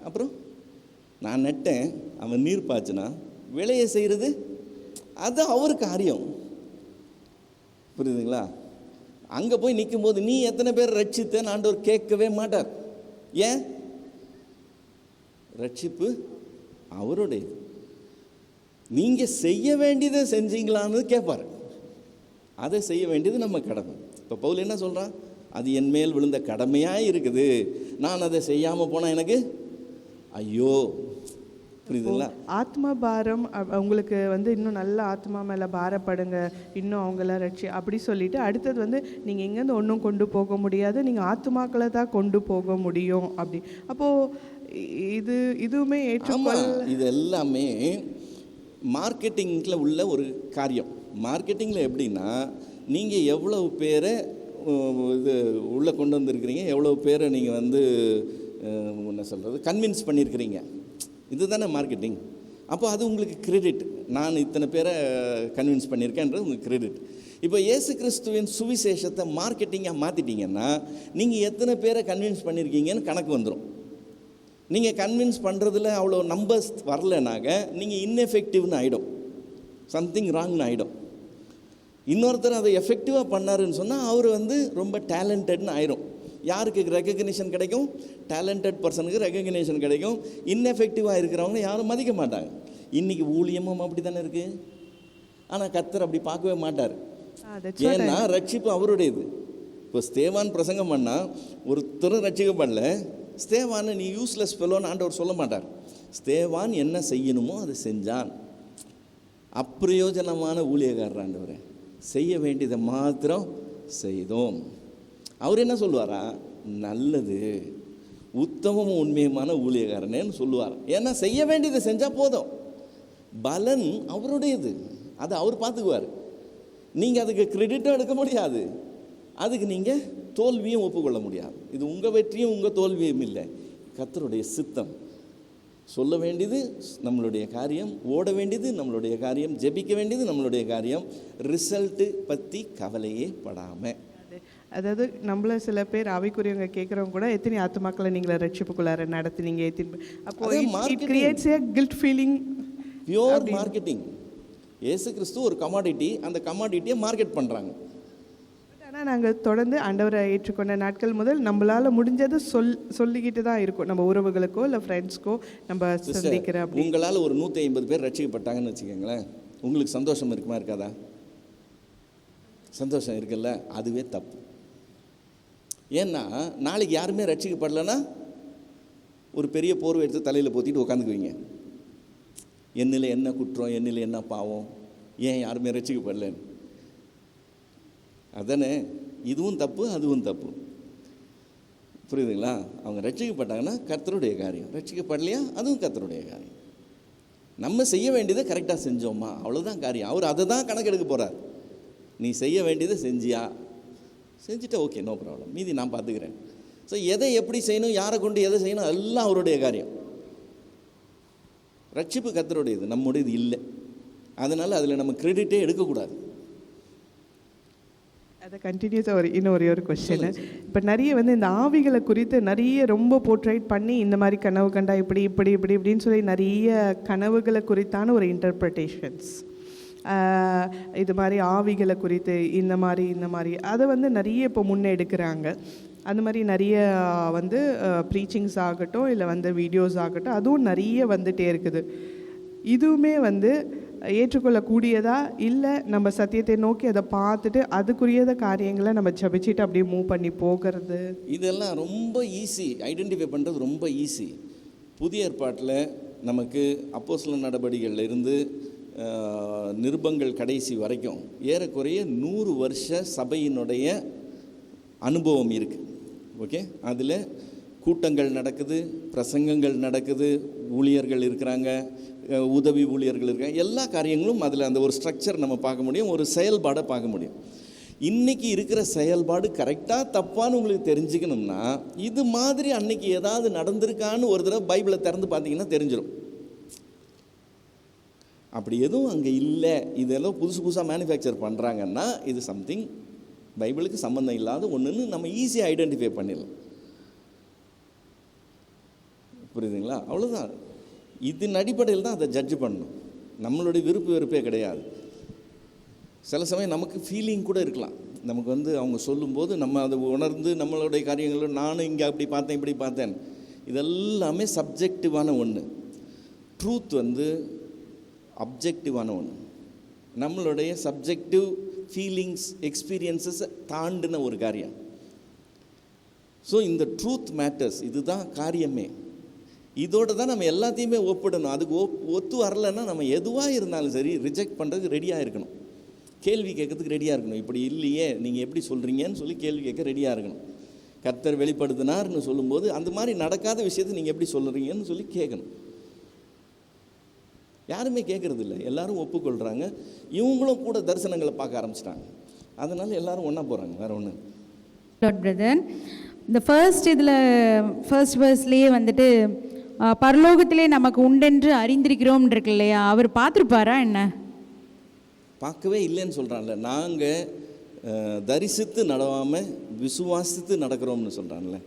அப்புறம் நான் நட்டேன், அவன் நீர் பாய்ச்சினா விளைய செய்கிறது அது அவர் காரியம். புரியுதுங்களா? அங்கே போய் நிற்கும் போது நீ எத்தனை பேர் ரட்சித்தேன்னு ஆண்டவர் கேட்கவே மாட்டார். ஏன்? ரட்சிப்பு அவருடைய. நீங்கள் செய்ய வேண்டியதை செஞ்சீங்களான்னு கேட்பார். அதை செய்ய வேண்டியது நம்ம கடமை. இப்போ பவுல் என்ன சொல்கிறான்? அது என் மேல் விழுந்த கடமையாக இருக்குது, நான் அதை செய்யாமல் போனால் எனக்கு ஐயோ. புரியுதுங்களா? ஆத்மா பாரம் உங்களுக்கு வந்து இன்னும் நல்ல ஆத்மா மேலே பாரப்படுங்க, இன்னும் அவங்கள ரட்சி அப்படி சொல்லிட்டு அடுத்தது வந்து நீங்கள் எங்கேருந்து ஒன்றும் கொண்டு போக முடியாது, நீங்கள் ஆத்மாக்களை தான் கொண்டு போக முடியும் அப்படி. அப்போது இதுவுமே ஏற்றுக்கொள்ள. இது எல்லாமே மார்க்கெட்டிங்கில் உள்ள ஒரு காரியம். மார்க்கெட்டிங்கில் எப்படின்னா, நீங்கள் எவ்வளவு பேரை இது உள்ளே கொண்டு வந்திருக்கிறீங்க, எவ்வளோ பேரை நீங்கள் வந்து என்ன சொல்கிறது கன்வின்ஸ் பண்ணியிருக்கிறீங்க, இதுதானே மார்க்கெட்டிங். அப்போ அது உங்களுக்கு கிரெடிட். நான் இத்தனை பேரை கன்வின்ஸ் பண்ணியிருக்கேன்றது உங்களுக்கு கிரெடிட். இப்போ இயேசு கிறிஸ்துவின் சுவிசேஷத்தை மார்க்கெட்டிங்காக மாற்றிட்டீங்கன்னா நீங்கள் எத்தனை பேரை கன்வின்ஸ் பண்ணியிருக்கீங்கன்னு கணக்கு வந்துடும். நீங்கள் கன்வின்ஸ் பண்ணுறதுல அவ்வளோ நம்பர்ஸ் வரலைனாக்க நீங்கள் இன்எஃபெக்டிவ்னு ஆகிடும், சம்திங் ராங்னு ஆகிடும். இன்னொருத்தர் அதை எஃபெக்டிவாக பண்ணாருன்னு சொன்னால் அவர் வந்து ரொம்ப டேலண்டட்னு ஆயிரும். யாருக்கு ரெகக்னிஷன் கிடைக்கும்? டேலண்டட் பர்சனுக்கு ரெகக்னிஷன் கிடைக்கும். இன்எஃபெக்டிவாக இருக்கிறவங்க யாரும் மதிக்க மாட்டாங்க. இன்றைக்கி ஊழியமும் அப்படி தானே இருக்குது. ஆனால் கர்த்தர் அப்படி பார்க்கவே மாட்டார். ஏன்னா ரட்சிப்பு அவருடையது. இப்போ ஸ்தேவான் பிரசங்கம் பண்ணால் ஒருத்தரும் ரட்சிக்கப்படல, ஸ்தேவான் நீ யூஸ்லெஸ் ஃபெலோன்னு ஆண்டவர் சொல்ல மாட்டார். ஸ்தேவான் என்ன செய்யணுமோ அதை செஞ்சான். அப்பிரயோஜனமான ஊழியக்காரர் ஆண்டவரே, செய்ய வேண்டியதை மாத்திரம் செய்தோம். அவர் என்ன சொல்லுவாரா? நல்லது, உத்தமமும் உண்மையுமான ஊழியக்காரனேன்னு சொல்லுவார். ஏன்னா செய்ய வேண்டியதை செஞ்சால் போதும், பலன் அவருடையது, அதை அவர் பார்த்துக்குவார். நீங்கள் அதுக்கு கிரெடிட்டும் எடுக்க முடியாது, அதுக்கு நீங்கள் தோல்வியும் ஒப்புக்கொள்ள முடியாது. இது உங்கள் வெற்றியும் உங்கள் தோல்வியும் இல்லை, கர்த்தருடைய சித்தம். சொல்ல வேண்டியது நம்மளுடைய காரியம், ஓட வேண்டியது நம்மளுடைய காரியம், ஜெபிக்க வேண்டியது நம்மளுடைய காரியம். ரிசல்ட்டு பற்றி கவலையே படாமல். அதாவது நம்மள சில பேர் ஆவிக்குரியவங்க கேட்குறவங்க கூட எத்தனை ஆத்மாக்களை நீங்களை ரட்சிப்புக்குள்ளார நடத்துனீங்க, அப்போ it creates a guilt feeling. Pure marketing. இயேசு கிறிஸ்து ஒரு கமாடிட்டி, அந்த கமாடிட்டியை மார்க்கெட் பண்ணுறாங்க. ஆனால் நாங்கள் தொடர்ந்து ஆண்டவரை ஏற்றுக்கொண்ட நாட்கள் முதல் நம்மளால் முடிஞ்சது சொல்லிக்கிட்டு தான் இருக்கும், நம்ம உறவுகளுக்கோ இல்லை ஃப்ரெண்ட்ஸ்க்கோ நம்ம சந்திக்கிற. உங்களால் ஒரு 150 பேர் ரட்சிக்கப்பட்டாங்கன்னு வச்சுக்கோங்களேன், உங்களுக்கு சந்தோஷம் இருக்குமா இருக்காதா? சந்தோஷம் இருக்குல்ல? அதுவே தப்பு. ஏன்னா நாளைக்கு யாருமே ரட்சிக்கப்படலைன்னா ஒரு பெரிய போர்வை எடுத்து தலையில் போத்திட்டு உட்காந்துக்குவீங்க. என்னில் என்ன குற்றம், என்னில் என்ன பாவம், ஏன் யாருமே ரட்சிக்கப்படலன்னு. அதானே? இதுவும் தப்பு, அதுவும் தப்பு. புரியுதுங்களா? அவங்க ரட்சிக்கப்பட்டாங்கன்னா கர்த்தருடைய காரியம், ரட்சிக்கப்படலையா அதுவும் கர்த்தருடைய காரியம். நம்ம செய்ய வேண்டியதை கரெக்டாக செஞ்சோமா, அவ்வளோதான் காரியம். அவர் அதை தான் கணக்கெடுக்க போகிறார். நீ செய்ய வேண்டியதை செஞ்சியா, செஞ்சுட்டா ஓகே, நோ ப்ராப்ளம், மீதி நான் பார்த்துக்கிறேன். ஸோ எதை எப்படி செய்யணும், யாரை கொண்டு எதை செய்யணும், எல்லாம் அவருடைய காரியம். ரட்சிப்பு கர்த்தருடையது, நம்முடையது இல்லை. அதனால் அதில் நம்ம கிரெடிட்டே எடுக்கக்கூடாது. அதை கண்டினியூஸாக இன்னும் ஒரே ஒரு கொஸ்டின். இப்போ நிறைய வந்து இந்த ஆவிகளை குறித்து நிறைய ரொம்ப போர்ட்ரைட் பண்ணி இந்த மாதிரி கனவு கண்டா இப்படி இப்படி இப்படி இப்படின்னு சொல்லி நிறைய கனவுகளை குறித்தான ஒரு இன்டர்பிரிட்டேஷன்ஸ், இது மாதிரி ஆவிகளை குறித்து இந்த மாதிரி அதை வந்து நிறைய இப்போ முன்னெடுக்கிறாங்க. அந்த மாதிரி நிறைய வந்து ப்ரீச்சிங்ஸ் ஆகட்டும் இல்லை வந்து வீடியோஸ் ஆகட்டும், அதுவும் நிறைய வந்துகிட்டே இருக்குது. இதுவுமே வந்து ஏற்றுக்கொள்ளக்கூடியதா இல்லை நம்ம சத்தியத்தை நோக்கி அதை பார்த்துட்டு அதுக்குரியத காரியங்களை நம்ம ஜபிச்சுட்டு அப்படியே மூவ் பண்ணி போகிறது? இதெல்லாம் ரொம்ப ஈஸி, ஐடென்டிஃபை பண்ணுறது ரொம்ப ஈஸி. புதிய ஏற்பாட்டில் நமக்கு அப்போஸ்தலர் நடபடிகளில் இருந்து நிருபங்கள் கடைசி வரைக்கும் ஏறக்குறைய 100 வருஷ சபையினுடைய அனுபவம் இருக்குது. ஓகே, அதில் கூட்டங்கள் நடக்குது, பிரசங்கங்கள் நடக்குது, ஊழியர்கள் இருக்கிறாங்க, உதவி ஊழியர்கள் இருக்காங்க, எல்லா காரியங்களும் அதில் அந்த ஒரு ஸ்ட்ரக்சர் நம்ம பார்க்க முடியும், ஒரு செயல்பாடை பார்க்க முடியும். இன்றைக்கி இருக்கிற செயல்பாடு கரெக்டாக தப்பான்னு உங்களுக்கு தெரிஞ்சுக்கணும்னா இது மாதிரி அன்னைக்கு ஏதாவது நடந்திருக்கான்னு ஒரு தடவை பைபிளை திறந்து பார்த்தீங்கன்னா தெரிஞ்சிடும். அப்படி எதுவும் அங்கே இல்லை, இதெல்லாம் புதுசு புதுசாக மேனுஃபேக்சர் பண்ணுறாங்கன்னா இது சம்திங் பைபிளுக்கு சம்மந்தம் இல்லாத ஒன்றுன்னு நம்ம ஈஸியாக ஐடென்டிஃபை பண்ணிடலாம். புரியுதுங்களா? அவ்வளோதான். இதன் அடிப்படையில் தான் அதை ஜட்ஜ் பண்ணணும். நம்மளுடைய விருப்பு வெறுப்பே கிடையாது. சில சமயம் நமக்கு ஃபீலிங் கூட இருக்கலாம். நமக்கு அவங்க சொல்லும்போது நம்ம அதை உணர்ந்து நம்மளுடைய காரியங்கள் நானும் இங்கே அப்படி பார்த்தேன் இப்படி பார்த்தேன், இதெல்லாமே சப்ஜெக்டிவான ஒன்று. ட்ரூத் அப்ஜெக்டிவான ஒன்று. நம்மளுடைய சப்ஜெக்டிவ் ஃபீலிங்ஸ் எக்ஸ்பீரியன்ஸஸை தாண்டின ஒரு காரியம். ஸோ இந்த ட்ரூத் மேட்டர்ஸ், இதுதான் காரியமே. இதோடு தான் நம்ம எல்லாத்தையுமே ஒப்பிடணும். அதுக்கு ஒத்து வரலைன்னா நம்ம எதுவாக இருந்தாலும் சரி ரிஜெக்ட் பண்ணுறதுக்கு ரெடியாக இருக்கணும், கேள்வி கேட்கறதுக்கு ரெடியாக இருக்கணும். இப்படி இல்லையே, நீங்கள் எப்படி சொல்கிறீங்கன்னு சொல்லி கேள்வி கேட்க ரெடியாக இருக்கணும். கர்த்தர் வெளிப்படுத்தினார்னு சொல்லும்போது அந்த மாதிரி நடக்காத விஷயத்தை நீங்கள் எப்படி சொல்கிறீங்கன்னு சொல்லி கேட்கணும். யாருமே கேட்குறது இல்லை, எல்லாரும் ஒப்புக்கொள்கிறாங்க. இவங்களும் கூட தரிசனங்களை பார்க்க ஆரம்பிச்சிட்டாங்க. அதனால் எல்லாரும் ஒன்றா போகிறாங்க, வேறு ஒன்று. பிரதர், இந்த ஃபர்ஸ்ட் வேர்ஸ்லேயே பரலோகத்திலே நமக்கு உண்டென்று அறிந்திருக்கிறோம் இருக்கு இல்லையா, அவர் பார்த்துருப்பாரா என்ன? பார்க்கவே இல்லைன்னு சொல்கிறான்ல. நாங்கள் தரிசித்து நடவாமல் விசுவாசித்து நடக்கிறோம்னு சொல்கிறான்ல.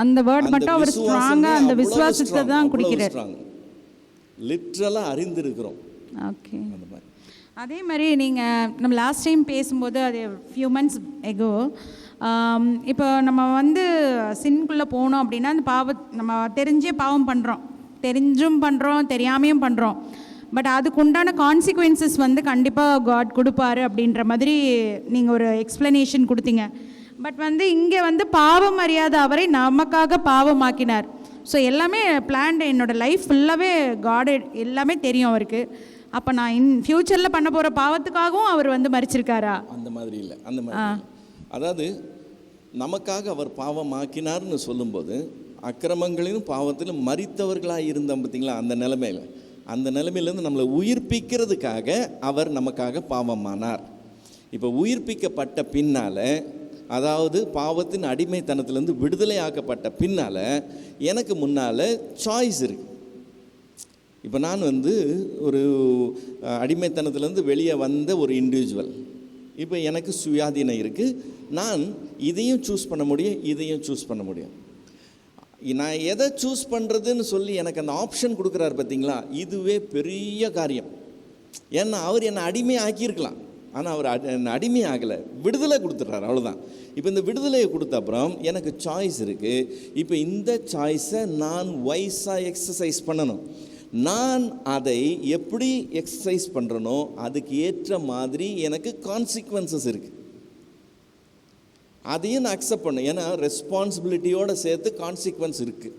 அந்த வேர்ட் மட்டும் அவர் ஸ்ட்ராங்காக அந்த விசுவாசத்தை தான் குடிக்கிறார். லிட்ரலாக அறிந்திருக்கிறோம். ஓகே. அதே மாதிரி நம்ம லாஸ்ட் டைம் பேசும்போது அது ஃபியூ மந்த்ஸ் எகோ, இப்போ நம்ம சின்குள்ளே போனோம் அப்படின்னா அந்த நம்ம தெரிஞ்சே பாவம் பண்ணுறோம், தெரிஞ்சும் பண்ணுறோம் தெரியாமையும் பண்ணுறோம். பட் அதுக்கு உண்டான கான்சிக்வன்சஸ் கண்டிப்பாக காட் கொடுப்பாரு அப்படின்ற மாதிரி நீங்கள் ஒரு எக்ஸ்ப்ளனேஷன் கொடுத்தீங்க. பட் இங்கே பாவம் அறியாத அவரை நமக்காக பாவமாக்கினார். ஸோ எல்லாமே பிளான்டு, என்னோடய லைஃப் ஃபுல்லாகவே காட் எல்லாமே தெரியும் அவருக்கு. அப்போ நான் ஃப்யூச்சரில் பண்ண போகிற பாவத்துக்காகவும் அவர் மரிச்சிருக்காரா? அந்த மாதிரி இல்லை. அந்த மாதிரி அதாவது நமக்காக அவர் பாவமாக்கினார்னு சொல்லும்போது அக்கிரமங்களிலும் பாவத்திலும் மரித்தவர்களாக இருந்தோம் பார்த்தீங்களா, அந்த நிலைமையிலேருந்து நம்மளை உயிர்ப்பிக்கிறதுக்காக அவர் நமக்காக பாவமானார். இப்போ உயிர்ப்பிக்கப்பட்ட பின்னால், அதாவது பாவத்தின் அடிமைத்தனத்திலேருந்து விடுதலை ஆக்கப்பட்ட பின்னால் எனக்கு முன்னால் சாய்ஸ் இருக்குது. இப்போ நான் ஒரு அடிமைத்தனத்திலேருந்து வெளியே வந்த ஒரு இண்டிவிஜுவல். இப்போ எனக்கு சுயாதீனம் இருக்குது. நான் இதையும் சூஸ் பண்ண முடியும், இதையும் சூஸ் பண்ண முடியும். நான் எதை சூஸ் பண்ணுறதுன்னு சொல்லி எனக்கு அந்த ஆப்ஷன் கொடுக்குறாரு பார்த்தீங்களா, இதுவே பெரிய காரியம். ஏன்னா அவர் என்னை அடிமை ஆக்கியிருக்கலாம், ஆனால் அவர் என்னை அடிமை ஆகலை, விடுதலை கொடுத்துட்றாரு, அவ்வளோதான். இப்போ இந்த விடுதலையை கொடுத்த அப்புறம் எனக்கு சாய்ஸ் இருக்குது. இப்போ இந்த சாய்ஸை நான் வைஸாக எக்ஸசைஸ் பண்ணணும். நான் அதை எப்படி எக்ஸசைஸ் பண்ணுறனோ அதுக்கு ஏற்ற மாதிரி எனக்கு கான்சிக்வன்சஸ் இருக்குது. அதையும் நான் அக்செப்ட் பண்ணேன். ஏன்னா ரெஸ்பான்சிபிலிட்டியோடு சேர்த்து கான்சிக்வன்ஸ் இருக்குது.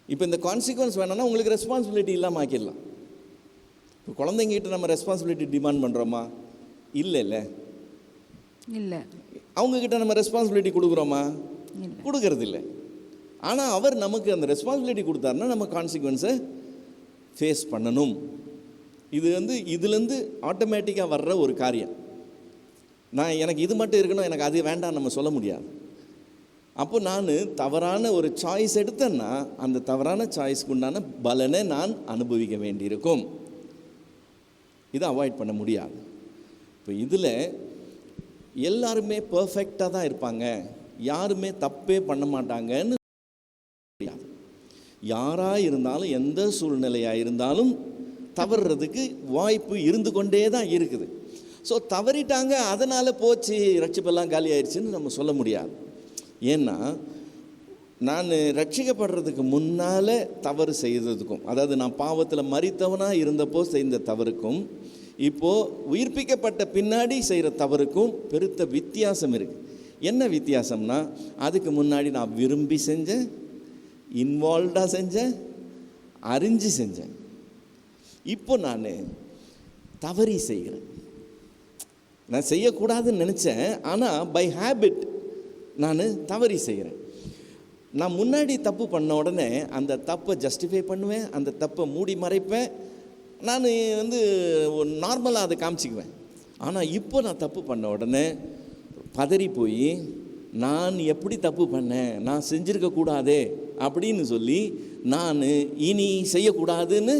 இப்போ இந்த கான்சிக்வன்ஸ் வேணும்னா உங்களுக்கு ரெஸ்பான்சிபிலிட்டி இல்லாமல் ஆக்கிடலாம். இப்போ குழந்தைங்கிட்ட நம்ம ரெஸ்பான்சிபிலிட்டி டிமாண்ட் பண்ணுறோமா? இல்லை. அவங்கக்கிட்ட நம்ம ரெஸ்பான்சிபிலிட்டி கொடுக்குறோமா? கொடுக்கறது இல்லை. ஆனால் அவர் நமக்கு அந்த ரெஸ்பான்சிபிலிட்டி கொடுத்தாருன்னா நம்ம கான்சிக்வன்ஸை ஃபேஸ் பண்ணணும். இது இதுலேருந்து ஆட்டோமேட்டிக்காக வர்ற ஒரு காரியம். எனக்கு இது மட்டும் இருக்கணும், எனக்கு அது வேண்டாம் நம்ம சொல்ல முடியாது. அப்போ நான் தவறான ஒரு சாய்ஸ் எடுத்தேன்னா அந்த தவறான சாய்ஸ்க்கு உண்டான பலனை நான் அனுபவிக்க வேண்டியிருக்கும். இதை அவாய்ட் பண்ண முடியாது. இப்போ இதில் எல்லாருமே பர்ஃபெக்டாக தான் இருப்பாங்க, யாருமே தப்பே பண்ண மாட்டாங்கன்னு முடியாது. யாராக இருந்தாலும் எந்த சூழ்நிலையாக இருந்தாலும் தவறுறதுக்கு வாய்ப்பு இருந்து கொண்டே தான் இருக்குது. ஸோ தவறிட்டாங்க அதனால் போச்சு ரட்சிப்பெல்லாம் காலி ஆயிடுச்சுன்னு நம்ம சொல்ல முடியாது. ஏன்னா நான் ரட்சிக்கப்படுறதுக்கு முன்னால் தவறு செய்ததுக்கும், அதாவது நான் பாவத்தில் மரித்தவனாக இருந்தப்போ செய்த தவறுக்கும் இப்போது உயிர்ப்பிக்கப்பட்ட பின்னாடி செய்கிற தவறுக்கும் பெருத்த வித்தியாசம் இருக்குது. என்ன வித்தியாசம்னா, அதுக்கு முன்னாடி நான் விரும்பி செஞ்சேன், இன்வால்வ்டாக செஞ்சேன், அறிஞ்சு செஞ்சேன். இப்போ நான் தவறி செய்கிறேன். நான் செய்யக்கூடாதுன்னு நினச்சேன், ஆனால் பை ஹேபிட் நான் தவறி செய்கிறேன். நான் முன்னாடி தப்பு பண்ண உடனே அந்த தப்பை ஜஸ்டிஃபை பண்ணுவேன், அந்த தப்பை மூடி மறைப்பேன், நான் நார்மலாக அதை காமிச்சிக்குவேன். ஆனால் இப்போ நான் தப்பு பண்ண உடனே பதறி போய் நான் எப்படி தப்பு பண்ணேன், நான் செஞ்சுருக்கக்கூடாதே அப்படின்னு சொல்லி நான் இனி செய்யக்கூடாதுன்னு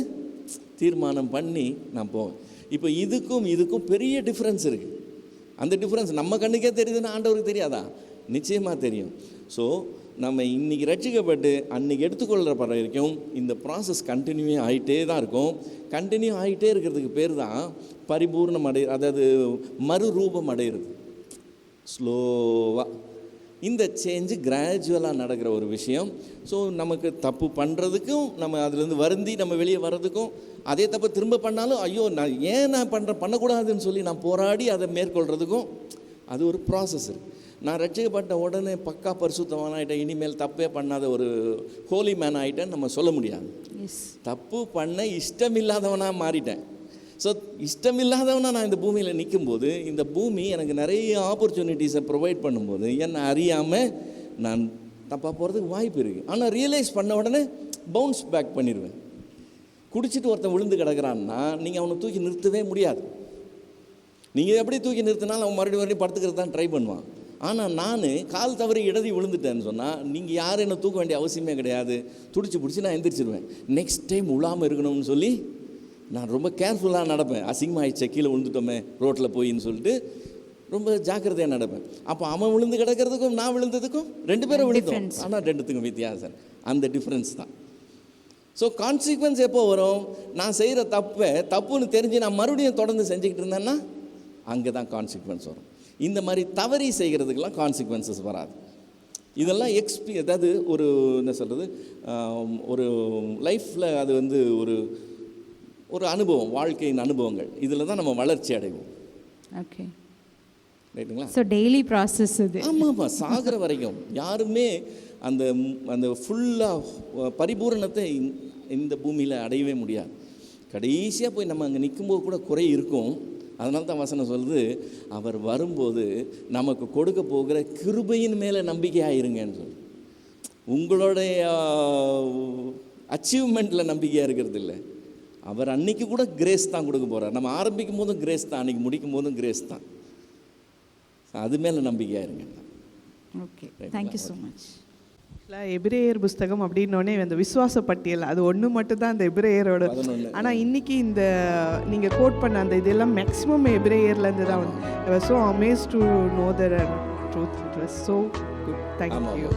தீர்மானம் பண்ணி நான் போவேன். இப்போ இதுக்கும் பெரிய டிஃப்ரென்ஸ் இருக்குது. அந்த டிஃப்ரென்ஸ் நம்ம கண்ணுக்கே தெரியுதுன்னா ஆண்டவருக்கு தெரியாதா? நிச்சயமாக தெரியும். ஸோ நம்ம இன்றைக்கி ரட்சிக்கப்பட்டு அன்றைக்கி எடுத்துக்கொள்கிற வரைக்கும் இந்த ப்ராசஸ் கண்டினியூ ஆகிட்டே தான் இருக்கும். கண்டினியூ ஆகிட்டே இருக்கிறதுக்கு பேர் தான் பரிபூர்ணம் அதாவது மறுரூபம் அடைகிறது. ஸ்லோவாக இந்த சேஞ்சு கிராஜுவலாக நடக்கிற ஒரு விஷயம். ஸோ நமக்கு தப்பு பண்ணுறதுக்கும் நம்ம அதுலேருந்து வருந்தி நம்ம வெளியே வர்றதுக்கும், அதே தப்பு திரும்ப பண்ணாலும் ஐயோ நான் பண்ணக்கூடாதுன்னு சொல்லி நான் போராடி அதை மேற்கொள்கிறதுக்கும் அது ஒரு ப்ராசஸ் இருக்குது. நான் ரட்சிக்கப்பட்ட உடனே பக்கா பரிசுத்தமான ஆகிட்டேன், இனிமேல் தப்பே பண்ணாத ஒரு ஹோலி மேன் ஆகிட்டேன்னு நம்ம சொல்ல முடியாது. தப்பு பண்ண இஷ்டமில்லாதவனாக மாறிட்டேன். ஸோ இஷ்டமில்லாதவனாக நான் இந்த பூமியில் நிற்கும்போது, இந்த பூமி எனக்கு நிறைய ஆப்பர்ச்சுனிட்டிஸை ப்ரொவைட் பண்ணும்போது என்னை அறியாமல் நான் தப்பாக போகிறதுக்கு வாய்ப்பு இருக்குது. ஆனால் ரியலைஸ் பண்ண உடனே பவுன்ஸ் பேக் பண்ணிடுவேன். குடிச்சிட்டு ஒருத்தன் விழுந்து கிடக்கிறான்னா நீங்கள் அவனை தூக்கி நிறுத்தவே முடியாது. நீங்கள் எப்படி தூக்கி நிறுத்தினாலும் அவன் மறுபடியும் படுத்துக்கிறது தான் ட்ரை பண்ணுவான். ஆனால் நான் கால் தவறி இடறி விழுந்துட்டேன்னு சொன்னால் நீங்கள் யாரும் என்னை தூக்க வேண்டிய அவசியமே கிடையாது. பிடிச்சி நான் எந்திரிச்சிடுவேன். நெக்ஸ்ட் டைம் விழாமல் இருக்கணும்னு சொல்லி நான் ரொம்ப கேர்ஃபுல்லாக நடப்பேன். அசிங்கமாகிடுச்சே, கீழே விழுந்துட்டோமே ரோட்டில் போயின்னு சொல்லிட்டு ரொம்ப ஜாக்கிரதையாக நடப்பேன். அப்போ அவன் விழுந்து கிடக்கிறதுக்கும் நான் விழுந்ததுக்கும் 2 பேரும் விழுந்தோம். ஆனால் 2த்துக்கும் வித்தியாசம் அந்த டிஃப்ரென்ஸ் தான். ஸோ கான்சிக்வன்ஸ் எப்போ வரும்? நான் செய்கிற தப்புன்னு தெரிஞ்சு நான் மறுபடியும் தொடர்ந்து செஞ்சுக்கிட்டு இருந்தேன்னா அங்கே தான் கான்சிக்வன்ஸ் வரும். இந்த மாதிரி தவறி செய்கிறதுக்கெல்லாம் கான்சிக்வன்சஸ் வராது. இதெல்லாம் அதாவது ஒரு என்ன சொல்கிறது, ஒரு லைஃப்பில் அது வந்து ஒரு அனுபவம், வாழ்க்கையின் அனுபவங்கள். இதில் தான் நம்ம வளர்ச்சி அடைவோம். ஓகே, ரைட்டுங்களா? ஸோ டெய்லி ப்ராசஸ் இது. ஆமாம்ப்பா, சாகிற வரைக்கும் யாருமே அந்த ஃபுல்லாக பரிபூரணத்தை இந்த பூமியில் அடையவே முடியாது. கடைசியாக போய் நம்ம அங்கே நிற்கும்போது கூட குறை இருக்கும். அதனால தான் வசனம் சொல்லுது, அவர் வரும்போது நமக்கு கொடுக்க போகிற கிருபையின் மேலே நம்பிக்கையாக இருங்கன்னு சொல்லி. உங்களுடைய அச்சீவ்மெண்ட்டில் நம்பிக்கையாக இருக்கிறது இல்லை. அவர் அன்னைக்கு கூட கிரேஸ் தான் கொடுக்க போகிறார். நம்ம ஆரம்பிக்கும் போதும் கிரேஸ் தான், அன்றைக்கி முடிக்கும் போதும் கிரேஸ் தான். அது மேலே நம்பிக்கையாக இருங்க. Okay, thank you so much. எபிரேயர் புஸ்தகம் அப்படின்னோடனே அந்த விசுவாச பட்டியல் அது ஒன்று மட்டும்தான் அந்த எபிரேயரோட. ஆனால் இன்னைக்கு இந்த நீங்கள் கோட் பண்ண அந்த இதெல்லாம் மேக்ஸிமம் எபிரேயர்லேருந்து தான் வந்து. I was so amazed to know the truth. It was so good. Thank you.